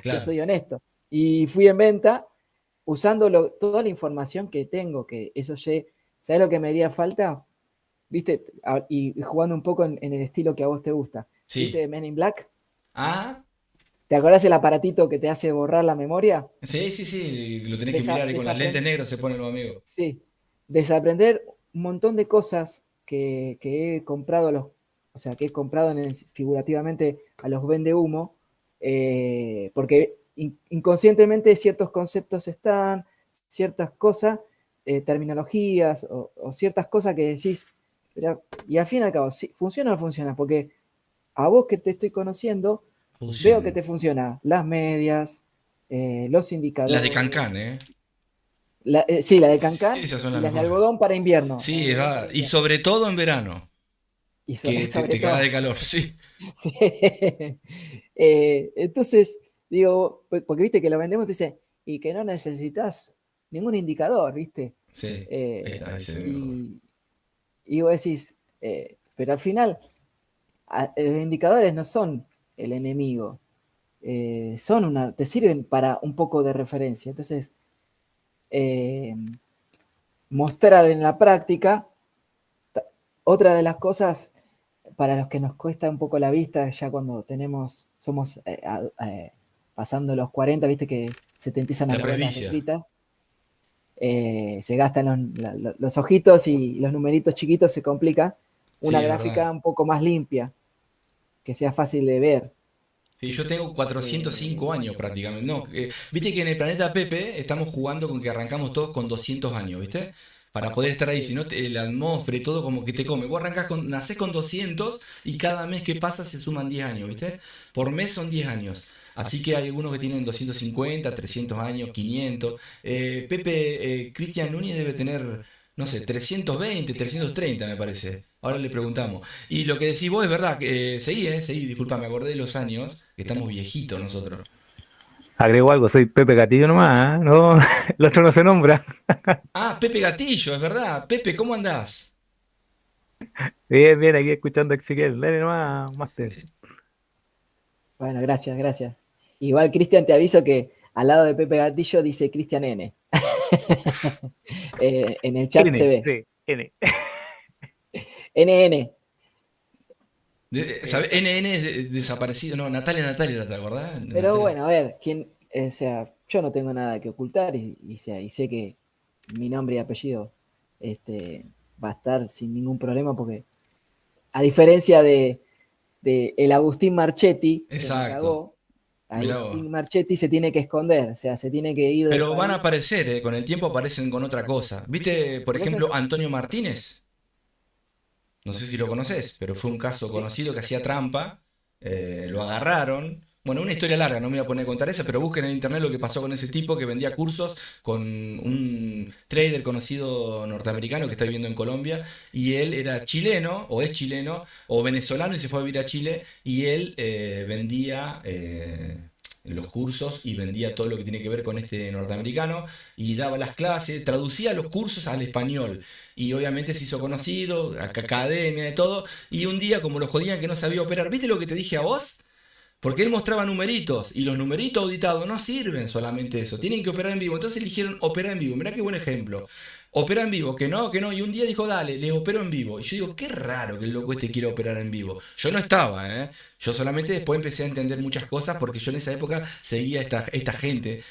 Claro. te soy honesto. Y fui en venta usando toda la información que tengo, que eso ¿sabes lo que me haría falta? ¿Viste? Y jugando un poco en el estilo que a vos te gusta. Sí. ¿Viste Men in Black? Ah, ¿Te acordás el aparatito que te hace borrar la memoria? sí, lo tenés que mirar y con las lentes negras se ponen los amigos. Sí, desaprender un montón de cosas que he comprado o sea, que he comprado figurativamente a los vende humo, porque inconscientemente ciertos conceptos están, ciertas cosas, terminologías o ciertas cosas que decís, y al fin y al cabo, ¿funciona o no funciona? Porque a vos que te estoy conociendo, veo que te funciona las medias, los indicadores. Las de Cancán, ¿eh? Sí, la de Cancán Sí, esas son y las las de mejores. algodón para invierno. Sí, es verdad. Y sobre todo en verano, Y que sobre te todo. cagas de calor, sí. Sí. Entonces, digo, porque viste que lo vendemos, te dice, y que no necesitas ningún indicador, ¿viste? Sí, ahí está, ese es el mejor. Y vos decís, pero al final, los indicadores no son el enemigo, te sirven para un poco de referencia. Entonces, mostrar en la práctica, otra de las cosas para los que nos cuesta un poco la vista, ya cuando somos pasando los 40, viste que se te empiezan a La poner las presbicia. letritas, se gastan los ojitos y los numeritos chiquitos se complica. Una Sí, es gráfica verdad. un poco más limpia, que sea fácil de ver. Sí, yo tengo 405 años prácticamente. No, viste que en el planeta Pepe estamos jugando con que arrancamos todos con 200 años, ¿viste? Para poder estar ahí, si no, la atmósfera y todo como que te come. Vos nacés con 200 y cada mes que pasa se suman 10 años, ¿viste? Por mes son 10 años. Así que hay algunos que tienen 250, 300 años, 500. Cristian Núñez debe tener, no sé, 320, 330 me parece. Ahora le preguntamos. Y lo que decís vos es verdad, que seguí, disculpa, me acordé de los años, que estamos viejitos nosotros. Agrego algo, soy Pepe Gatillo nomás, ¿eh? No, el otro no se nombra. Ah, Pepe Gatillo, es verdad. Pepe, ¿cómo andás? Bien, bien, aquí escuchando a Ezequiel. Dale nomás, Master. Bueno, gracias. Igual, Cristian, te aviso que al lado de Pepe Gatillo dice Cristian N. En el chat N, se ve. sí, N. NN. ¿Sabés? NN es desaparecido. No, Natalia, ¿te acordás? Pero Natalia. bueno, a ver, o sea, yo no tengo nada que ocultar y sé que mi nombre y apellido va a estar sin ningún problema porque a diferencia de el Agustín Marchetti, que me Exacto. cagó, Mirá vos. Agustín Marchetti se tiene que esconder, o sea, se tiene que ir del Pero van a país. aparecer, con el tiempo aparecen con otra cosa. ¿Viste, por ejemplo, Antonio Martínez? No sé si lo conoces, pero fue un caso conocido que hacía trampa. Lo agarraron. Bueno, una historia larga, no me voy a poner a contar esa, pero busquen en internet lo que pasó con ese tipo que vendía cursos con un trader conocido norteamericano que está viviendo en Colombia. Y él era chileno, o es chileno, o venezolano y se fue a vivir a Chile. Y él vendía los cursos y vendía todo lo que tiene que ver con este norteamericano. Y daba las clases, traducía los cursos al español. Y obviamente se hizo conocido, academia, de todo. Y un día, como lo jodían que no sabía operar, ¿viste lo que te dije a vos? Porque él mostraba numeritos y los numeritos auditados no sirven solamente eso, tienen que operar en vivo. Entonces eligieron operar en vivo. Mirá qué buen ejemplo. opera en vivo, que no, y un día dijo, dale, le opero en vivo. Y yo digo, qué raro que el loco este quiera operar en vivo. Yo no estaba, ¿eh? Yo solamente después empecé a entender muchas cosas porque yo en esa época seguía esta gente.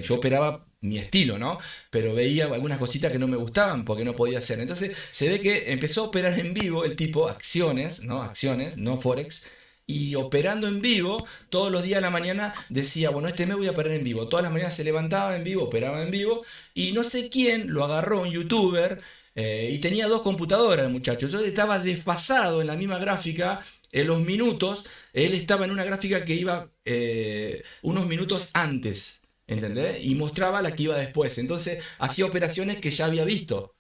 Yo operaba mi estilo, ¿no? Pero veía algunas cositas que no me gustaban porque no podía hacer. Entonces se ve que empezó a operar en vivo el tipo acciones, ¿no? Acciones, no Forex. Y operando en vivo, todos los días de la mañana decía, bueno, este mes voy a operar en vivo. Todas las mañanas se levantaba en vivo, operaba en vivo. Y no sé quién lo agarró, un youtuber, y tenía dos computadoras el muchacho. Yo estaba desfasado en la misma gráfica, en los minutos. Él estaba en una gráfica que iba unos minutos antes, ¿entendés? Y mostraba la que iba después. Entonces hacía operaciones que ya había visto.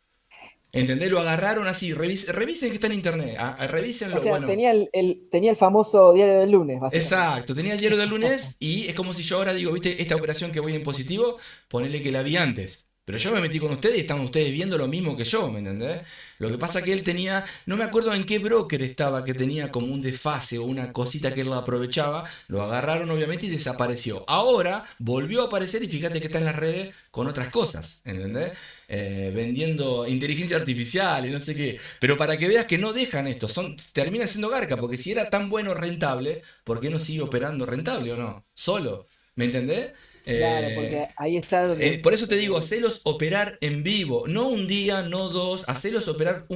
¿Entendés? Lo agarraron así. Revisen que está en internet. O Revísenlo. sea, Bueno. tenía el famoso diario del lunes, básicamente. Exacto, tenía el diario del lunes y es como si yo ahora digo, viste, esta operación que voy en positivo, ponele que la vi antes. Pero yo me metí con ustedes y estaban ustedes viendo lo mismo que yo, ¿me entendés? Lo que pasa que él tenía, no me acuerdo en qué broker estaba, que tenía como un desfase o una cosita que él aprovechaba, lo agarraron obviamente y desapareció. Ahora volvió a aparecer y fíjate que está en las redes con otras cosas, ¿entendés? Vendiendo inteligencia artificial y no sé qué. Pero para que veas que no dejan esto, terminan siendo garca, porque si era tan bueno rentable, ¿por qué no sigue operando rentable o no? Solo, ¿me entendés? Claro, porque ahí está donde... Por eso te digo, hacelos operar en vivo, no un día, no dos, hacelos operar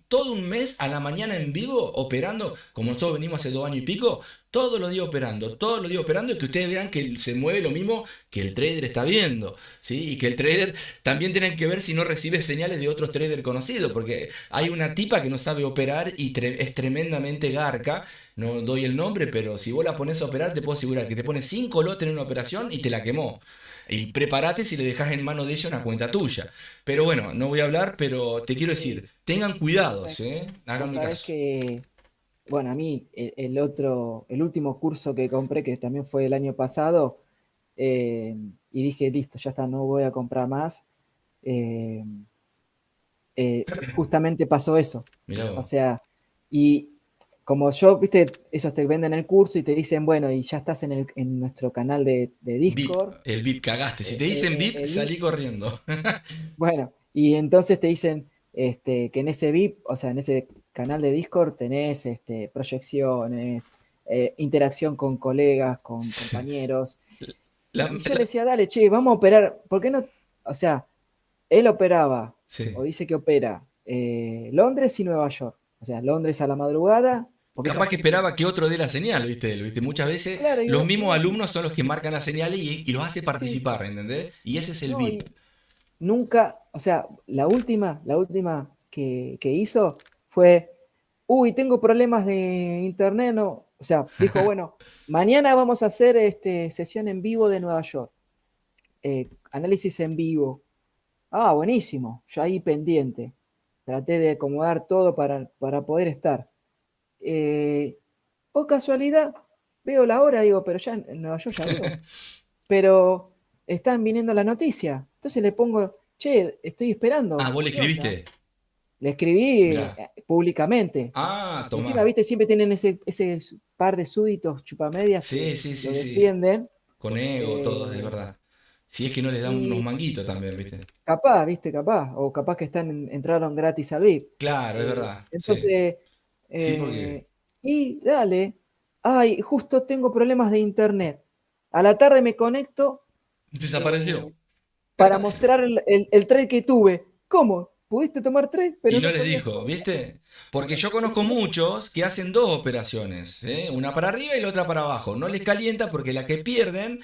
todo un mes a la mañana en vivo, operando, como nosotros venimos hace 2 años y pico, todos los días operando, y que ustedes vean que se mueve lo mismo que el trader está viendo, ¿sí? Y que el trader también tienen que ver si no recibe señales de otros traders conocidos, porque hay una tipa que no sabe operar y es tremendamente garca. No doy el nombre, pero si vos la pones a operar, te puedo asegurar que te pone 5 lotes en una operación y te la quemó. Y prepárate si le dejas en mano de ella una cuenta tuya. Pero bueno, no voy a hablar, pero te quiero decir, tengan cuidados, ¿eh? Háganme Sabes caso. que, bueno, a mí el último curso que compré, que también fue el año pasado, y dije, listo, ya está, no voy a comprar más. eh, Justamente pasó eso. Mirá O vos. sea, y como yo, viste, ellos te venden el curso y te dicen, bueno, y ya estás en nuestro canal de VIP, Discord. el VIP cagaste. Si te dicen VIP, El VIP, salí corriendo. bueno, y entonces te dicen que en ese VIP, o sea, en ese canal de Discord tenés proyecciones, interacción con colegas, con Sí. compañeros. La- Y yo le la- decía, dale, che, vamos a operar. ¿Por qué no? O sea, él operaba, sí. o dice que opera, Londres y Nueva York. O sea, Londres a la madrugada, porque Capaz ellos, que esperaba que otro dé la señal, ¿viste? ¿Viste? Muchas veces claro, los y mismos vos, alumnos son los que marcan la señal y los hace sí, participar, ¿entendés? Y ese es el no, VIP. y nunca, o sea, la última que hizo fue, uy, tengo problemas de internet, no, o sea, dijo, bueno, mañana vamos a hacer sesión en vivo de Nueva York, análisis en vivo. Ah, buenísimo, yo ahí pendiente, traté de acomodar todo para poder estar. Eh, por casualidad, veo la hora, digo, pero ya en Nueva York ya veo. Pero están viniendo la noticia. Entonces le pongo, che, estoy Ah, esperando. vos le ¿Qué onda? escribiste. Le escribí Mirá. públicamente. Ah, Y encima, tomá. viste, siempre tienen ese par de súbditos chupamedias Sí, que sí, lo sí, sí. defienden. Con ego, todo, es Eh, verdad. Si es que no les dan unos y manguitos también, ¿viste? capaz, viste, capaz. O capaz que entraron gratis al VIP. Claro, es verdad. Sí. Entonces, Sí, porque y dale. Ay, justo tengo problemas de internet. A la tarde me conecto desapareció. para mostrar el trade que tuve. ¿Cómo? ¿Pudiste tomar trade? Y Pero no no les podías dijo, tomar. ¿viste? Porque yo conozco muchos que hacen dos operaciones, ¿eh? Una para arriba y la otra para abajo. No les calienta porque la que pierden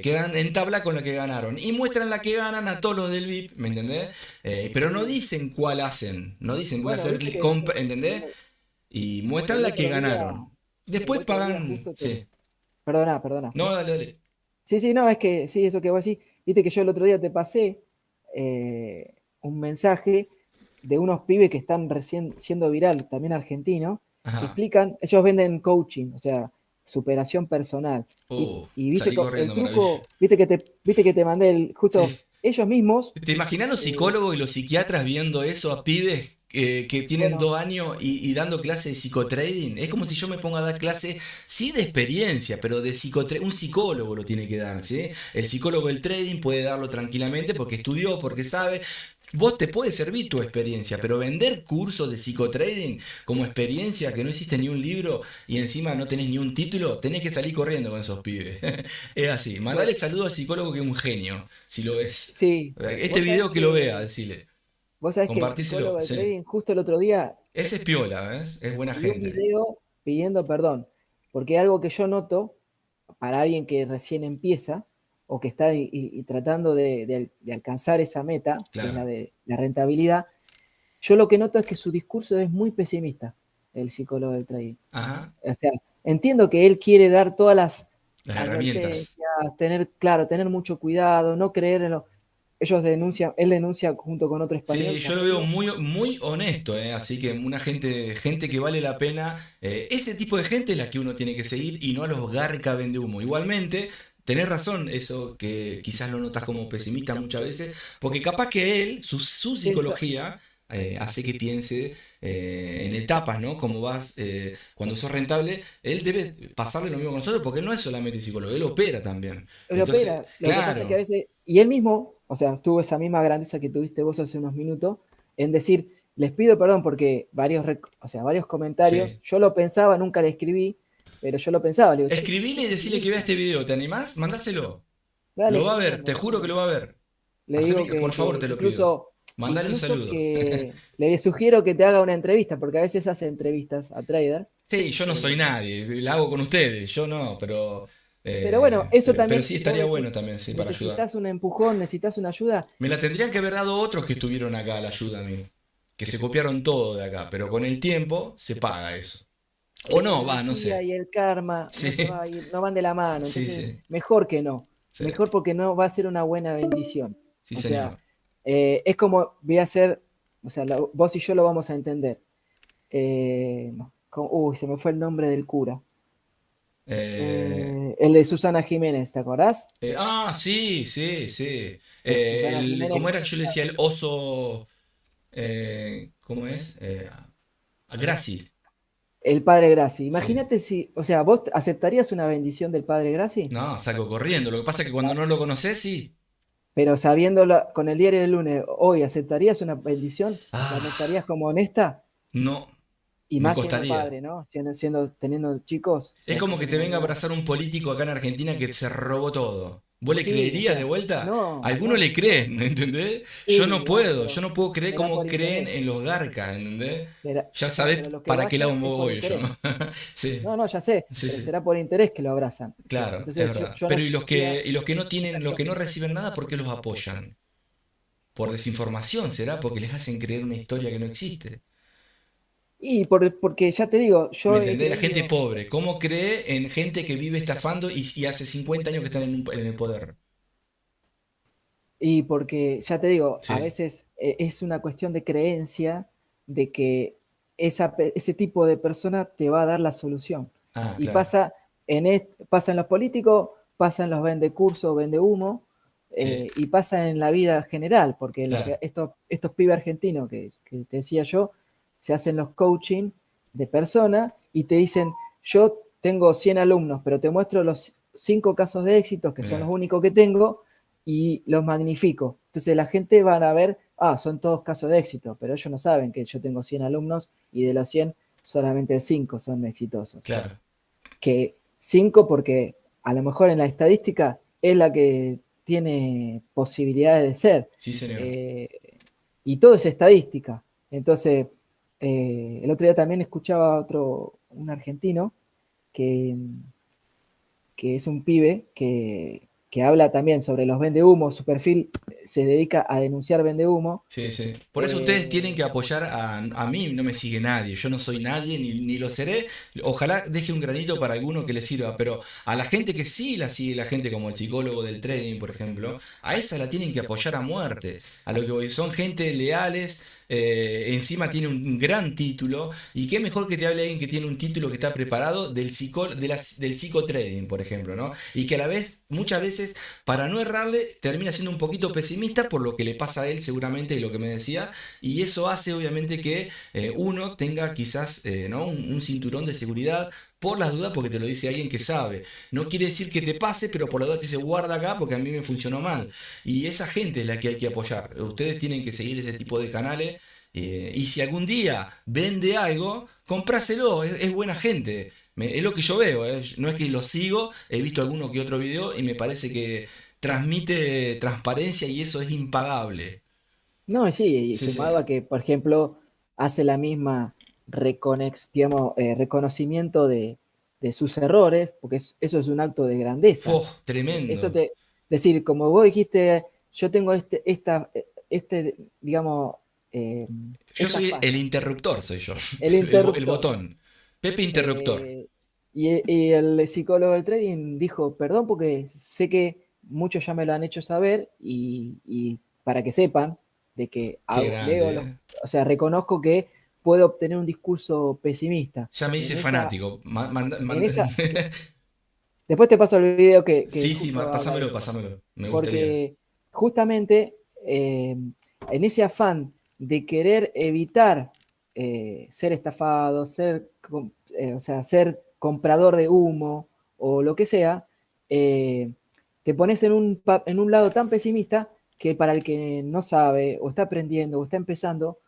quedan en tabla con la que ganaron. Y muestran la que ganan a todos los del VIP, ¿me entendés? Pero no dicen cuál hacen. No dicen voy a Bueno, hacer viste clic que compra, ¿entendés? Y muestran el la que otro día, ganaron. el Después otro día pagan. justo Sí. Perdona. No, dale, dale. Sí, sí, no, es que sí, eso que vos decís. Viste que yo el otro día te pasé un mensaje de unos pibes que están recién siendo viral, también argentinos, que Ajá. explican, ellos venden coaching, o sea, superación personal. Y viste Salí el corriendo, maravilla. truco, viste que te mandé justo Sí. ellos mismos. ¿Te imaginas los eh, psicólogos y los psiquiatras viendo eso a pibes que tienen bueno, 2 años y dando clases de psicotrading? Es como si yo me ponga a dar clase, sí de experiencia, pero de psicotrading. Un psicólogo lo tiene que dar, ¿sí? El psicólogo del trading puede darlo tranquilamente porque estudió, porque sabe. vos te puede servir tu experiencia, pero vender cursos de psicotrading como experiencia que no existe ni un libro y encima no tenés ni un título, tenés que salir corriendo con esos pibes. Es así. Mandale saludo al psicólogo que es un genio, si lo ves. Sí, Este video que lo vea, decile. vos sabés que el Compartíselo, psicólogo de sí. trading, justo el otro día Ese es piola, ¿ves? Es buena vi un gente. video pidiendo perdón, porque algo que yo noto para alguien que recién empieza o que está y tratando de alcanzar esa meta, que es Claro. la de la rentabilidad, yo lo que noto es que su discurso es muy pesimista, el psicólogo del trading. Ajá. O sea, entiendo que él quiere dar todas las Las herramientas. advertencias, tener mucho cuidado, no creer en lo... Él denuncia junto con otro español. Sí, yo lo veo muy, muy honesto, así que una gente que vale la pena. Ese tipo de gente es la que uno tiene que seguir y no a los garca vende humo. Igualmente, tenés razón, eso que quizás lo notas como pesimista muchas veces, porque capaz que él, su psicología, hace que piense en etapas, ¿no? Como vas, cuando sos rentable, él debe pasarle lo mismo con nosotros, porque no es solamente psicólogo, él opera también. Él Entonces, opera. Lo que pasa es que a claro, veces, y él mismo, o sea, tuvo esa misma grandeza que tuviste vos hace unos minutos, en decir, les pido perdón porque varios comentarios, sí. yo lo pensaba, nunca le escribí, pero yo lo pensaba, le digo, che, Escribile y decirle que vea este video, ¿te animás? Mandáselo. dale, Lo va a ver, genial, te juro que lo va a ver. le Haceme, digo que, por favor, que te lo pido. Mandale un saludo. que le sugiero que te haga una entrevista, porque a veces hace entrevistas a trader. Sí, yo no soy nadie, la hago con ustedes, yo no, Pero bueno, eso pero también, sí si vos estaría decís, bueno también, sí, para ayudar. necesitas un empujón, necesitas una ayuda, Me la tendrían que haber dado otros que estuvieron acá la ayuda a mí, que se copiaron todo de acá, pero con el tiempo se paga eso. O no, la va, no energía sé. y el karma Sí, no van de la mano, sí, entonces sí, mejor que no, sí, mejor porque no va a ser una buena bendición. sí, O sea, señor. es como voy a hacer, o sea, vos y yo lo vamos a entender. Uy, se me fue el nombre del cura. Eh, El de Susana Jiménez, ¿te acordás? sí, sí, sí. Susana Jiménez, ¿Cómo era que yo le decía el oso? ¿Cómo es? A Graci. el padre Graci. Sí. Imagínate si, o sea, ¿vos aceptarías una bendición del padre Graci? No, salgo corriendo. Lo que pasa es que cuando no lo conoces, sí. Pero sabiéndolo con el diario del lunes, hoy, ¿aceptarías una bendición? ¿La Ah, aceptarías como honesta? no, Y me más siendo costaría. padre, ¿no? Teniendo chicos, o Es sea, es como que como que te no venga a me da. abrazar un político acá en Argentina que se robó todo. ¿Vos le Sí, o creerías de sea, vuelta? no, Alguno no, le cree, ¿entendés? sí, bueno, Yo pero no puedo creer será cómo por creen interés. en los garcas, ¿entendés? Ya Claro, pero sabés los que para qué lado vayan me es por voy yo, ¿no? interés. Sí, No, no, ya sé, sí, pero sí. será por interés que lo abrazan. Claro, es Entonces verdad. yo Pero no querría... y los que no tienen, los que no reciben nada, ¿por qué los apoyan? Por desinformación, ¿será? Porque les hacen creer una historia que no existe. Porque ya te digo, ¿Me yo he entendés? La gente creído, pobre, ¿cómo cree en gente que vive estafando y hace 50 años que están en el poder? y porque ya te digo, a Sí. veces es una cuestión de creencia de que ese tipo de persona te va a dar la solución. Ah, Y claro. pasa en los políticos, pasa en los vende curso, vende humo, Sí, y pasa en la vida general, porque claro. estos pibes argentinos que te decía yo, se hacen los coaching de persona y te dicen, yo tengo 100 alumnos, pero te muestro los 5 casos de éxitos, que son los Mirá. únicos que tengo, y los magnifico. Entonces la gente va a ver, son todos casos de éxito, pero ellos no saben que yo tengo 100 alumnos y de los 100 solamente 5 son exitosos. Claro. Que 5 porque a lo mejor en la estadística es la que tiene posibilidades de ser. Sí, señor. Eh, y todo es estadística. Entonces, el otro día también escuchaba un argentino que, que es un pibe que habla también sobre los vendehumos, su perfil se dedica a denunciar vendehumo. Sí, sí. Por eso ustedes tienen que apoyar a mí, no me sigue nadie, yo no soy nadie ni lo seré. Ojalá deje un granito para alguno que le sirva, pero a la gente que sí la sigue, la gente como el psicólogo del trading, por ejemplo, a esa la tienen que apoyar a muerte. A lo que voy, son gente leales, encima tiene un gran título, y qué mejor que te hable alguien que tiene un título que está preparado del psicotrading, por ejemplo, ¿no? Y que a la vez, muchas veces, para no errarle, termina siendo un poquito pesimista por lo que le pasa a él seguramente y lo que me decía, y eso hace obviamente que uno tenga quizás ¿no? un cinturón de seguridad por las dudas porque te lo dice alguien que sabe. No quiere decir que te pase, pero por la duda te dice guarda acá porque a mí me funcionó mal. Y esa gente es la que hay que apoyar. Ustedes tienen que seguir ese tipo de canales. Y si algún día vende algo, compráselo, es buena gente. Es lo que yo veo, no es que lo sigo, he visto alguno que otro video y me parece que transmite transparencia y eso es impagable. No, sí, y Sí, sí. sumado a que, por ejemplo, hace la misma digamos, reconocimiento de sus errores, porque eso es un acto de grandeza. Eso Tremendo. decir, como vos dijiste, yo tengo digamos, eh, Yo esta soy el falla, interruptor, soy yo. el El interruptor. botón. Pepe Interruptor. Y el psicólogo del trading dijo, perdón, porque sé que muchos ya me lo han hecho saber y para que sepan de que Qué grande, ¿eh? o sea, reconozco que puedo obtener un discurso pesimista. Ya me hice fanático. En esa, después te paso el video que Sí, sí, justo habla de pásamelo, eso. pásamelo. Me gustaría. Porque justamente en ese afán de querer evitar ser estafado, o sea, ser comprador de humo o lo que sea, te pones en un lado tan pesimista que para el que no sabe o está aprendiendo o está empezando,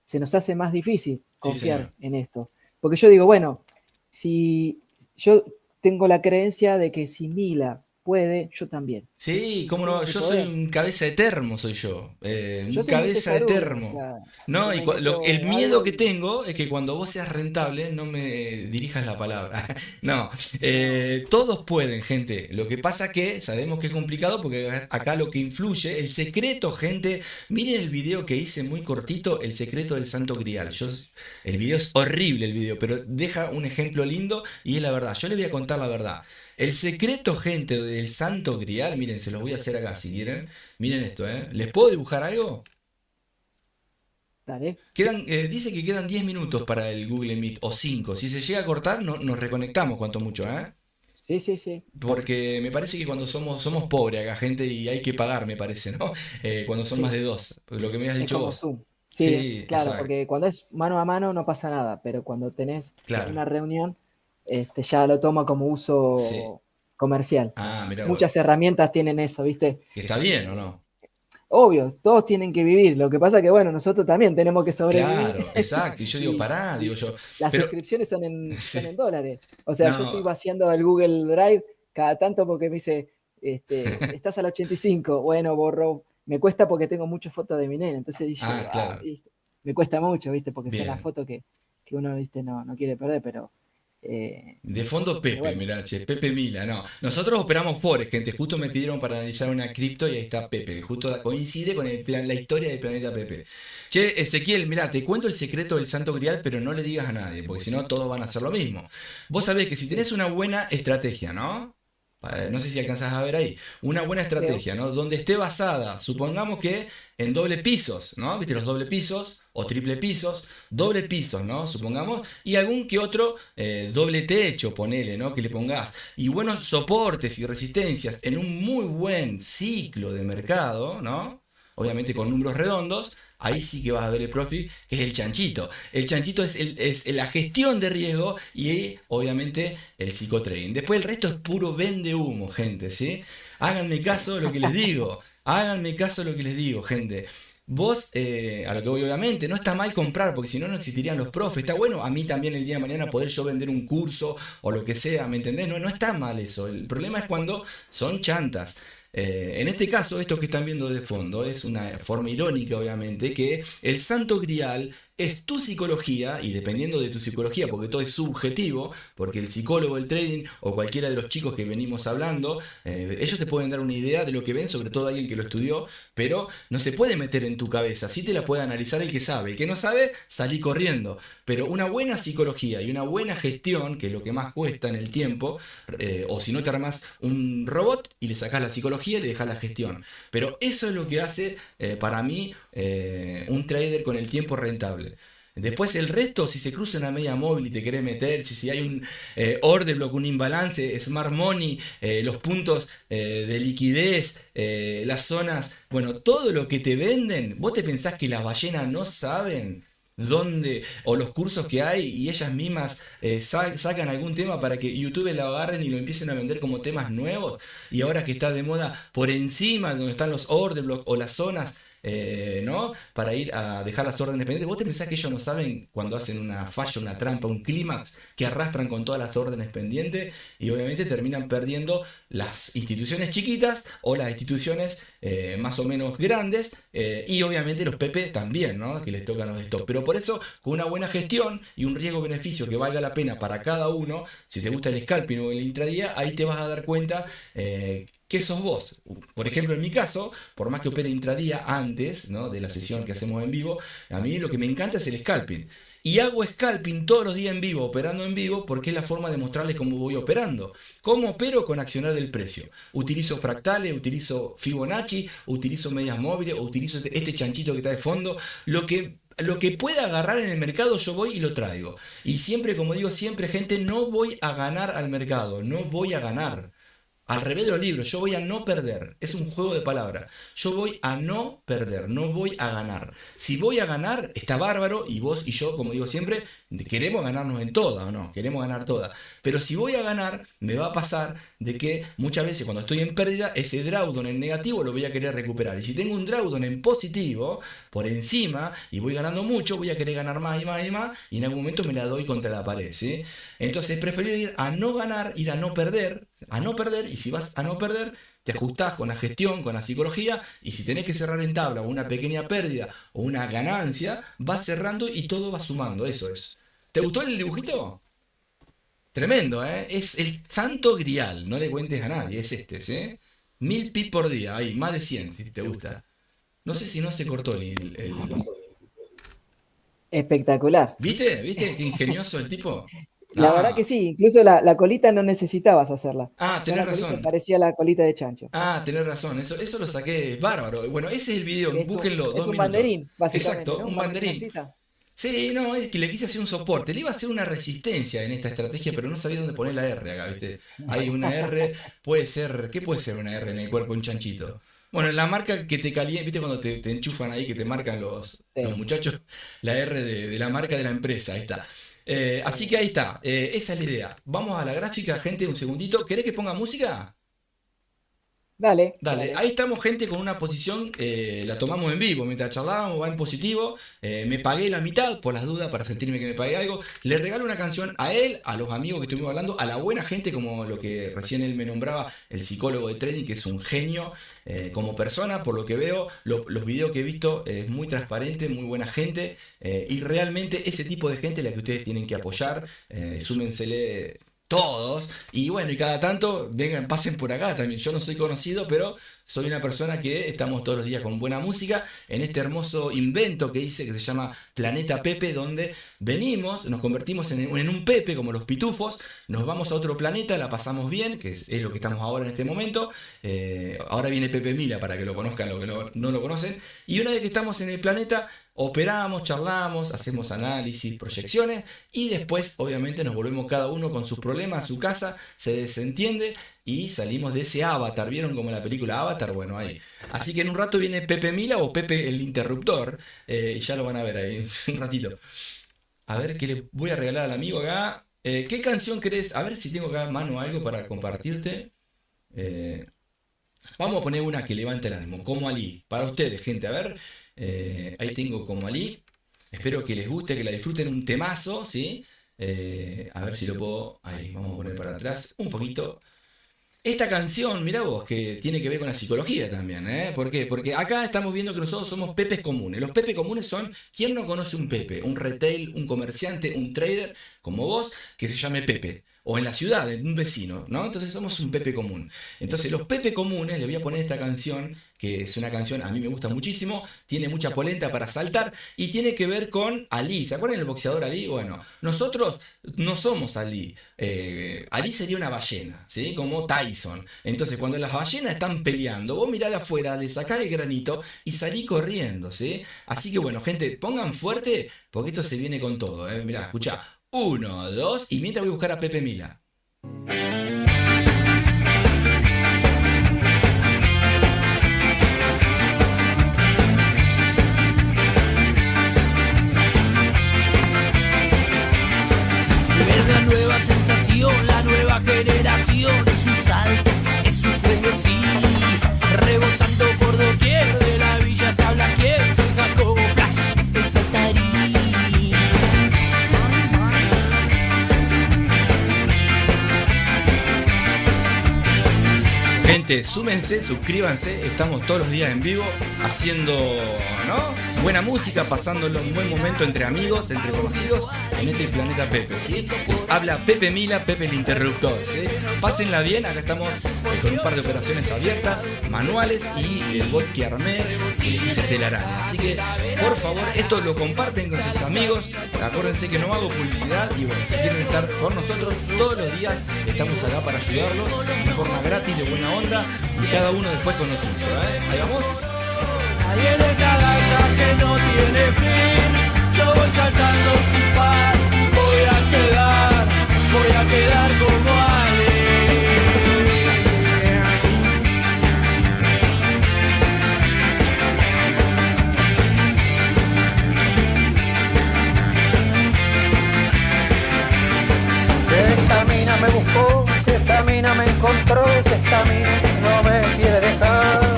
se nos hace más difícil Sí, confiar señor. en esto. Porque yo digo, bueno, si yo tengo la creencia de que si Mila puede, yo también. Sí, cómo no, Tengo que yo soy poder. un cabeza de termo, soy yo. Yo Un soy muy cabeza de testarudo, o termo. sea, No, yo y me el meto miedo algo que y tengo es que cuando vos seas rentable no me dirijas la palabra. No, todos pueden, gente. Lo que pasa que sabemos que es complicado porque acá lo que influye, el secreto, gente. Miren el video que hice muy cortito, el secreto del Santo Grial. El video es horrible, el video, pero deja un ejemplo lindo y es la verdad. Yo les voy a contar la verdad. El secreto, gente, del Santo Grial, miren, se los voy a hacer acá si quieren. Miren esto, ¿eh? ¿Les puedo dibujar algo? dale. Dice que quedan 10 minutos para el Google Meet o 5. Si se llega a cortar, nos reconectamos cuanto mucho, ¿eh? Sí, sí, sí. Porque me parece que cuando somos pobres acá, gente, y hay que pagar, me parece, ¿no? Cuando son más Sí, de dos. Lo que me has es dicho como vos. Zoom. Sí, Sí, claro, exacto. porque cuando es mano a mano no pasa nada, pero cuando tenés Claro. una reunión, ya lo toma como Sí. uso comercial. Ah, mira vos. Muchas herramientas tienen eso, ¿viste? Que está bien, ¿o Eh, no? Obvio, todos tienen que vivir. Lo que pasa que, bueno, nosotros también tenemos que sobrevivir. Claro, exacto. Y yo digo, y, pará, digo y yo. las Pero, suscripciones sí. son en dólares. O sea, yo estoy No, vaciando el Google Drive cada tanto porque me dice, estás al 85. Bueno, borro. Me cuesta porque tengo muchas fotos de mi nena. Entonces yo ah, digo, claro. ¿viste? Me cuesta mucho, ¿viste? Porque son las Bien. fotos que uno, ¿viste? No quiere perder, De fondo pero Pepe, bueno. mirá, che, Pepe Mila, no. Nosotros operamos Forex, gente. Justo me pidieron para analizar una cripto y ahí está Pepe. Que justo coincide con la historia del planeta Pepe. Che, Ezequiel, mirá, te cuento el secreto del Santo Grial, pero no le digas a nadie, porque si no todos van a hacer lo mismo. Vos sabés que si Sí, tenés una buena estrategia, ¿no? No sé si alcanzás a ver ahí. Una buena veo. estrategia, ¿no? Donde esté basada, supongamos que en doble pisos, ¿no? ¿Viste los doble pisos? O triple pisos, doble pisos, ¿no? Supongamos, y algún que otro doble techo, ponele, ¿no? Que le pongas. Y buenos soportes y resistencias en un muy buen ciclo de mercado, ¿no? Obviamente con números redondos, ahí sí que vas a ver el profit, que es el chanchito. El chanchito es la gestión de riesgo y obviamente el psicotrading. Después el resto es puro vende humo, gente, ¿sí? Háganme caso de lo que les digo. Háganme caso de lo que les digo, gente. Vos, a lo que voy obviamente, no está mal comprar, porque si no, no existirían los profes. Está bueno a mí también el día de mañana poder yo vender un curso o lo que sea, ¿me entendés? No, no está mal eso. El problema es cuando son chantas. En este caso, esto que están viendo de fondo es una forma irónica, obviamente, que el Santo Grial es tu psicología, y dependiendo de tu psicología, porque todo es subjetivo, porque el psicólogo del trading o cualquiera de los chicos que venimos hablando, ellos te pueden dar una idea de lo que ven, sobre todo alguien que lo estudió, pero no se puede meter en tu cabeza, sí te la puede analizar el que sabe, el que no sabe, salí corriendo, pero una buena psicología y una buena gestión, que es lo que más cuesta en el tiempo, o si no te armás un robot y le sacás la psicología y le dejás la gestión, pero eso es lo que hace para mí un trader con el tiempo rentable. Después el resto, si se cruza una media móvil y te querés meter, si hay un order block, un imbalance, smart money, los puntos de liquidez, las zonas, bueno, todo lo que te venden, vos te pensás que las ballenas no saben. dónde, o los cursos que hay, y ellas mismas sacan algún tema para que YouTube lo agarren y lo empiecen a vender como temas nuevos, y ahora que está de moda por encima de donde están los order blocks o las zonas, ¿no? Para ir a dejar las órdenes pendientes. ¿Vos te pensás que ellos no saben cuando hacen una falla, una trampa, un clímax, que arrastran con todas las órdenes pendientes y obviamente terminan perdiendo las instituciones chiquitas o las instituciones más o menos grandes, y obviamente los PP también, ¿no? Que les tocan los stop. Pero por eso, con una buena gestión y un riesgo-beneficio que valga la pena para cada uno, si te gusta el scalping o el intradía, ahí te vas a dar cuenta ¿qué sos vos? Por ejemplo, en mi caso, por más que opere intradía antes, ¿no? De la sesión que hacemos en vivo, a mí lo que me encanta es el scalping. Y hago scalping todos los días en vivo, operando en vivo, porque es la forma de mostrarles cómo voy operando. ¿Cómo opero? Con accionar del precio. Utilizo fractales, utilizo Fibonacci, utilizo medias móviles, o utilizo este chanchito que está de fondo. Lo que pueda agarrar en el mercado yo voy y lo traigo. Y siempre, como digo siempre, gente, no voy a ganar al mercado, no voy a ganar. Al revés de los libros, yo voy a no perder. Es un juego de palabras. Yo voy a no perder, no voy a ganar. Si voy a ganar, está bárbaro, y vos y yo, como digo siempre, queremos ganarnos en todas, ¿o no? Queremos ganar todas. Pero si voy a ganar, me va a pasar de que muchas veces cuando estoy en pérdida, ese drawdown en negativo lo voy a querer recuperar. Y si tengo un drawdown en positivo, por encima, y voy ganando mucho, voy a querer ganar más y más y más, y en algún momento me la doy contra la pared, ¿sí? Entonces es preferible ir a no ganar, ir a no perder, y si vas a no perder, te ajustás con la gestión, con la psicología, y si tenés que cerrar en tabla o una pequeña pérdida o una ganancia, vas cerrando y todo va sumando, eso es. ¿Te gustó el dibujito? Tremendo, ¿eh? Es el santo grial, no le cuentes a nadie, es este, ¿sí? 1000 pips por día, ahí, más de 100, si te gusta. No sé si no se cortó Espectacular. ¿Viste? ¿Viste qué ingenioso el tipo? La verdad que sí, incluso la colita no necesitabas hacerla. Ah, Ya tenés la colita razón. parecía la colita de chancho. Ah, tenés razón, eso lo saqué bárbaro. Bueno, ese es el video, Que es búsquenlo, es 2 un minutos. banderín, básicamente, Exacto, ¿no? un Banderín banderín. chancita. Sí, no, es que le quise hacer un soporte, le iba a hacer una resistencia en esta estrategia, pero no sabía dónde poner la R acá, ¿viste? Hay una R, puede ser, ¿qué puede ser una R en el cuerpo de un chanchito? Bueno, la marca que te calienta, ¿viste? Cuando te enchufan ahí, que te marcan los Sí. muchachos, la R de la marca de la empresa, ahí está. Así que ahí está, esa es la idea. Vamos a la gráfica, gente, un segundito. ¿Querés que ponga música? Dale, Dale, ahí estamos, gente, con una posición, la tomamos en vivo, mientras charlábamos, va en positivo, me pagué la mitad, por las dudas, para sentirme que me pagué algo, le regalo una canción a él, a los amigos que estuvimos hablando, a la buena gente, como lo que recién él me nombraba, el psicólogo de trading, que es un genio como persona, por lo que veo, los videos que he visto, es muy transparente, muy buena gente, y realmente ese tipo de gente es la que ustedes tienen que apoyar, súmensele todos, y bueno, y cada tanto vengan, pasen por acá también. Yo no soy conocido, pero soy una persona que estamos todos los días con buena música en este hermoso invento que hice que se llama Planeta Pepe, donde venimos, nos convertimos en un Pepe como los pitufos, nos vamos a otro planeta, la pasamos bien, que es lo que estamos ahora en este momento. Ahora viene Pepe Mila para que lo conozcan los que no lo conocen, y una vez que estamos en el planeta, operamos, charlamos, hacemos análisis, proyecciones, y después obviamente nos volvemos cada uno con sus problemas a su casa, se desentiende y salimos de ese avatar. ¿Vieron como la película Avatar? Bueno, ahí. Así que en un rato viene Pepe Mila o Pepe el interruptor, y ya lo van a ver ahí un ratito. A ver qué le voy a regalar al amigo acá. ¿Qué canción querés? A ver si tengo acá a mano algo para compartirte. Vamos a poner una que levante el ánimo, como Ali. Para ustedes, gente, a ver. Ahí tengo como Ali. Espero que les guste, que la disfruten, un temazo, ¿sí? A ver si lo puedo. Ahí, vamos a poner para atrás un poquito. Esta canción, mirá vos, que tiene que ver con la psicología también, ¿eh? ¿Por qué? Porque acá estamos viendo que nosotros somos pepes comunes. Los pepes comunes son, ¿quién no conoce un pepe? Un retail, un comerciante, un trader, como vos, que se llame Pepe. O en la ciudad, en un vecino, ¿no? Entonces somos un pepe común. Entonces los pepe comunes, les voy a poner esta canción, que es una canción, a mí me gusta muchísimo, tiene mucha polenta para saltar, y tiene que ver con Ali. ¿Se acuerdan del boxeador Ali? Bueno, nosotros no somos Ali. Ali sería una ballena, ¿sí? Como Tyson. Entonces cuando las ballenas están peleando, vos mirá de afuera, le sacás el granito y salí corriendo, ¿sí? Así que bueno, gente, pongan fuerte, porque esto se viene con todo, ¿eh? Mirá, escuchá. 1, 2, y mientras voy a buscar a Pepe Mila. pasión, es un salto, es un frenesí. Rebotando por doquier de la villa hasta Blaquier. Soy Jacobo Flash, el saltarín. Gente, súmense, suscríbanse, estamos todos los días en vivo haciendo, ¿no?, buena música, pasándolo un buen momento entre amigos, entre conocidos en este planeta Pepe, ¿sí? Les habla Pepe Mila, Pepe el interruptor, ¿sí? Pásenla bien, acá estamos con un par de operaciones abiertas, manuales y el bot que armé y luces telaraña. Así que, por favor, esto lo comparten con sus amigos, acuérdense que no hago publicidad y bueno, si quieren estar con nosotros todos los días, estamos acá para ayudarlos de forma gratis, de buena onda y cada uno después con lo suyo, ¿eh? Ahí vamos. Ahí en esta danza que no tiene fin, yo voy saltando sin par. Voy a quedar como Ale. Que esta mina me buscó, que esta mina me encontró, que esta mina no me quiere dejar.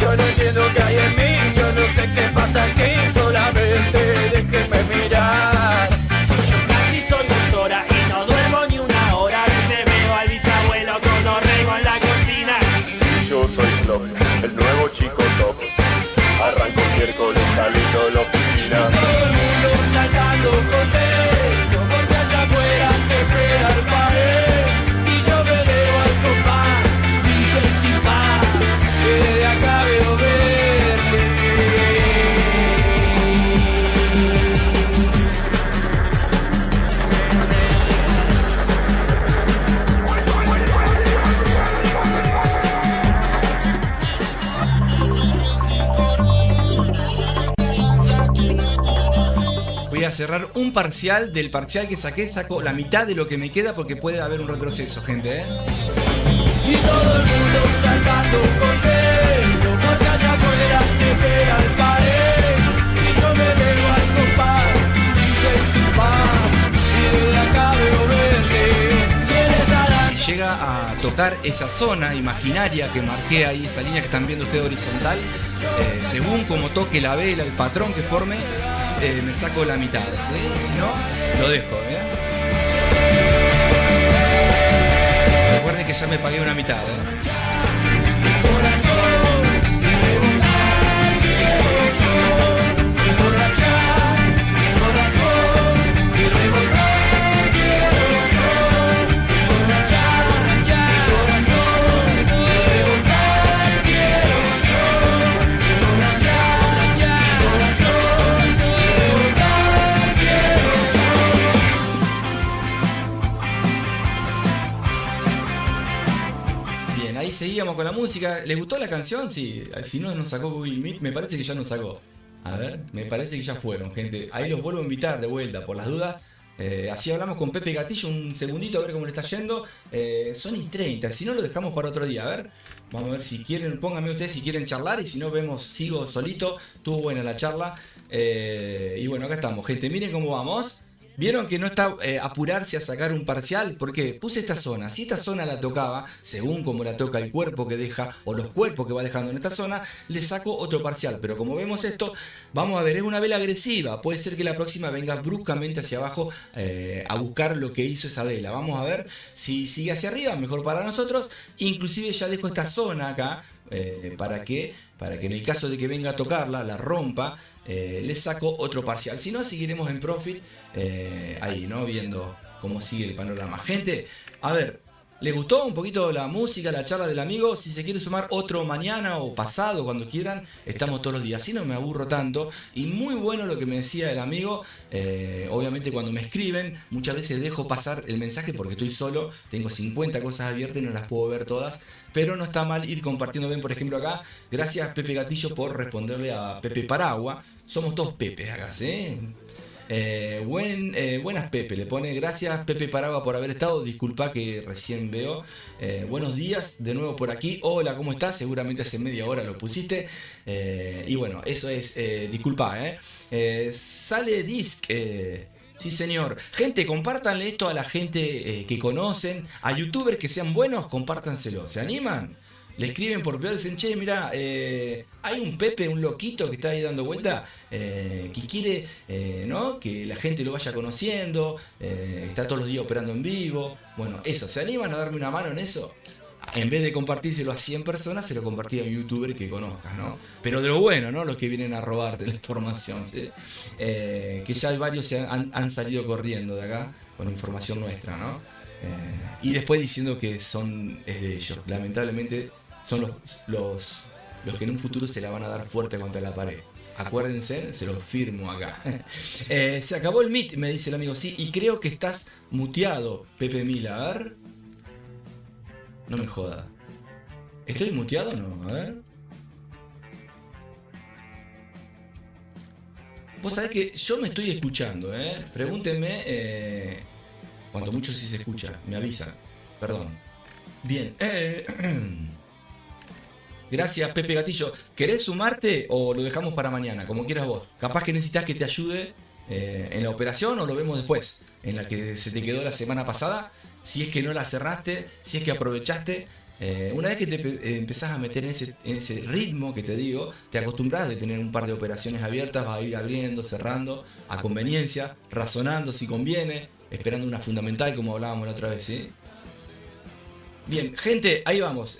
Yo no entiendo qué hay en mí, yo no sé qué pasa aquí, solamente déjenme mirar. Yo casi soy doctora y no duermo ni una hora. Te veo al bisabuelo con orrego en la cocina. Yo soy Flop, el nuevo chico top. Arranco miércoles saliendo de la oficina. Todo el mundo saltando contento, porque allá afuera te espera el pared. Y yo me elevo al compás, y yo sin paz, que desde acá veo verde. Voy a cerrar un parcial del parcial que saqué, saco la mitad de lo que me queda porque puede haber un retroceso, gente, ¿eh? Y todo el mundo saltando contento, porque allá afuera te espera el pared. Y yo me elevo al compás, y yo sin paz, y desde acá veo verde. Y en esta danza Si llega a tocar esa zona imaginaria que marqué ahí, esa línea que están viendo ustedes horizontal, según como toque la vela, el patrón que forme, me saco la mitad, ¿sí? Si no, lo dejo, ¿eh? Recuerden que ya me pagué una mitad, ¿eh? Bien, ahí seguíamos con la música. ¿Les gustó la canción? Sí. Si no nos sacó Google Meet, me parece que ya nos sacó. A ver, me parece que ya fueron, gente. Ahí los vuelvo a invitar de vuelta, por las dudas. Así hablamos con Pepe Gatillo un segundito a ver cómo le está yendo. Son y 30, si no lo dejamos para otro día. A ver, vamos a ver si quieren, pónganme ustedes si quieren charlar y si no vemos, sigo solito. Estuvo buena la charla. Y bueno, acá estamos, gente. Miren cómo vamos. ¿Vieron que no está apurarse a sacar un parcial? Porque puse esta zona. Si esta zona la tocaba, según como la toca el cuerpo que deja o los cuerpos que va dejando en esta zona, le saco otro parcial. Pero como vemos esto, vamos a ver, es una vela agresiva. Puede ser que la próxima venga bruscamente hacia abajo a buscar lo que hizo esa vela. Vamos a ver si sigue hacia arriba, mejor para nosotros. Inclusive ya dejo esta zona acá para que en el caso de que venga a tocarla, la rompa. Le saco otro parcial. Si no, seguiremos en Profit ahí, ¿no? Viendo cómo sigue el panorama. Gente, a ver, ¿les gustó un poquito la música, la charla del amigo? Si se quiere sumar otro mañana o pasado, cuando quieran, estamos todos los días. Así no me aburro tanto. Y muy bueno lo que me decía el amigo. Obviamente cuando me escriben, muchas veces dejo pasar el mensaje porque estoy solo. Tengo 50 cosas abiertas y no las puedo ver todas. Pero no está mal ir compartiendo. Ven, por ejemplo, acá. Gracias, Pepe Gatillo, por responderle a Pepe Paragua. Somos todos Pepes acá, ¿sí? Buenas Pepe, le pone gracias Pepe Paragua por haber estado, disculpa que recién veo. Buenos días, de nuevo por aquí. Hola, ¿cómo estás? Seguramente hace media hora lo pusiste. Y bueno, eso es, disculpa, sale Disc, Sí, señor. Gente, compártanle esto a la gente que conocen, a youtubers que sean buenos, compártanselo. ¿Se animan? Le escriben por peor, dicen, che, mirá, hay un Pepe, un loquito que está ahí dando vuelta, que quiere, ¿no? Que la gente lo vaya conociendo, está todos los días operando en vivo. Bueno, eso, ¿se animan a darme una mano en eso? En vez de compartírselo a 100 personas, se lo compartí a un youtuber que conozcas, ¿no? Pero de lo bueno, ¿no? Los que vienen a robarte la información, ¿sí? Que ya varios han salido corriendo de acá con información nuestra, ¿no? Y después diciendo que es de ellos. Lamentablemente son los que en un futuro se la van a dar fuerte contra la pared. Acuérdense, se los firmo acá. Se acabó el Meet, me dice el amigo. Sí, y creo que estás muteado, Pepe Mila. A ver. No me joda. ¿Estoy muteado o no? A ver. Vos sabés que yo me estoy escuchando, ¿eh? Pregúntenme. Cuando mucho sí se escucha, me avisan. Perdón. Bien. Gracias, Pepe Gatillo. ¿Querés sumarte o lo dejamos para mañana? Como quieras vos. Capaz que necesitas que te ayude en la operación o lo vemos después. En la que se te quedó la semana pasada. Si es que no la cerraste, si es que aprovechaste. Una vez que te empezás a meter en ese ritmo que te digo, te acostumbras de tener un par de operaciones abiertas, vas a ir abriendo, cerrando, a conveniencia, razonando si conviene, esperando una fundamental como hablábamos la otra vez, ¿sí? Bien, gente, ahí vamos.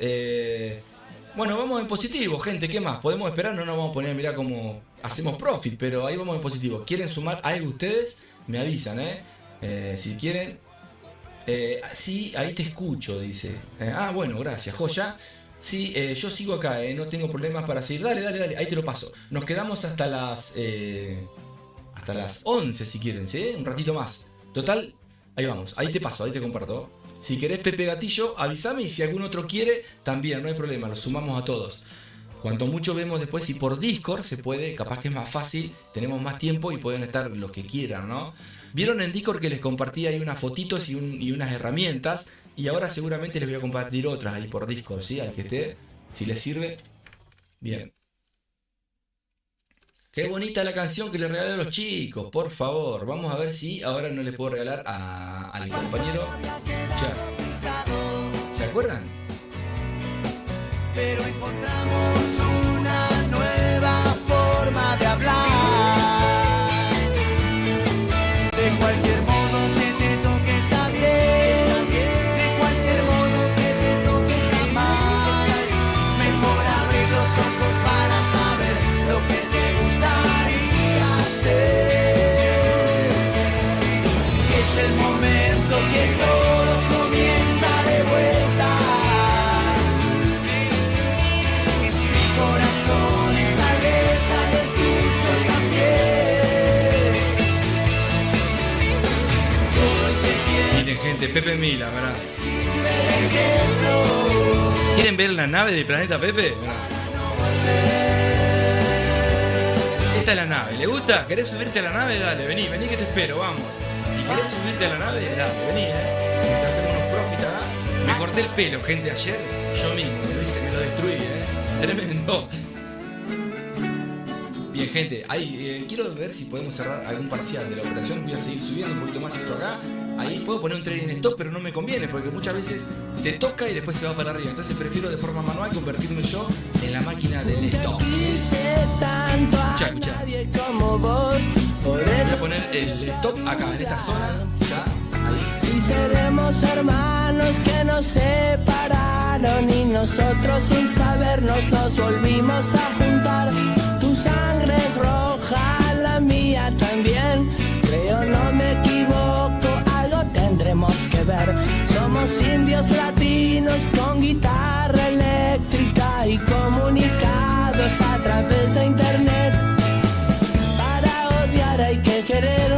Bueno, vamos en positivo, gente, ¿qué más? Podemos esperar, no nos vamos a poner a mirar cómo hacemos profit, pero ahí vamos en positivo. ¿Quieren sumar algo ustedes? Me avisan, si quieren. Sí, ahí te escucho, dice. Bueno, gracias, joya. Sí, yo sigo acá, no tengo problemas para seguir. Dale, ahí te lo paso. Nos quedamos hasta las 11 si quieren, ¿sí? Un ratito más. Total, ahí vamos, ahí te paso, ahí te comparto. Si querés Pepe Gatillo, avísame y si algún otro quiere, también, no hay problema, los sumamos a todos. Cuanto mucho vemos después si por Discord se puede, capaz que es más fácil, tenemos más tiempo y pueden estar los que quieran, ¿no? Vieron en Discord que les compartí ahí unas fotitos y unas herramientas y ahora seguramente les voy a compartir otras ahí por Discord, ¿sí? Al que esté, si les sirve. Bien. Qué bonita la canción que le regalé a los chicos, por favor. Vamos a ver si ahora no le puedo regalar al compañero. Escuchá. ¿Se acuerdan? Pero encontramos una nueva forma de hablar. De cualquier modo que te toque está bien. De cualquier modo que te toque está mal. Mejor abrir los ojos para saber lo que te gustaría hacer. Es el momento que todo comienza de vuelta. Mi corazón está alerta y el tuyo también. Todo este tiempo Miren, gente, Pepe Mila, ¿verdad? de ejemplo. ¿Quieren ver la nave del planeta Pepe? Esta es la nave, ¿le gusta? ¿Querés subirte a la nave? Dale, vení que te espero, vamos. Si querés subirte a la nave, dale, vení, Mientras hacemos unos profit acá. Me corté el pelo, gente, ayer. Yo mismo, me lo destruí, Tremendo. Bien, gente, ahí quiero ver si podemos cerrar algún parcial de la operación. Voy a seguir subiendo un poquito más esto acá. Ahí puedo poner un trading stop, pero no me conviene porque muchas veces te toca y después se va para arriba. Entonces prefiero de forma manual convertirme yo en la máquina del stop. Escuchá. Como vos, por Voy eso a poner el stop acá, en esta zona. Ya, ahí. si seremos hermanos que nos separaron y nosotros sin sabernos nos volvimos a juntar. Tu sangre es roja, la mía también. Creo no me equivoco, algo tendremos que ver. Somos indios latinos con guitarra eléctrica y comunicados a través de internet. Para odiar hay que querer.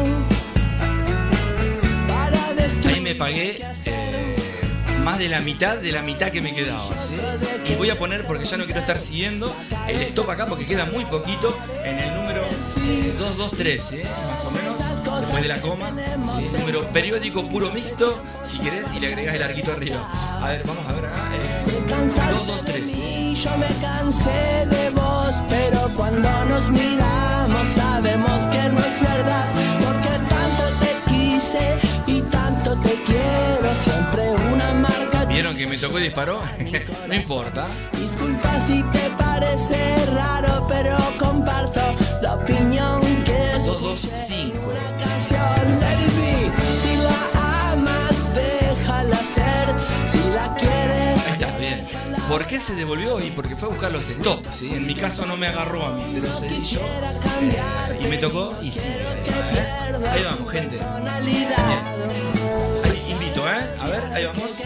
Para destruir Ahí me pagué más de la mitad que me quedaba, ¿sí? Y voy a poner, porque ya no quiero estar siguiendo, el stop acá porque queda muy poquito en el número 223, más o menos, después de la coma, ¿sí? Número periódico puro mixto, si querés, y le agregás el arquito arriba. A ver, vamos a ver acá, 223. Y yo me cansé de vos, pero cuando nos miramos sabemos que no es verdad, porque tanto te ¿Vieron que me tocó y disparó? No importa. Disculpa si te parece raro, pero comparto la opinión que es 225. una canción. Let it be. Si la amas, déjala ser. Si la quieres, Ahí está, bien. ¿Por qué se devolvió? Y porque fue a buscar los stocks, ¿sí? En mi caso no me agarró a mí, se lo cedillo. Y me tocó y sí. Ahí vamos, gente. Bien. Ahí invito, A ver, ahí vamos.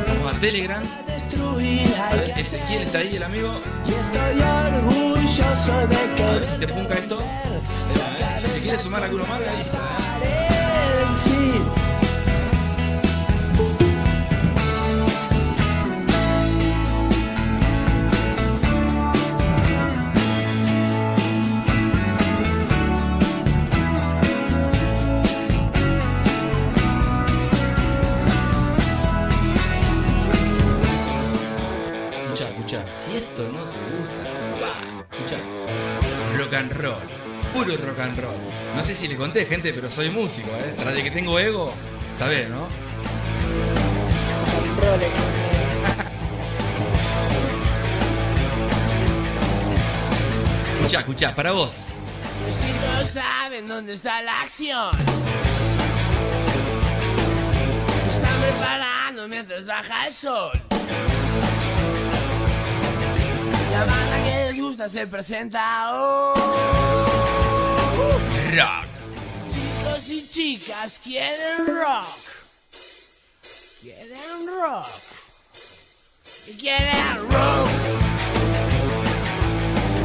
Vamos a Telegram. A ver, Ezequiel está ahí, el amigo. Y estoy orgulloso de A que ver si te funca esto. Ahí va, Si se quiere sumar alguno más, me avisa. sí. Escucha, si esto no te gusta, escucha, rock and roll, puro rock and roll. No sé si le conté, gente, pero soy músico, Tras de que tengo ego, sabés, ¿no? Escucha, para vos. Si no saben dónde está la acción, están preparando mientras baja el sol. La banda que les gusta se presenta hoy. Rock. Chicos y chicas quieren rock. Quieren rock. Y quieren rock.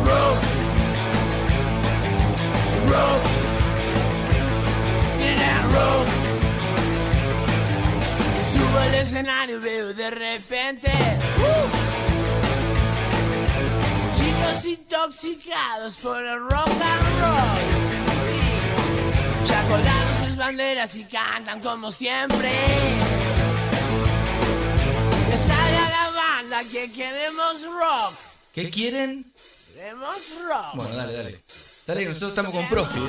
Rock. Rock. Quieren rock. Subo al escenario y veo de repente chicos intoxicados por el rock and roll. Sí. Ya colgaron sus banderas y cantan como siempre. Que salga la banda que queremos rock. ¿Qué quieren? Queremos rock. Bueno, dale. Dale que nosotros estamos con Profi,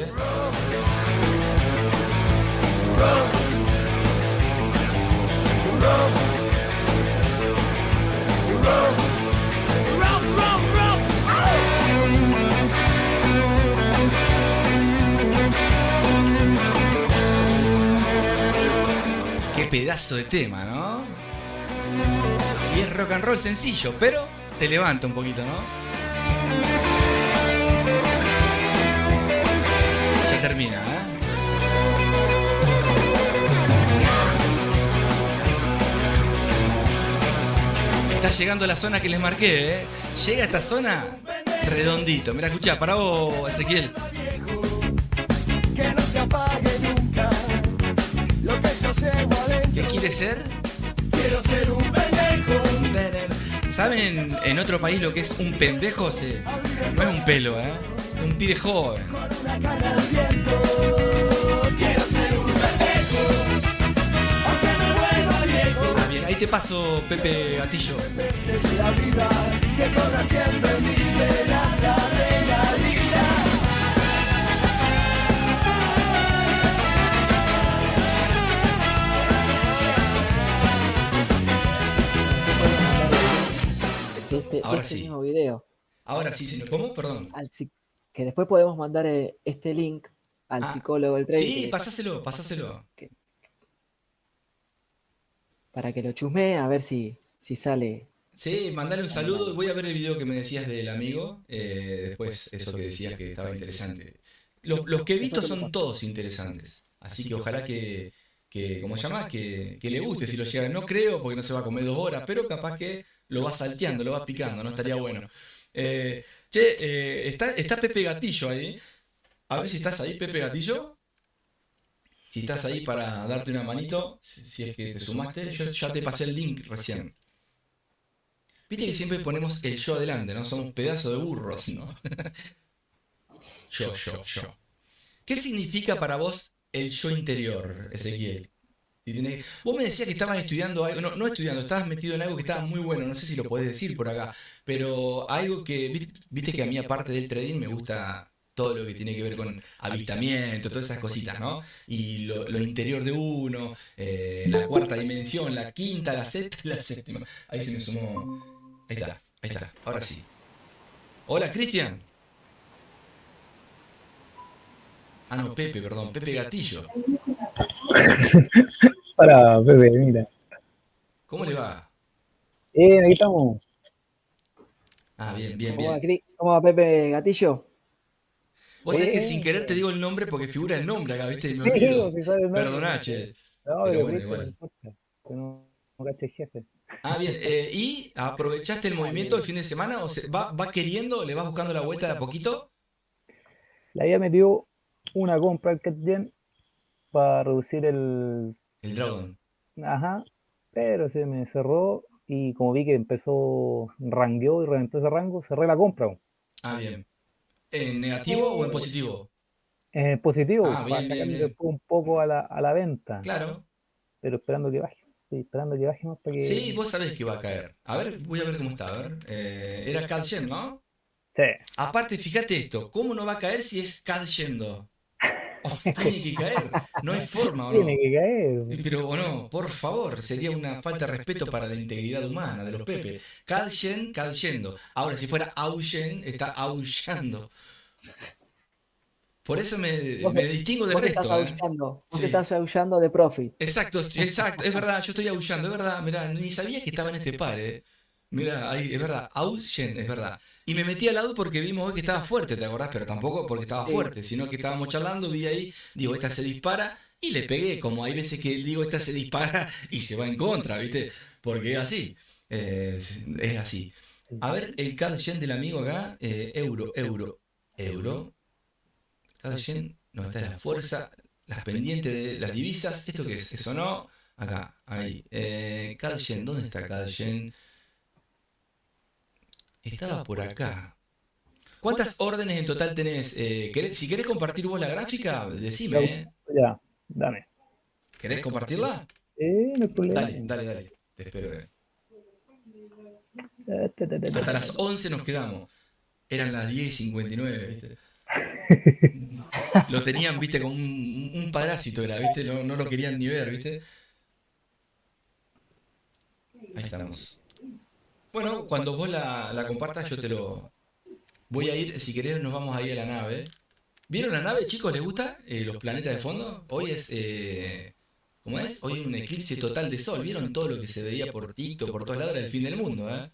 Qué pedazo de tema, ¿no? Y es rock and roll sencillo, pero te levanta un poquito, ¿no? Ya termina, Está llegando a la zona que les marqué, Llega a esta zona redondito. Mira, escuchá, para vos, Ezequiel. Que no se apague nunca lo que yo llevo adentro. ¿Qué quiere ser? Quiero ser un pendejo. ¿Saben en otro país lo que es un pendejo? Sí. No es un pelo, un pibe joven. Una cana al viento. Quiero ser un pendejo. Aunque me vuelva viejo. Ah, bien, ahí te paso, Pepe Gatillo. Es la vida que corra siempre en mis venas la adrenalina. Ahora este sí. mismo video. Ahora sí, señor. ¿Cómo? Perdón. Que después podemos mandar este link al psicólogo del trading. Sí, pasáselo. Para que lo chusmee, a ver si sale. Sí, mandale un saludo. Voy a ver el video que me decías del amigo. Después, eso que decías que estaba interesante. Los que he visto son todos interesantes. Así que ojalá que ¿cómo se llama? Que le guste si lo llega. No creo, porque no se va a comer 2 horas, pero capaz que lo va salteando, lo va picando, ¿no? Estaría bueno. Está Pepe Gatillo ahí. A ver si estás ahí, Pepe Gatillo. Si estás ahí para darte una manito, si es que te sumaste, yo ya te pasé el link recién. Viste que siempre ponemos el yo adelante, ¿no? Somos pedazos de burros, ¿no? Yo. ¿Qué significa para vos el yo interior, Ezequiel? Vos me decías que estabas estudiando algo, no estudiando, estabas metido en algo que estaba muy bueno, no sé si lo podés decir por acá, pero algo que, viste que a mí aparte del trading me gusta todo lo que tiene que ver con avistamiento, todas esas cositas, ¿no? Y lo interior de uno, la cuarta dimensión, la quinta, la sexta y la séptima. Ahí se me sumó. Ahí está, ahora sí. Hola, Cristian. Ah, no, Pepe, perdón, Pepe Gatillo. Para, Pepe, mira. ¿Cómo le va? Ahí estamos. Ah, bien, bien, ¿Cómo va, bien. ¿Cómo va Pepe Gatillo? Vos sabés que sin querer te digo el nombre porque figura el nombre acá, ¿viste? Y me Sí, olvido. vos si sabes el nombre. Perdoná, che. No, Pero pero bueno, viste, no igual. importa. Que no caché el jefe. Ah, bien. ¿Y aprovechaste el movimiento el fin de semana? ¿O va queriendo? ¿Le vas buscando la vuelta de a poquito? La había metido una compra al CatGen para reducir el. El Dragon. Ajá, pero se me cerró y como vi que empezó, rangueó y reventó ese rango, cerré la compra. Ah, bien. ¿En negativo o en positivo? Positivo, Ah, para bien, bien, sacarle bien. después un poco a la venta, Claro. pero esperando que baje. Estoy esperando que baje más para Sí, que. vos sabés que va a caer. A ver, voy a ver cómo está. A ver. Era Cad Shen, ¿no? Sí, Aparte, fíjate esto. ¿Cómo no va a caer si es Cad Yendo? Oh, tiene que caer. No hay forma, ¿o tiene no? que caer. Pero o no, por favor, sería una falta de respeto para la integridad humana de los Pepe. Kad yendo. Ahora, si fuera Auyen, está aullando. Por eso Vos, me distingo del vos estás resto, ¿eh? aullando, vos Sí. estás aullando de Profit. Exacto, exacto, es verdad, yo estoy aullando, es verdad, mirá, ni sabía que estaba en este par, Mirá, ahí, es verdad, Auyen, es verdad. Y me metí al lado porque vimos hoy que estaba fuerte, ¿te acordás? Pero tampoco porque estaba Sí. fuerte, sino que estábamos charlando, vi ahí, digo, esta se dispara y le pegué, como hay veces que digo, esta se dispara y se va en contra, ¿viste? Porque es así, es así. A ver, el CAD Yen del amigo acá, euro. CAD Yen, no, esta es la fuerza, las pendientes de las divisas, ¿esto qué es? ¿Eso no? Acá, ahí. CAD Yen, ¿dónde está CAD Yen? Estaba por acá. ¿Cuántas órdenes en total tenés? Si querés compartir vos la gráfica, decime, ¿eh? Ya, dame. ¿Querés compartirla? No hay problema. Dale. Te espero. Ta, ta, ta, ta, Hasta ta. las 11 nos quedamos. Eran las 10:59, ¿viste? Lo tenían, ¿viste? Como un parásito era, ¿viste? No lo querían ni ver, ¿viste? Ahí estamos. Bueno, cuando vos la compartas, yo te lo... Voy a ir, si querés, nos vamos ahí a la nave. ¿Vieron la nave, chicos? ¿Les gusta? Los planetas de fondo. Hoy es... ¿Cómo es? Hoy hay un eclipse total de sol. ¿Vieron todo lo que se veía por TikTok, por todos lados? Era el fin del mundo, ¿eh?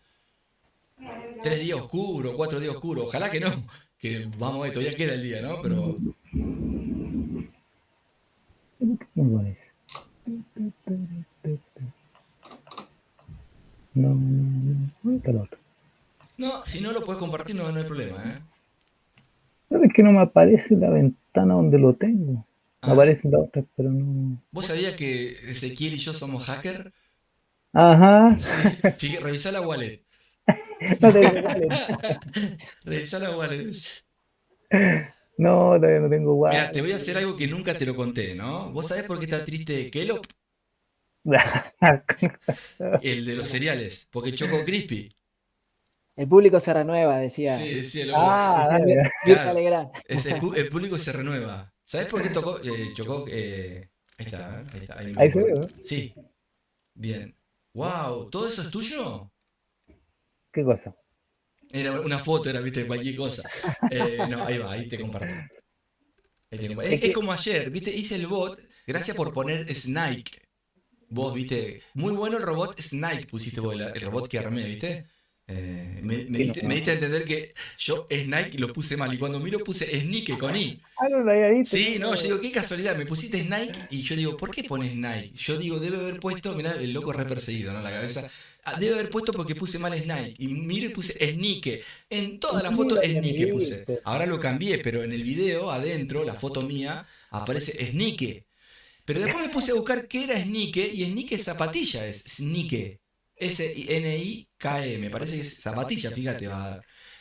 3 días oscuros, 4 días oscuros. Ojalá que no. Que vamos a ver, todavía queda el día, ¿no? Pero... ¿Cómo pones? No, ¿dónde está el otro? No, si no lo puedes compartir, no hay problema, ¿eh? ¿Sabes que no me aparece la ventana donde lo tengo? Me Ah. aparecen las otras, pero no. ¿Vos sabías que Ezequiel y yo somos hacker? Ajá. Sí. Revisá la wallet. No tengo wallet. Revisá la wallet. No, todavía no tengo wallet. Mira, te voy a hacer algo que nunca te lo conté, ¿no? ¿Vos sabés por qué está triste Kellogg? El de los cereales. Porque chocó Crispy. El público se renueva, decía. Sí, el hombre. Decía dale. Mirta Claro. Legrand. El público se renueva. ¿Sabés por qué chocó? Ahí está, ahí está. Ahí se ve, ¿no? Sí. Bien. Wow, ¿todo eso es tuyo? ¿Qué cosa? Era una foto, era, viste, cualquier cosa. No, ahí va, ahí te comparto. Es como ayer, viste, hice el bot, gracias por poner Snake. Vos, viste, muy bueno el robot Snake, pusiste vos, el robot que armé, viste. Me diste a entender que yo Snake lo puse mal y cuando miro puse Snake con I. Ah, no lo había visto. Sí, no, yo digo, qué casualidad, me pusiste Snake y yo digo, ¿por qué pones Snake? Yo digo, debe haber puesto, mirá, el loco re perseguido, ¿no? La cabeza. Debe haber puesto porque puse mal Snake. Y miro y puse Snike. En toda la foto Snike puse. Ahora lo cambié, pero en el video, adentro, la foto mía, aparece Snike. Pero después me puse a buscar qué era Snike y Snike es zapatilla, es Snike. S-N-I-K-E, me parece que es zapatilla, fíjate.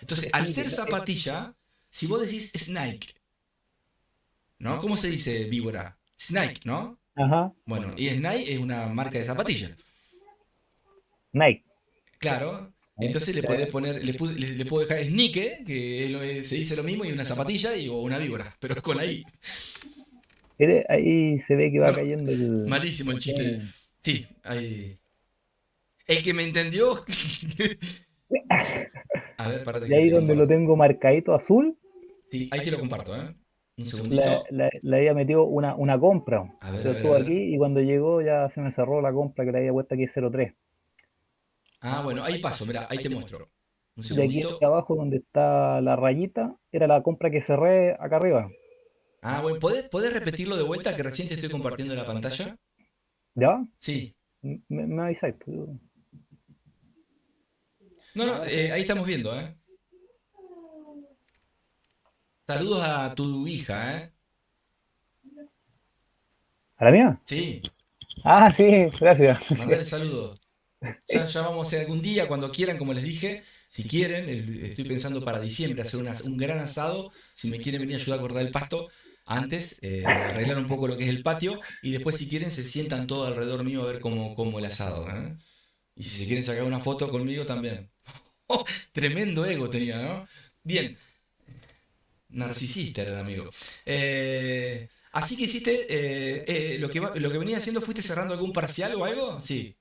Entonces, al ser zapatilla, si vos decís Snake, ¿no? ¿Cómo se dice víbora? Snake, ¿no? Ajá. Bueno, y Snake es una marca de zapatilla. Nike. Claro. Entonces le podés poner, le puedo dejar sneaker, que se dice lo mismo, y una zapatilla o una víbora, pero con ahí. Ahí se ve que va No, cayendo el... malísimo el chiste. Sí, ahí. El que me entendió. A ver, párate Y que ahí te donde lo comparto. tengo marcadito azul, Sí, ahí te lo comparto, ¿eh? Un le, segundito. le había metido una compra. A ver, Yo a ver, a estuve ver. aquí y cuando llegó ya se me cerró la compra que le había puesto aquí 03. Ah, bueno, ahí paso, mira, ahí te muestro. Un Y aquí segundito. abajo donde está la rayita, era la compra que cerré acá arriba. Ah, bueno, ¿podés repetirlo de vuelta que recién te estoy compartiendo la pantalla? ¿Ya? Sí. Me avisáis, pues. No, no, ahí estamos viendo, ¿eh? Saludos a tu hija, ¿eh? ¿A la mía? Sí, Ah, sí, gracias. mandale saludos. Ya vamos a hacer algún día, cuando quieran, como les dije. Si quieren, estoy pensando para diciembre hacer un gran asado. Si me quieren venir a ayudar a cortar el pasto, antes, arreglar un poco lo que es el patio. Y después, si quieren, se sientan todos alrededor mío a ver cómo el asado, ¿eh? Y si se quieren sacar una foto conmigo, también. Oh, tremendo ego tenía, ¿no? Bien, narcisista era el amigo. Así que hiciste lo que venía haciendo, ¿fuiste cerrando algún parcial o algo? Sí.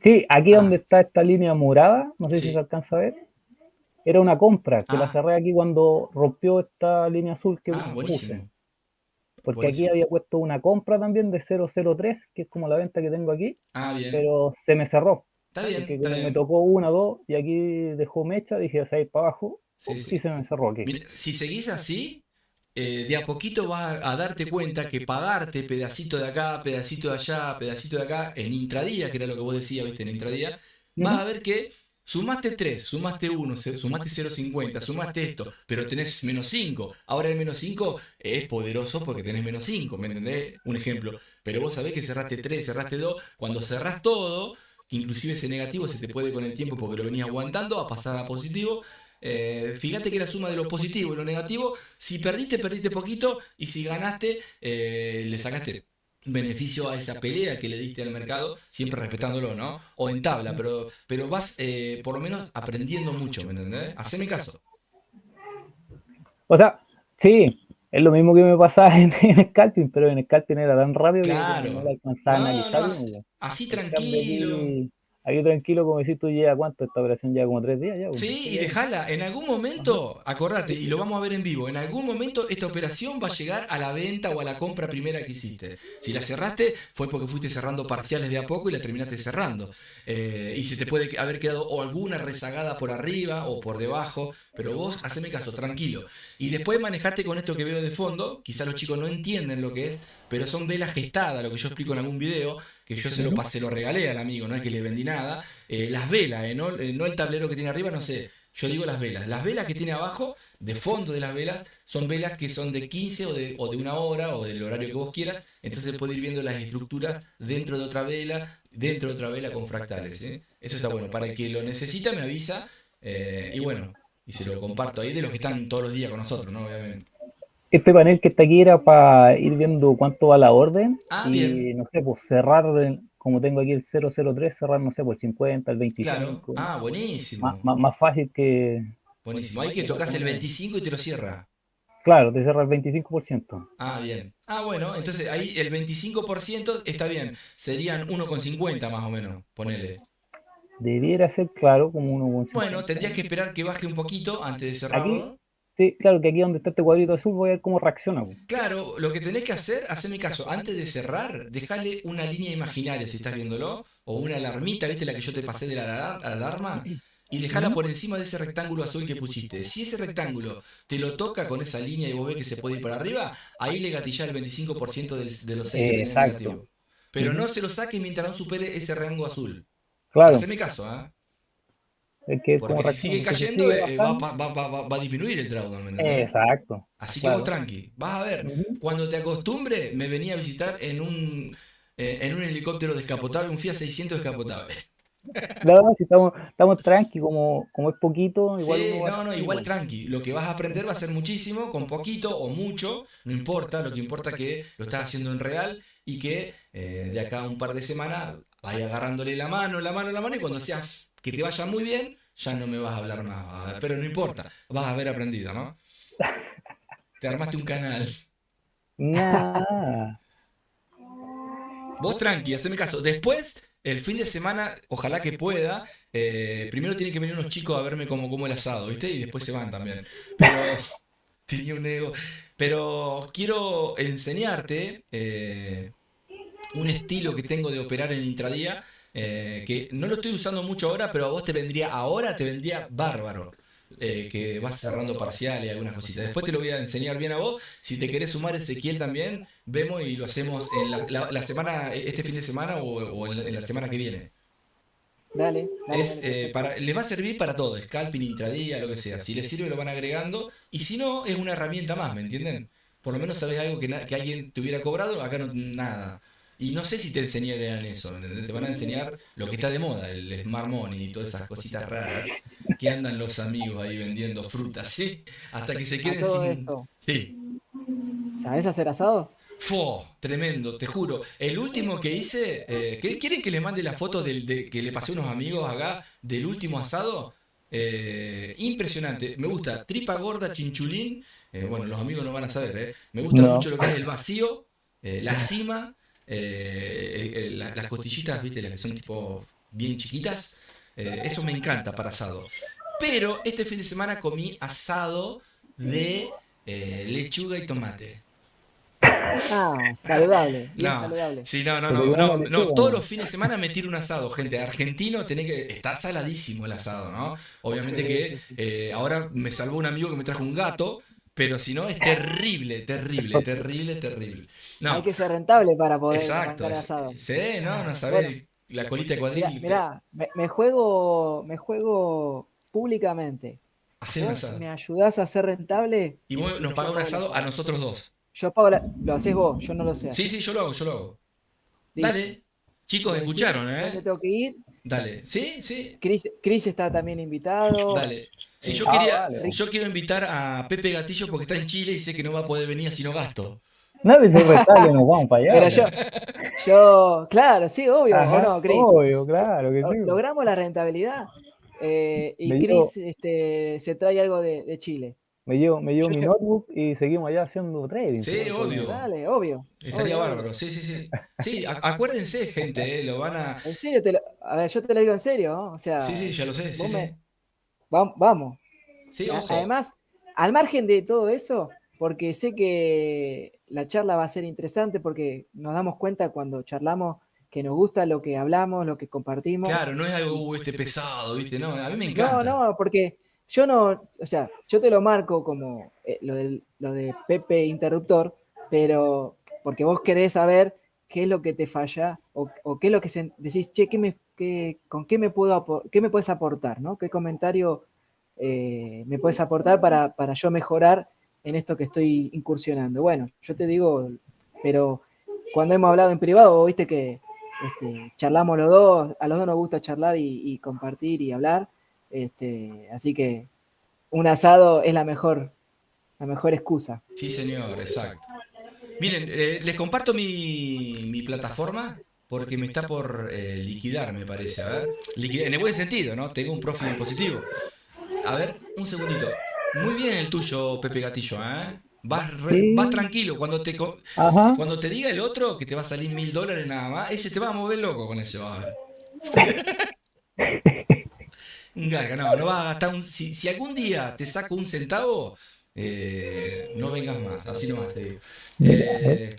Sí, aquí donde Ah, está esta línea morada, no sé si se sí. alcanza a ver, era una compra que la Ah, cerré aquí cuando rompió esta línea azul que puse. buenísimo. Porque aquí Buenísimo. había puesto una compra también de 003, que es como la venta que tengo aquí, Ah, bien. pero se me cerró. Está bien, Porque está como me bien. tocó una, dos, y aquí dejó mecha, dije, o sea, ir para abajo, Sí, y sí. se me cerró aquí. Mira, si seguís así, de a poquito vas a darte cuenta que pagarte pedacito de acá, pedacito de allá, pedacito de acá, en intradía, que era lo que vos decías, viste, en intradía, vas Ujú. a ver que sumaste 3, sumaste 1, sumaste 0,50, sumaste esto, pero tenés menos 5. Ahora el menos 5 es poderoso porque tenés menos 5, ¿me entendés? Un ejemplo. Pero vos sabés que cerraste 3, cerraste 2, cuando cerrás todo, que inclusive ese negativo se te puede con el tiempo porque lo venías aguantando a pasar a positivo. Fíjate que la suma de lo positivo y lo negativo, si perdiste, perdiste poquito, y si ganaste, le sacaste beneficio a esa pelea que le diste al mercado, siempre respetándolo, ¿no? O en tabla, pero vas por lo menos aprendiendo mucho, ¿me entendés? Haceme caso. O sea, sí, es lo mismo que me pasaba en Scalping, pero en Scalping era tan rápido que no lo Claro. alcanzaba a No, no, analizar así, uno, po. así En cambio tranquilo. aquí tranquilo, como decís tú, lleva cuánto esta operación, lleva como 3 días ya, po. Sí, y Sí, dejala, en algún ajá. momento, acordate, y lo vamos a ver en vivo, en algún momento esta operación va a llegar a la venta o a la compra primera que hiciste. Si la cerraste, fue porque fuiste cerrando parciales de a poco y la terminaste cerrando. Y se te puede haber quedado o alguna rezagada por arriba o por debajo, pero vos haceme caso, tranquilo. Y después manejate con esto que veo de fondo, quizá los chicos no entienden lo que es, pero son velas gestadas, lo que yo explico en algún video, que yo se lo Ujú. pasé, lo regalé al amigo, no es que le vendí nada. Las velas, no el tablero que tiene arriba, no sé. Yo digo las velas. Las velas que tiene abajo, de fondo de las velas, son velas que son de 15 o de una hora o del horario que vos quieras. Entonces puede ir viendo las estructuras dentro de otra vela, dentro de otra vela con fractales. ¿Eh? Eso está bueno. Para el que lo necesita me avisa. Y bueno, y se lo comparto ahí de los que están todos los días con nosotros, ¿no? Obviamente. Este panel que está aquí era para ir viendo cuánto va la orden Ah, y, bien. no sé, pues cerrar, como tengo aquí el 003, cerrar, no sé, por el 50, el Claro. 25, Ah, buenísimo. más fácil que, Buenísimo. Ahí que tocas el 25 y te lo cierra. claro, te cerrar el 25%. Ah, bien. Ah, bueno, entonces ahí el 25% está bien. Serían 1,50 más o menos, ponele. Debiera ser, claro, como Bueno, 1,50. tendrías que esperar que baje un poquito antes de Aquí, cerrarlo. sí, claro que aquí donde está este cuadrito azul voy a ver cómo reacciona, po. Claro, lo que tenés que hacer, haceme caso, antes de cerrar, dejale una línea imaginaria si estás viéndolo, o una alarmita, ¿viste la que yo te pasé de la alarma? Y dejala Ujú. por encima de ese rectángulo azul que pusiste. Si ese rectángulo te lo toca con esa línea y vos ves que se puede ir para arriba, ahí le gatillá el 25% de los 6 que tenés Exacto. negativo. Pero no se lo saques mientras no supere ese rango azul. Claro, Haceme caso, ¿ah? hay que ver cómo Porque si sigue reacciona. Si se cayendo, sigue bajando, va a disminuir el drawdown, ¿me entendés? exacto, Así que vos claro. tranqui, vas a ver, Ujú. cuando te acostumbre, me venía a visitar en un helicóptero descapotable, un Fiat 600 descapotable. No, si estamos tranqui, como es poquito, igual Sí, uno va no, no, tranquilo, igual po. tranqui. Lo que vas a aprender va a ser muchísimo, con poquito o mucho, no importa, lo que importa es que lo estás haciendo en real y que de acá a un par de semanas vaya agarrándole la mano, y cuando seas que te vaya muy bien, ya no me vas a hablar más. Pero no importa, vas a haber aprendido, ¿no? Te armaste un canal. Nah. Vos tranqui, haceme caso. Después, el fin de semana, ojalá que pueda. Primero tienen que venir unos chicos a verme como el asado, ¿viste? Y después se van también. Pero tenía un ego. Pero quiero enseñarte un estilo que tengo de operar en intradía. Que no lo estoy usando mucho ahora, pero a vos te vendría bárbaro. Que vas cerrando parcial y algunas cositas. Después te lo voy a enseñar bien a vos. Si te querés sumar Ezequiel también, vemos y lo hacemos en la semana, este fin de semana o en la semana que viene. Dale, dale, Es, dale, perfecto. le va a servir para todo, scalping, intradía, lo que sea. Si les sirve lo van agregando y si no, es una herramienta más, ¿me entienden? Por lo menos sabes algo que alguien te hubiera cobrado, acá no nada. Y no sé si te enseñarían eso, ¿entendés? Te van a enseñar lo que está de moda, el Smart Money y todas esas cositas raras que andan los amigos ahí vendiendo frutas, ¿sí? Hasta que se A queden todo sin... esto, Sí. ¿sabés hacer asado? Fue tremendo, te juro. El último que hice, ¿quieren que les mande la foto que le pasé a unos amigos acá del último asado? Impresionante, me gusta. Tripa gorda, chinchulín. Bueno, los amigos no van a saber, ¿eh? Me gusta No. mucho lo que es el vacío, la cima, las costillitas, ¿viste? Las que son tipo bien chiquitas. Eso me encanta para asado. Pero este fin de semana comí asado de lechuga y tomate. Ah, saludable, bien No, saludable. sí, no, no, Pero no, igual la no, no, lechuga, todos ¿no? los fines de semana me tiro un asado, gente. Argentino, está saladísimo el asado, ¿no? Obviamente Sí, sí, que sí. ahora me salvó un amigo que me trajo un gato, pero si no, es terrible, terrible, terrible, terrible. Hay No, que ser rentable para poder exacto, bancar asado. sí, no, no Bueno, sabés, la colita de mirá, cuadril, mirá, me juego públicamente. hacer un Vos asado. me ayudás a ser rentable, Y vos nos yo pagás un pago el asado a asado. nosotros dos. Yo pago lo haces vos, yo no lo sé Sí, hacer. sí, yo lo hago, yo lo hago. Listo. Dale, chicos, Me decís escucharon, dónde ¿eh? tengo que ir. Dale, sí, sí. Cris está también invitado. Dale. Si Eh, yo Ah, quería, vale. Rick- yo quiero invitar a Pepe Gatillo porque está en Chile y sé que no va a poder venir si no gasto. No, si es rentable, nos vamos para allá, pero po. claro, sí, obvio, o Ajá, no, Cris. obvio, claro que sí, po. Logramos la rentabilidad y Me llevo, Cris se trae algo de Chile. me llevo Yo, mi yo- notebook y seguimos allá haciendo trading, si no Sí, hay problema. obvio. Dale, obvio, Estaría obvio, obvio. bárbaro. Sí, sí, sí. Sí, acuérdense, gente, lo van a. En serio, a ver, yo te lo digo en serio, ¿no? O Sí, sea, sí, ya lo sé. Sí, vos sí. vamos. Sí, ojo. Además, al margen de todo eso, porque sé que la charla va a ser interesante porque nos damos cuenta cuando charlamos que nos gusta lo que hablamos, lo que compartimos. Claro, no es algo este pesado, ¿viste? No, a mí me No, encanta. no, porque yo no, o sea, yo te lo marco como lo de Pepe Interruptor, pero porque vos querés saber qué es lo que te falla o qué es lo que decís, che, ¿con qué qué me puedes aportar, ¿no? ¿Qué comentario me puedes aportar para yo mejorar en esto que estoy incursionando? Bueno, yo te digo, pero cuando hemos hablado en privado, vos viste que charlamos los dos, a los dos nos gusta charlar y compartir y hablar, así que un asado es la mejor excusa. Sí, señor, exacto. Miren, les comparto mi plataforma porque me está por liquidar, me parece. A ver, liquidar, en el buen sentido, ¿no? Tengo un profit en positivo. A ver, un segundito. Muy bien el tuyo, Pepe Gatillo, ¿eh? Vas Sí, tranquilo. ajá. Cuando te diga el otro que te va a salir $1000 nada más, ese te va a mover loco con ese. Va a ver. Un garga, no, no vas a gastar si algún día te saco un centavo, no vengas más, así nomás te digo. Mira,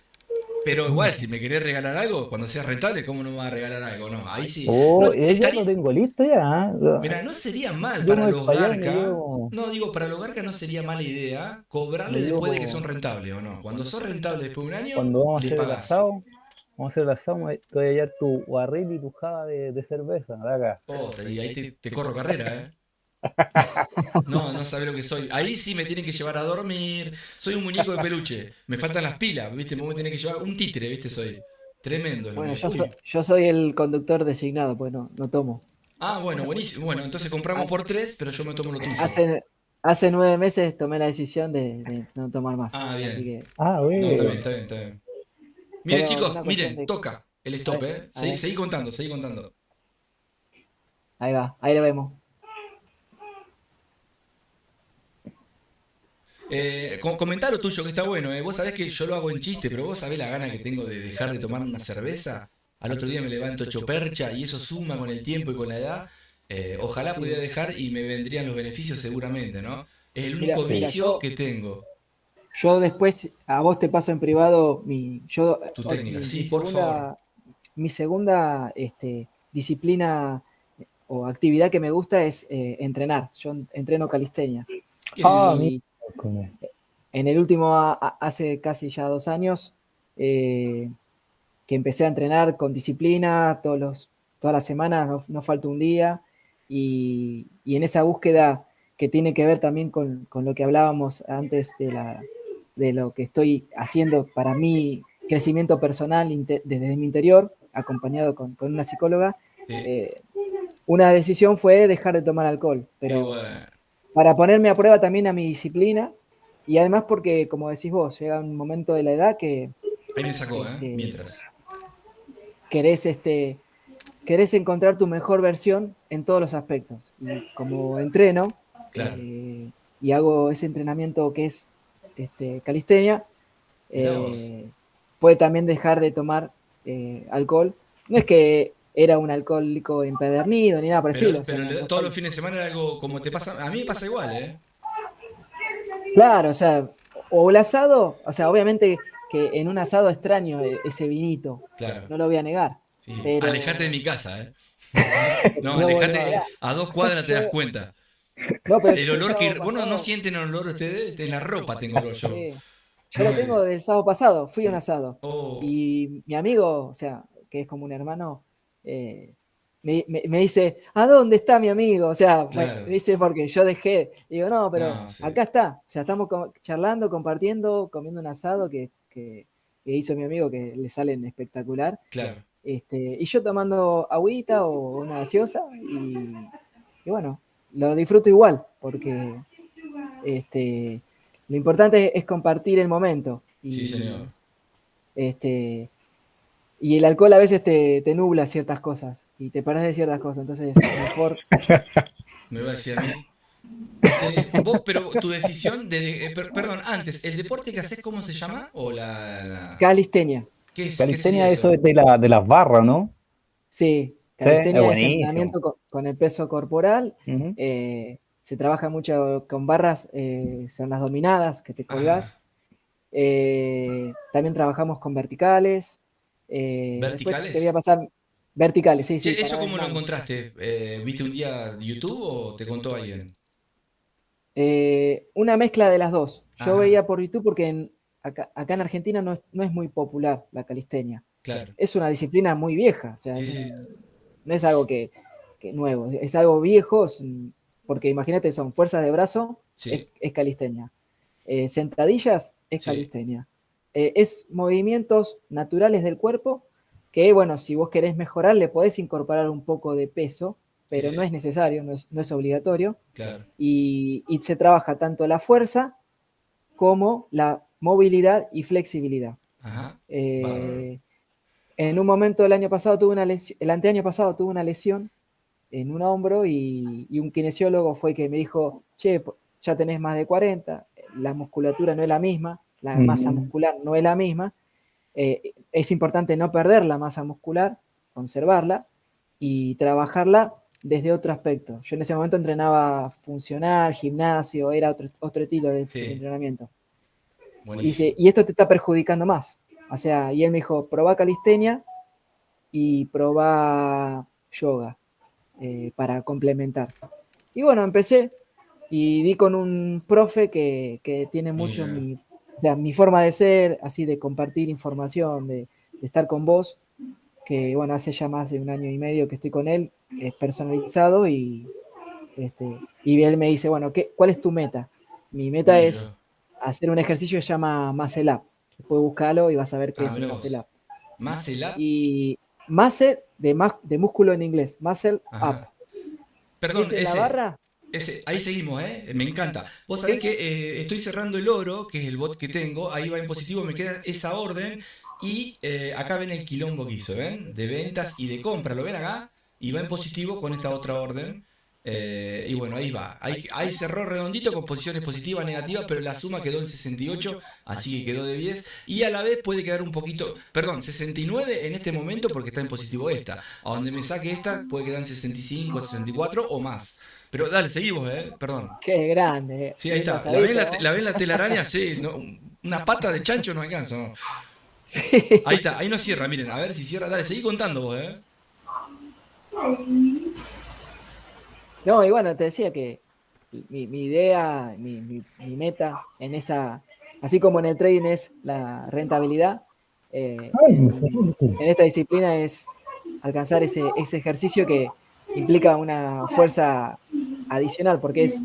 Pero igual, si me querés regalar algo, cuando sea rentable, ¿cómo no me vas a regalar algo? No, ahí sí. No, oh, ya lo tengo listo ya. mira, no sería mal Yo me para voy los para allá y garca. No, digo, para los garca no sería mala idea me cobrarle después de que son llevo, rentables o no. Cuando son rentables después de un año, cuando vamos a le hacer el pagás. asado, te voy a hallar tu barril y tu java de cerveza, de acá. Oh, y ahí te corro carrera, ¿eh? No, no sabés lo que soy. Ahí sí me tienen que llevar a dormir. Soy un muñeco de peluche. Me faltan las pilas, ¿viste? Vos me tenés que llevar un títere, ¿viste? Soy tremendo es lo Bueno, que. Uy. yo soy el conductor designado, pues no tomo. Ah, bueno, buenísimo. Bueno, entonces compramos por tres, pero yo me tomo lo tuyo. Hace 9 meses tomé la decisión de no tomar más. Ah, Así bien. que, Ah, No, está bien, bueno. está bien, está bien. Miren, pero chicos, una cuestión miren, de. toca el A stop, ver, ¿eh? a ver, Seguí contando, seguí contando. ahí va, ahí lo vemos. Comentá lo tuyo que está bueno, vos sabés que yo lo hago en chiste, pero vos sabés la gana que tengo de dejar de tomar una cerveza. Al otro día me levanto hecho percha y eso suma con el tiempo y con la edad. Ojalá pudiera dejar y me vendrían los beneficios seguramente, ¿no? Es el Mira, único mira, vicio que tengo. yo después a vos te paso en privado Tu técnica, sí, por favor. mi segunda disciplina o actividad que me gusta es entrenar. Yo entreno calistenia. ¿Qué es eso? mira, Y como- en el último, hace casi ya 2 años, que empecé a entrenar con disciplina todas las semanas, no falta un día, y en esa búsqueda que tiene que ver también con lo que hablábamos antes de lo que estoy haciendo para mi crecimiento personal desde mi interior, acompañado con una psicóloga, Sí. una decisión fue dejar de tomar alcohol, Qué pero bueno. para ponerme a prueba también a mi disciplina, y además porque, como decís vos, llega un momento de la edad que Ahí me sacó, Este, mientras. querés, querés encontrar tu mejor versión en todos los aspectos. Y como entreno Claro. y hago ese entrenamiento que es calistenia, Mirá vos. puede también dejar de tomar alcohol. No es que era un alcohólico empedernido ni nada por el Pero, estilo. O sea, todos los fines de semana era algo como te pasa. A mí me pasa igual, ¿eh? claro, o sea, o el asado, o sea, obviamente que en un asado extraño ese vinito, Claro. no lo voy a negar. Sí. Pero Alejate de mi casa, ¿eh? No, no, alejate. A 2 cuadras te das cuenta. no, pero El yo el olor que. sábado ¿Vos no pasado, sienten el olor ustedes? En la ropa tengo olor yo. sí, yo lo tengo del sábado pasado, fui a un asado. Oh, Y mi amigo, o sea, que es como un hermano, me dice, ¿a dónde está mi amigo? O sea, claro. me dice porque yo dejé. Y digo, no, pero No, sí. acá está. O sea, estamos charlando, compartiendo, comiendo un asado que hizo mi amigo que le salen espectacular. Claro. Y yo tomando agüita o una gaseosa y bueno, lo disfruto igual, porque lo importante es compartir el momento. Sí, señor. Y el alcohol a veces te nubla ciertas cosas y te perdés de ciertas cosas, entonces mejor. Me va a decir a mí. Vos, pero tu decisión perdón, antes, ¿el deporte que haces cómo se llama? ¿O Calistenia, ¿Qué Calistenia, sería eso es de las barras, ¿no? sí, Sí, es calistenia es buenísimo. entrenamiento con el peso corporal. Ujú. Se trabaja mucho con barras, son las dominadas que te colgás. También trabajamos con verticales. Después te voy a ¿Verticales? pasar verticales, sí, Che, sí. ¿eso para cómo lo las manos. encontraste? ¿Viste un día YouTube o te contó alguien? Una mezcla de las dos. Yo Ajá, veía por YouTube porque acá en Argentina no es muy popular la calistenia. claro. Es una disciplina muy vieja, o sea, Sí, sí. no es algo que nuevo, es algo viejo, porque imagínate, son fuerzas de brazo, Sí, es calistenia. Sentadillas, es sí, calistenia. Es movimientos naturales del cuerpo que, bueno, si vos querés mejorar, le podés incorporar un poco de peso, sí, pero sí, no es necesario, no es obligatorio. claro. Y se trabaja tanto la fuerza como la movilidad y flexibilidad. Ajá, bárbaro. En un momento del año pasado tuve una lesión, el anteaño pasado tuve una lesión en un hombro y un kinesiólogo fue que me dijo, che, ya tenés más de 40, la musculatura no es la misma, la masa muscular no es la misma, es importante no perder la masa muscular, conservarla y trabajarla desde otro aspecto. Yo en ese momento entrenaba funcional, gimnasio, era otro estilo de Sí, entrenamiento. buenísimo. Y esto te está perjudicando más. O sea, y él me dijo, probá calistenia y probá yoga para complementar. Y bueno, empecé y di con un profe que tiene mucho Mira, mi forma de ser, así de compartir información, de estar con vos, que bueno, hace ya más de 1 año y medio que estoy con él, personalizado y él me dice, bueno, ¿cuál es tu meta? Mi meta es mira. hacer un ejercicio que se llama Muscle Up. Después buscalo y vas a ver qué es un Mira Muscle vos. Up. Muscle Up. Y muscle de músculo en inglés, Muscle Up. Ajá. Y Perdón, es en la barra. ahí seguimos, ¿eh? Me encanta. Vos sabés que estoy cerrando el oro, que es el bot que tengo, ahí va en positivo, me queda esa orden y acá ven el quilombo que hizo, ¿ven? De ventas y de compra, ¿lo ven acá? Y va en positivo con esta otra orden. Y bueno, ahí va. Ahí cerró redondito con posiciones positivas, negativas, pero la suma quedó en 68, así que quedó de 10. Y a la vez puede quedar un poquito, perdón, 69 en este momento porque está en positivo esta. A donde me saque esta puede quedar en 65, 64 o más. Pero dale, seguimos, perdón. Qué grande. Sí, ahí está. ¿La ven la telaraña? Sí, no, una pata de chancho no alcanza, ¿no? Sí. Ahí está, ahí no cierra, miren, a ver si cierra. Dale, seguí contando vos, No, y bueno, te decía que mi idea, mi meta en esa, así como en el trading es la rentabilidad, en esta disciplina es alcanzar ese ejercicio que implica una fuerza adicional, porque es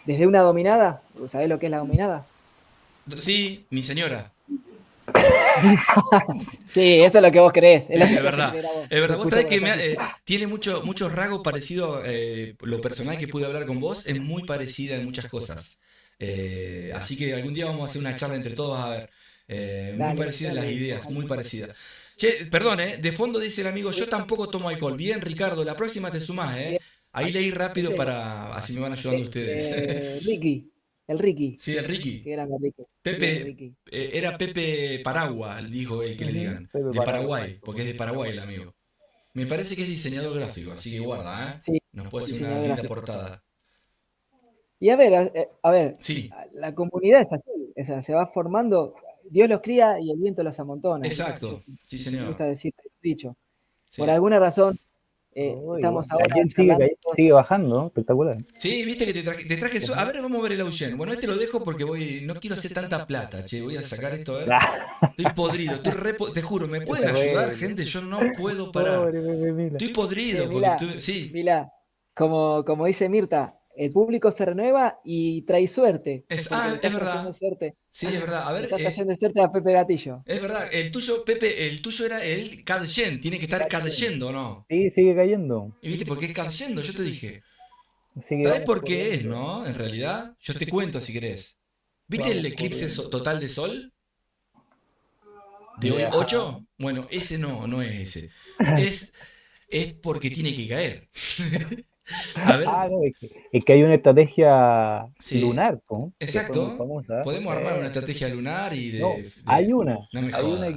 desde una dominada, ¿sabés lo que es la dominada? Sí, mi señora. Sí, eso es lo que vos creés. Es, lo que Es te hace verdad, creer a vos. es verdad. Lo Vos escucho sabés que por acá. tiene muchos rasgos parecidos. Lo personal que pude hablar con vos es muy parecida en muchas cosas. Así que algún día vamos a hacer una charla entre todos a ver. Muy Dale, parecidas las dale. ideas, muy parecidas. Che, perdón, de fondo dice el amigo, yo tampoco tomo alcohol. Bien, Ricardo, la próxima te sumás, Ahí leí rápido para, así me van ayudando ustedes. Ricky, el Ricky. Sí, el Ricky. Qué grande Ricky. Pepe, Bien, Ricky. era Pepe Paragua, dijo el que le digan. Pepe De Paraguay. Paraguay, porque es de Paraguay el amigo. Me parece que es diseñador gráfico, así que guarda, Sí, Nos puede hacer una diseñador linda gráfico. portada. Y a ver, Sí, la comunidad es así, o sea, se va formando, Dios los cría y el viento los amontona. exacto. Sí, Me señor. gusta decir dicho. Por Sí. alguna razón, Oh, estamos igual. ahora Aquí charlando. sigue bajando, ¿no? Espectacular. Sí, viste que te traje eso. A ver, vamos a ver el Augen. Bueno, este lo dejo porque no quiero hacer tanta plata, che. Voy a sacar esto, a ver. Estoy podrido, te juro, ¿me pueden ayudar, gente? Yo no puedo parar. Pobre Pepe Mila. Estoy podrido porque Mila, sí, Mila, como dice Mirta, el público se renueva y trae suerte. es porque le es estás trayendo verdad. suerte. Sí, es verdad. A Le ver, estás trayendo suerte a Pepe Gatillo. es verdad. El tuyo, Pepe, el tuyo era el cayendo. Tiene que estar cayendo, ¿no? Sí, sigue cayendo. ¿Y viste por qué es cayendo? Yo te dije. Así que ¿Sabes vamos por qué es, corriendo. no? En realidad, yo te cuento si querés. ¿Viste el Vamos eclipse corriendo. total de sol? ¿De hoy Ya. 8? Bueno, ese no es ese. Es porque tiene que caer. A ver, Ah, no, es que hay una estrategia sí, lunar, ¿no? Que fue muy exacto. famosa. Podemos armar una estrategia lunar y No, de. hay una. No me Hay una jodas.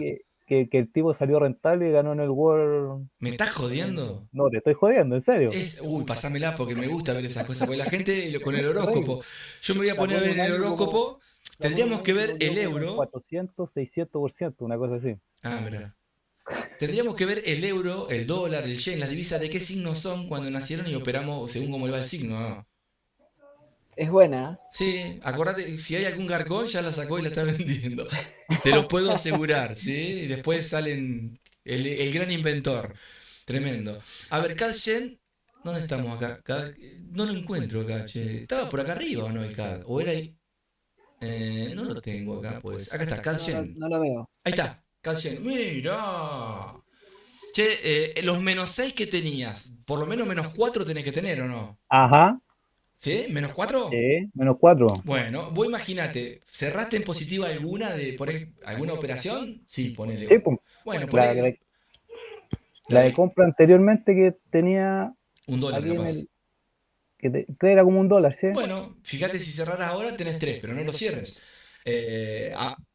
que el tipo salió rentable y ganó en el World. ¿Me estás jodiendo? No, te estoy jodiendo, en serio. Uy, pasámela porque me gusta ver esas cosas. Porque la gente con el horóscopo. Yo me voy a poner a ver el horóscopo. Tendríamos que ver el euro. 400, 600%, una cosa así. Ah, mira. Tendríamos que ver el euro, el dólar, el yen, las divisas, de qué signos son cuando nacieron y operamos según cómo le va el signo, ¿no? Es buena, ¿eh? Sí, acordate, si hay algún garcón ya la sacó y la está vendiendo. Te lo puedo asegurar, ¿sí? Y después salen el gran inventor. Tremendo. A ver, CAD Yen, ¿dónde estamos acá? No lo encuentro acá, che. ¿Estaba por acá arriba o no el CAD? ¿O era ahí? No lo tengo acá, pues. Acá está, CAD Yen. No lo veo. Ahí está, CAD Yen. ¡Mira! Che, los menos 6 que tenías, por lo menos menos 4 tenés que tener, ¿o no? Ajá, ¿Sí? ¿Menos 4? sí, -4. Bueno, vos imagínate, ¿cerraste en positiva alguna alguna operación? Sí, ponele. Sí, pues, Bueno, la, ponele. la de compra anteriormente que tenía $1 aquí en capaz. el. Que era como $1, ¿sí? Bueno, fíjate si cerraras ahora tenés 3, pero no lo cierres.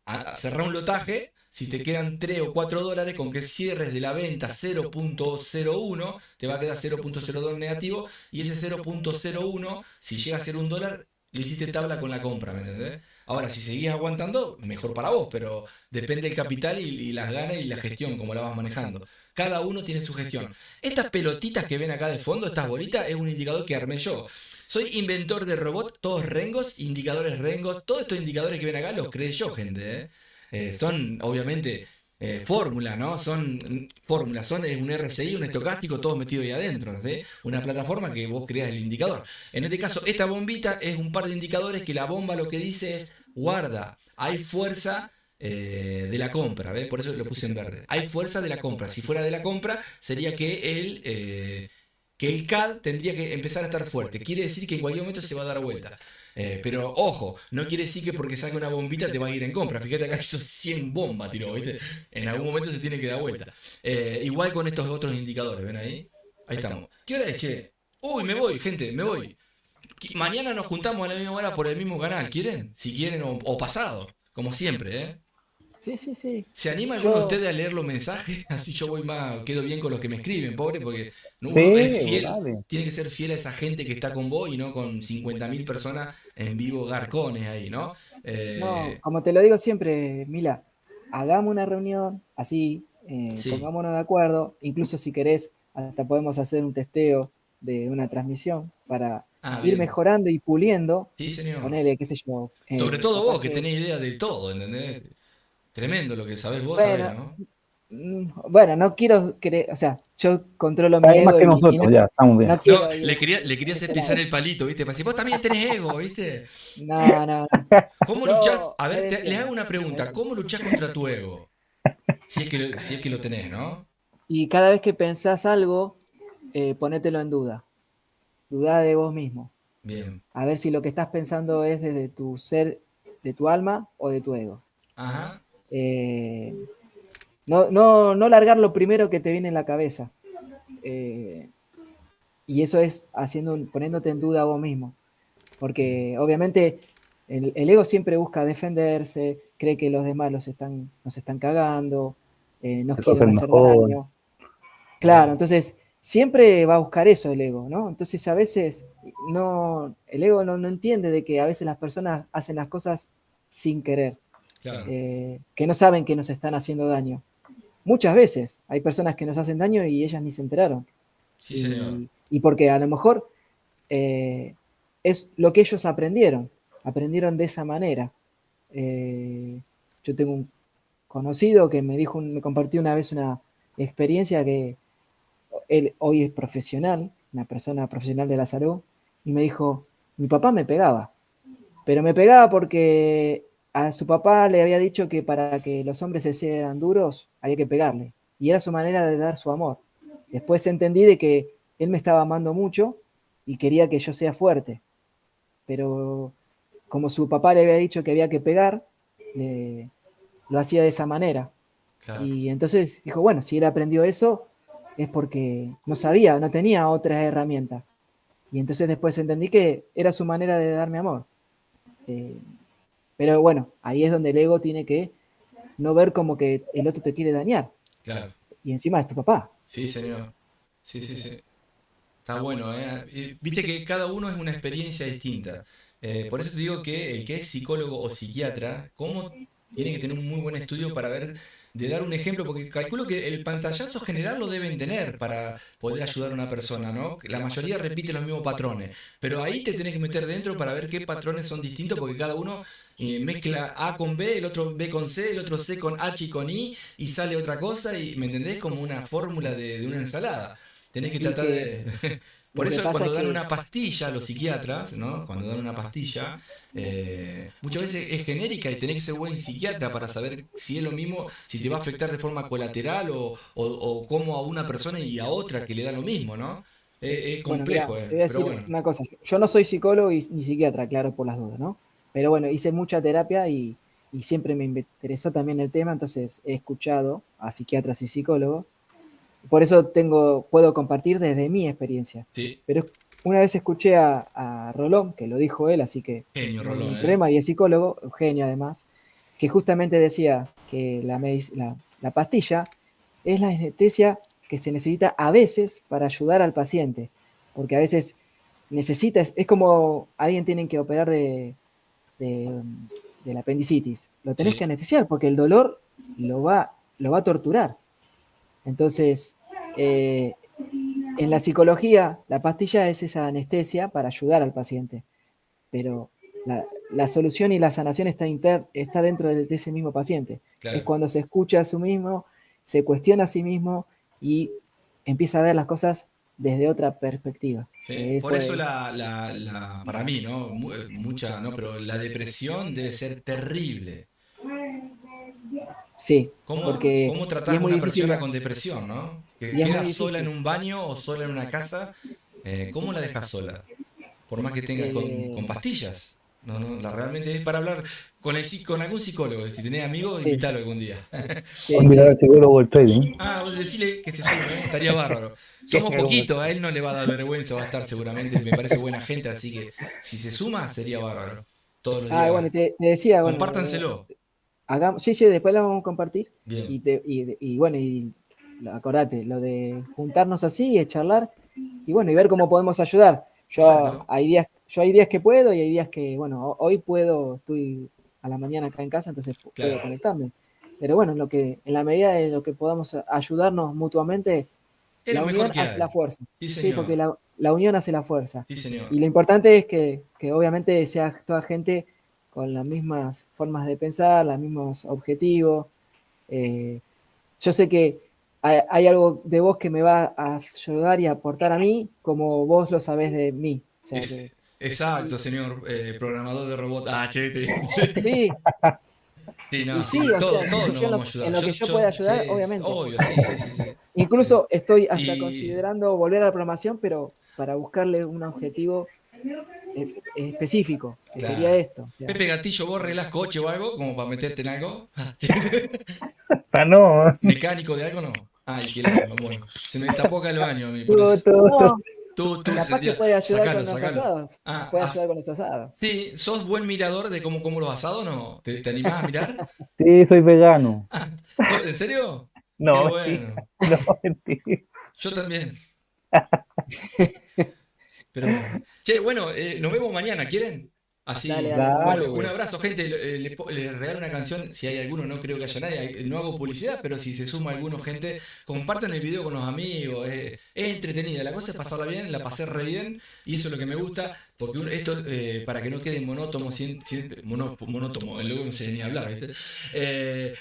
A cerrar un lotaje, si te quedan 3 o 4 dólares, con que cierres de la venta 0.01, te va a quedar 0.02 negativo, y ese 0.01, si llega a ser $1, lo hiciste tabla con la compra, ¿me entendés? Ahora, si seguís aguantando, mejor para vos, pero depende del capital y las ganas y la gestión, como la vas manejando. Cada uno tiene su gestión. Estas pelotitas que ven acá de fondo, estas bolitas, es un indicador que armé yo. Soy inventor de robot, todos rengos, indicadores rengos, todos estos indicadores que ven acá los creé yo, gente. Son, obviamente, fórmulas, ¿no? Son fórmulas, son un RSI, un estocástico, todo metido ahí adentro, ¿sí? Una plataforma que vos creás el indicador. En este caso, esta bombita es un par de indicadores que la bomba lo que dice es, guarda, hay fuerza de la compra, ¿ves? Por eso lo puse en verde. Hay fuerza de la compra. Si fuera de la compra, sería que el CAD tendría que empezar a estar fuerte. Quiere decir que en cualquier momento se va a dar vuelta. Pero ojo, no quiere decir que porque saque una bombita te va a ir en compra. Fíjate acá hizo 100 bombas, tiró, ¿viste? En algún momento se tiene que dar vuelta. Igual con estos otros indicadores, ¿ven ahí? Ahí estamos. ¿Qué hora es, che? Uy, me voy, gente, me voy. Mañana nos juntamos a la misma hora por el mismo canal, ¿quieren? Si quieren, o pasado, como siempre, ¿eh? Sí, sí, sí. ¿Se anima alguno de Yo, ustedes a leer los mensajes? Así yo voy más, quedo bien con los que me escriben, pobre, porque uno es Sí, fiel, dale. tiene que ser fiel a esa gente que está con vos y no con 50.000 personas en vivo garcones ahí, ¿no? no, Eh, como te lo digo siempre, Mila, hagamos una reunión así, sí. pongámonos de acuerdo, incluso si querés, hasta podemos hacer un testeo de una transmisión para Ah, ir bien. mejorando y puliendo, Sí, señor. ponele, qué sé yo, Sobre todo capaz vos, que que, tenés idea de todo, ¿entendés? Tremendo lo que sabés vos, sabés, bueno, ¿no? bueno, no quiero creer, o sea, yo controlo mi Hay más ego que y no, nosotros, ya, estamos bien. no No, quiero ir le quería en hacer ese pisar lado. el palito, ¿viste? Para decir, vos también tenés ego, ¿viste? No, no, no. ¿Cómo luchás? Yo A me ver, les hago defiendo, una me pregunta. defiendo. ¿Cómo luchás contra tu ego? Si es que lo tenés, ¿no? Y cada vez que pensás algo, ponételo en duda. Dudá de vos mismo. Bien. A ver si lo que estás pensando es desde tu ser, de tu alma o de tu ego. Ajá. Eh, no largar lo primero que te viene en la cabeza. Eh, y eso es poniéndote en duda a vos mismo. Porque obviamente el ego siempre busca defenderse, cree que los demás nos están cagando, nos Eso es quieren el hacer mejor. daño. Claro, Bien. entonces siempre va a buscar eso el ego, ¿no? Entonces a veces el ego no entiende de que a veces las personas hacen las cosas sin querer, Claro. que no saben que nos están haciendo daño. Muchas veces hay personas que nos hacen daño y ellas ni se enteraron. Sí, señor. Y porque a lo mejor es lo que ellos aprendieron de esa manera. Yo tengo un conocido que me compartió una vez una experiencia que él hoy es profesional, una persona profesional de la salud, y me dijo, mi papá me pegaba, pero me pegaba porque a su papá le había dicho que para que los hombres se hicieran duros había que pegarle, y era su manera de dar su amor. Después entendí de que él me estaba amando mucho y quería que yo sea fuerte, pero como su papá le había dicho que había que pegar, lo hacía de esa manera. Claro. Y entonces dijo, bueno, si él aprendió eso es porque no sabía, no tenía otras herramientas. Y entonces después entendí que era su manera de darme amor. Eh, pero bueno, ahí es donde el ego tiene que no ver como que el otro te quiere dañar. Claro. Y encima es tu papá. Sí, señor. Sí, sí, sí. Está bueno, ¿eh? Viste que cada uno es una experiencia distinta. Por eso te digo que el que es psicólogo o psiquiatra, ¿cómo tiene que tener un muy buen estudio para ver, de dar un ejemplo? Porque calculo que el pantallazo general lo deben tener para poder ayudar a una persona, ¿no? La mayoría repite los mismos patrones, pero ahí te tenés que meter dentro para ver qué patrones son distintos, porque cada uno mezcla A con B, el otro B con C, el otro C con H y con I, y sale otra cosa, y ¿me entendés? Como una fórmula de una ensalada. Tenés que Y tratar que de... Por lo que eso pasa cuando es dan que, una pastilla a los psiquiatras, ¿no? Cuando dan una pastilla, muchas veces es genérica y tenés que ser buen psiquiatra para saber si es lo mismo, si te va a afectar de forma colateral o como a una persona y a otra que le da lo mismo, ¿no? Es bueno, mira, complejo, te voy a pero decir bueno. una cosa. Yo no soy psicólogo ni psiquiatra, claro, por las dudas, ¿no? Pero bueno, hice mucha terapia y siempre me interesó también el tema, entonces he escuchado a psiquiatras y psicólogos. Por eso puedo compartir desde mi experiencia. Sí, Pero una vez escuché a Rolón, que lo dijo él, así que genio no hay Rolón, ningún ¿eh? problema, y es psicólogo, Eugenio además, que justamente decía que la pastilla es la anestesia que se necesita a veces para ayudar al paciente, porque a veces es como alguien tiene que operar de, de la apendicitis, lo tenés que Sí, anestesiar porque el dolor lo va a torturar. Entonces, eh, en la psicología, la pastilla es esa anestesia para ayudar al paciente, pero la solución y la sanación está dentro de ese mismo paciente. Es claro. cuando se escucha a sí mismo, se cuestiona a sí mismo y empieza a ver las cosas desde otra perspectiva. Sí, Que por eso eso es, para mí, ¿no? Mucha, no, pero la depresión debe ser terrible. sí, ¿Cómo y tratás es a muy una difícil, persona con depresión, ¿no? Que y es muy queda sola en difícil. un baño o sola en una casa. ¿Cómo la dejas sola? Por más que tenga con Eh, pastillas. Realmente es para hablar con algún psicólogo. Si tenés amigos, Sí. invítalo algún día. Sí, Olvidar sí, al psicólogo del trading. Vos decirle que se sume, estaría bárbaro. Somos poquitos, a él no le va a dar vergüenza, va a estar seguramente, me parece buena gente, así que si se suma sería bárbaro. Todos los días. bueno, te decía, bueno, Compártanselo. sí, sí, después la vamos a compartir. Bien. Y bueno, acordate, lo de juntarnos así, y charlar, y bueno, y ver cómo podemos ayudar. Exacto. Yo hay días que puedo y hay días que, bueno, hoy puedo, estoy a la mañana acá en casa, entonces puedo Claro. conectarme. Pero bueno, en la medida de lo que podamos ayudarnos mutuamente, Es la lo mejor unión que hace hay. la fuerza. Sí, Sí, porque señor. la unión hace la fuerza. Sí, señor. Y lo importante es que obviamente sea toda gente con las mismas formas de pensar, los mismos objetivos. Yo sé que hay algo de vos que me va a ayudar y a aportar a mí, como vos lo sabés de mí. O sea que, Exacto, señor programador de robot. Chete. sí, Sí, y no, sí, sí, o sea, todos nos vamos a en ayudar. lo que yo pueda ayudar, Sí, obviamente. obvio, sí. Incluso estoy hasta Y considerando volver a la programación, pero para buscarle un objetivo específico, que sería claro. esto. O sea, Pepe Gatillo, ¿vos arreglás coche o algo? Como para meterte en algo. No, ¿Mecánico de algo no? Ay, qué lástima. Bueno, se me tapó acá el baño a mí, por todo, eso. todo. no, Tú, capaz que puede ayudar sacalo, con los sacalo. asados. Ah, Puede ayudar con los asados. sí, ¿sos buen mirador de cómo como los asados no? ¿Te animás a mirar? Sí, soy vegano. ¿En serio? Qué No, mentira. bueno. No, mentira. Yo también. Pero bueno. Che, bueno, nos vemos mañana, ¿quieren? Así. Dale, nos Dale, Bueno, vemos. un pues. abrazo, gente. Les regalo una canción. Si hay alguno, no creo que haya nadie. No hago publicidad, pero si se suma alguno, gente, compartan el video con los amigos. Es entretenida. La cosa es pasarla bien, la pasé re bien. Y eso es lo que me gusta. Porque esto, para que no quede monótono, siempre, monótono, luego no sé ni hablar, ¿viste?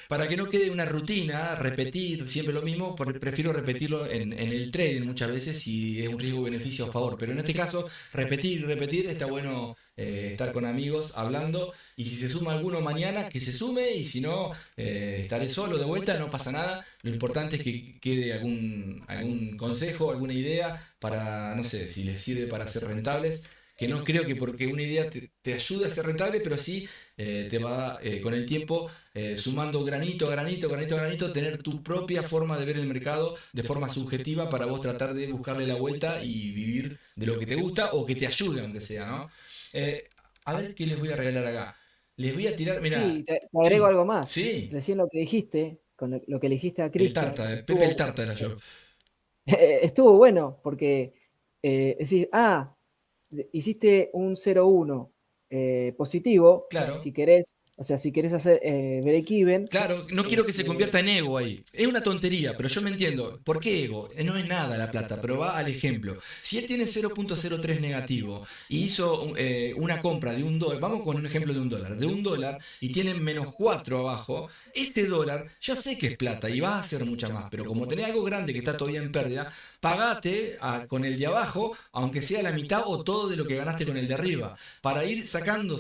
Para que no quede una rutina, repetir siempre lo mismo, prefiero repetirlo en el trading muchas veces si es un riesgo-beneficio a favor. Pero en este caso, repetir, está bueno estar con amigos hablando. Y si se suma alguno mañana, que se sume. Y si no, estaré solo de vuelta, no pasa nada. Lo importante es que quede algún consejo, alguna idea para, no sé, si les sirve para ser rentables. Que no creo que porque una idea te ayude a ser rentable, pero sí te va con el tiempo sumando granito a granito, tener tu propia forma de ver el mercado de forma subjetiva para vos tratar de buscarle la vuelta y vivir de lo que te gusta o que te ayude, aunque sea, ¿no? A ver qué les voy a regalar acá. Les voy a tirar, mira, Sí, te agrego sí, algo más. sí, Recién lo que dijiste, con lo que elegiste a el Cristian, tarta, Pepe el tarta era yo. estuvo bueno, porque decís, hiciste un 0-1 positivo, Claro. si querés, o sea, si querés hacer break-even, Claro, no quiero que se convierta en ego ahí. Es una tontería, pero yo me entiendo. ¿Por qué ego? No es nada la plata, pero va al ejemplo. Si él tiene 0.03 negativo y hizo una compra de $1, vamos con un ejemplo de $1 y tiene menos 4 abajo, ese dólar ya sé que es plata y va a hacer mucha más, pero como tenés algo grande que está todavía en pérdida, pagate con el de abajo, aunque sea la mitad o todo de lo que ganaste con el de arriba, para ir sacando,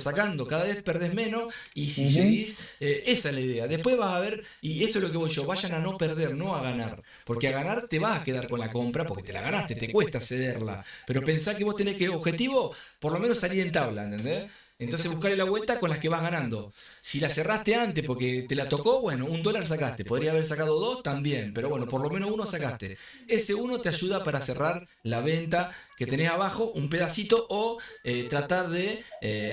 cada vez perdés menos y si seguís, esa es la idea. Después vas a ver, y eso es lo que voy yo, vayan a no perder, no a ganar, porque a ganar te vas a quedar con la compra, porque te la ganaste, te cuesta cederla, pero pensá que vos tenés que objetivo, por lo menos salir en tabla, ¿entendés? Entonces buscarle la vuelta con las que vas ganando. Si la cerraste antes porque te la tocó, bueno, $1 sacaste. Podría haber sacado 2 también, pero bueno, por lo menos uno sacaste. Ese uno te ayuda para cerrar la venta que tenés abajo, un pedacito, o tratar de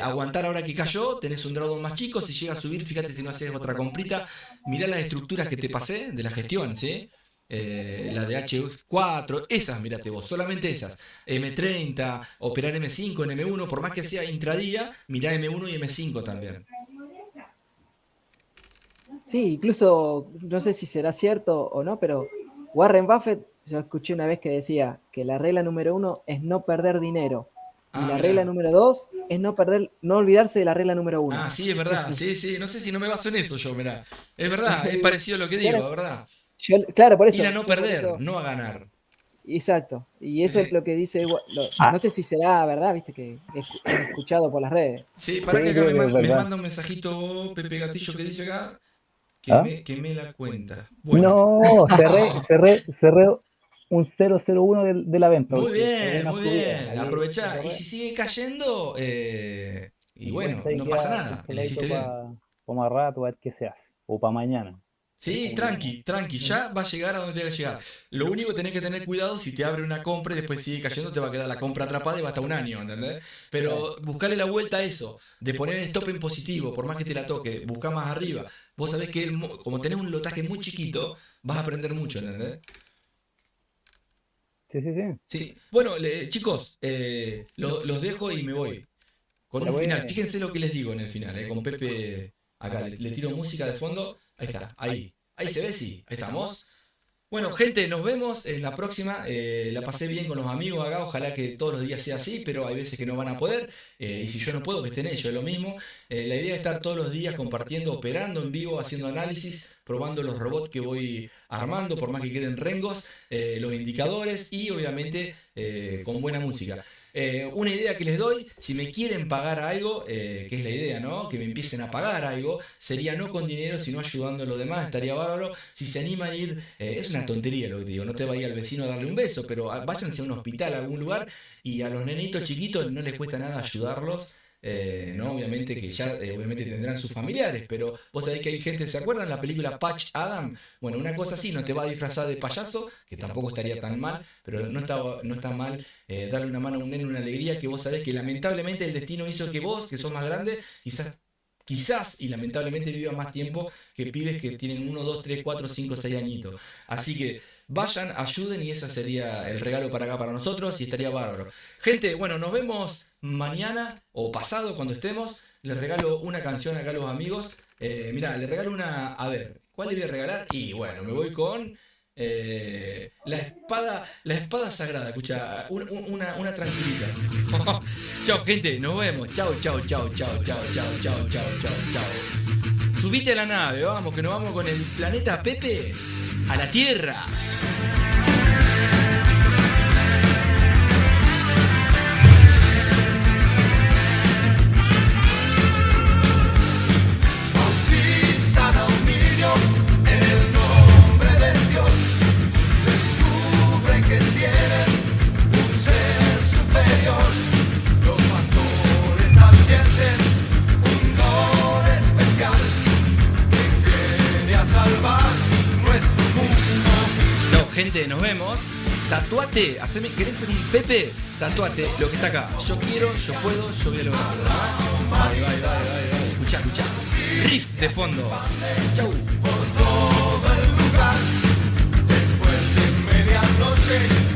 aguantar ahora que cayó. Tenés un drawdown más chico, si llega a subir, fíjate si no haces otra comprita. Mirá las estructuras que te pasé de la gestión, ¿sí? La de H4, esas, mirate vos, solamente esas. M30, operar M5 en M1, por más que sea intradía, mirá M1 y M5 también. sí, incluso, no sé si será cierto o no, pero Warren Buffett, yo escuché una vez que decía que la regla número 1 es no perder dinero. Y la regla Mirá. número 2 es no olvidarse de la regla número 1. Sí, es verdad, sí, no sé si no me baso en eso yo, mirá. Es verdad, es parecido a lo que digo, Bueno, es verdad. claro, por Ir eso. a no Yo por perder, eso, no a ganar. exacto. Y eso es Sí, lo que dice, no Ah, sé si será verdad, viste, que he escuchado por las redes. sí, sí, para que acá creo que es me verdad. manda un mensajito Pepe Gatillo que dice acá ¿Ah? que me la cuenta. Bueno, No, cerré un 001 de la venta, porque fue una muy subida. bien, Ahí, aprovechá. Y cerré. si sigue cayendo, Y bueno, Ahí no queda pasa nada. un Le hiciste bien. pa más rato, a ver qué se hace. O para mañana. Sí, tranqui, ya va a llegar a donde tenga que llegar. Lo único que tenés que tener cuidado si te abre una compra y después sigue cayendo, te va a quedar la compra atrapada y va hasta un año, ¿entendés? Pero buscarle la vuelta a eso, de poner el stop en positivo, por más que te la toque, busca más arriba. Vos sabés que como tenés un lotaje muy chiquito, vas a aprender mucho, ¿entendés? Sí. Sí. Bueno, chicos, los dejo y me voy. Con un final, fíjense lo que les digo en el final, con Pepe, acá le tiro música de fondo, ahí está, ahí se ve, sí, ahí estamos. Bueno, gente, nos vemos en la próxima. La pasé bien con los amigos acá, ojalá que todos los días sea así, pero hay veces que no van a poder. Y si yo no puedo, que estén ellos, es lo mismo. La idea es estar todos los días compartiendo, operando en vivo, haciendo análisis, probando los robots que voy armando, por más que queden rengos, los indicadores y obviamente con buena música. Una idea que les doy, si me quieren pagar algo, que es la idea, ¿no? Que me empiecen a pagar algo, sería no con dinero, sino ayudando a los demás, estaría bárbaro. Si se animan a ir, es una tontería lo que te digo, no te vaya al vecino a darle un beso, pero váyanse a un hospital, a algún lugar, y a los nenitos chiquitos no les cuesta nada ayudarlos. No, obviamente que ya obviamente tendrán sus familiares, pero vos sabés que hay gente, ¿se acuerdan la película Patch Adam? Bueno, una cosa así, no te va a disfrazar de payaso, que tampoco estaría tan mal, pero no está mal darle una mano a un nene, una alegría, que vos sabés que lamentablemente el destino hizo que vos, que sos más grande, quizás y lamentablemente viva más tiempo que pibes que tienen 1, 2, 3, 4, 5, 6 añitos. Así que vayan, ayuden y ese sería el regalo para acá para nosotros y estaría bárbaro. Gente, bueno, nos vemos mañana o pasado cuando estemos. Les regalo una canción acá a los amigos. Mirá, les regalo una... A ver, ¿cuál le voy a regalar? Y bueno, me voy con... la espada sagrada, escucha, una tranquilita. Chao, gente, nos vemos. Chao. Subite a la nave, vamos, que nos vamos con el planeta Pepe a la Tierra. Bautizan a un niño en el nombre de Dios. Descubren que tienen un ser superior. Los pastores advierten un don especial que viene a salvar nuestro mundo. No, gente, nos vemos. Tatuate, ¿querés ser un Pepe? Tatuate lo que está acá. Yo quiero, yo puedo, yo voy a lograrlo. Bye. Escuchá. Riff de fondo. Chau. Por todo el lugar, después de medianoche.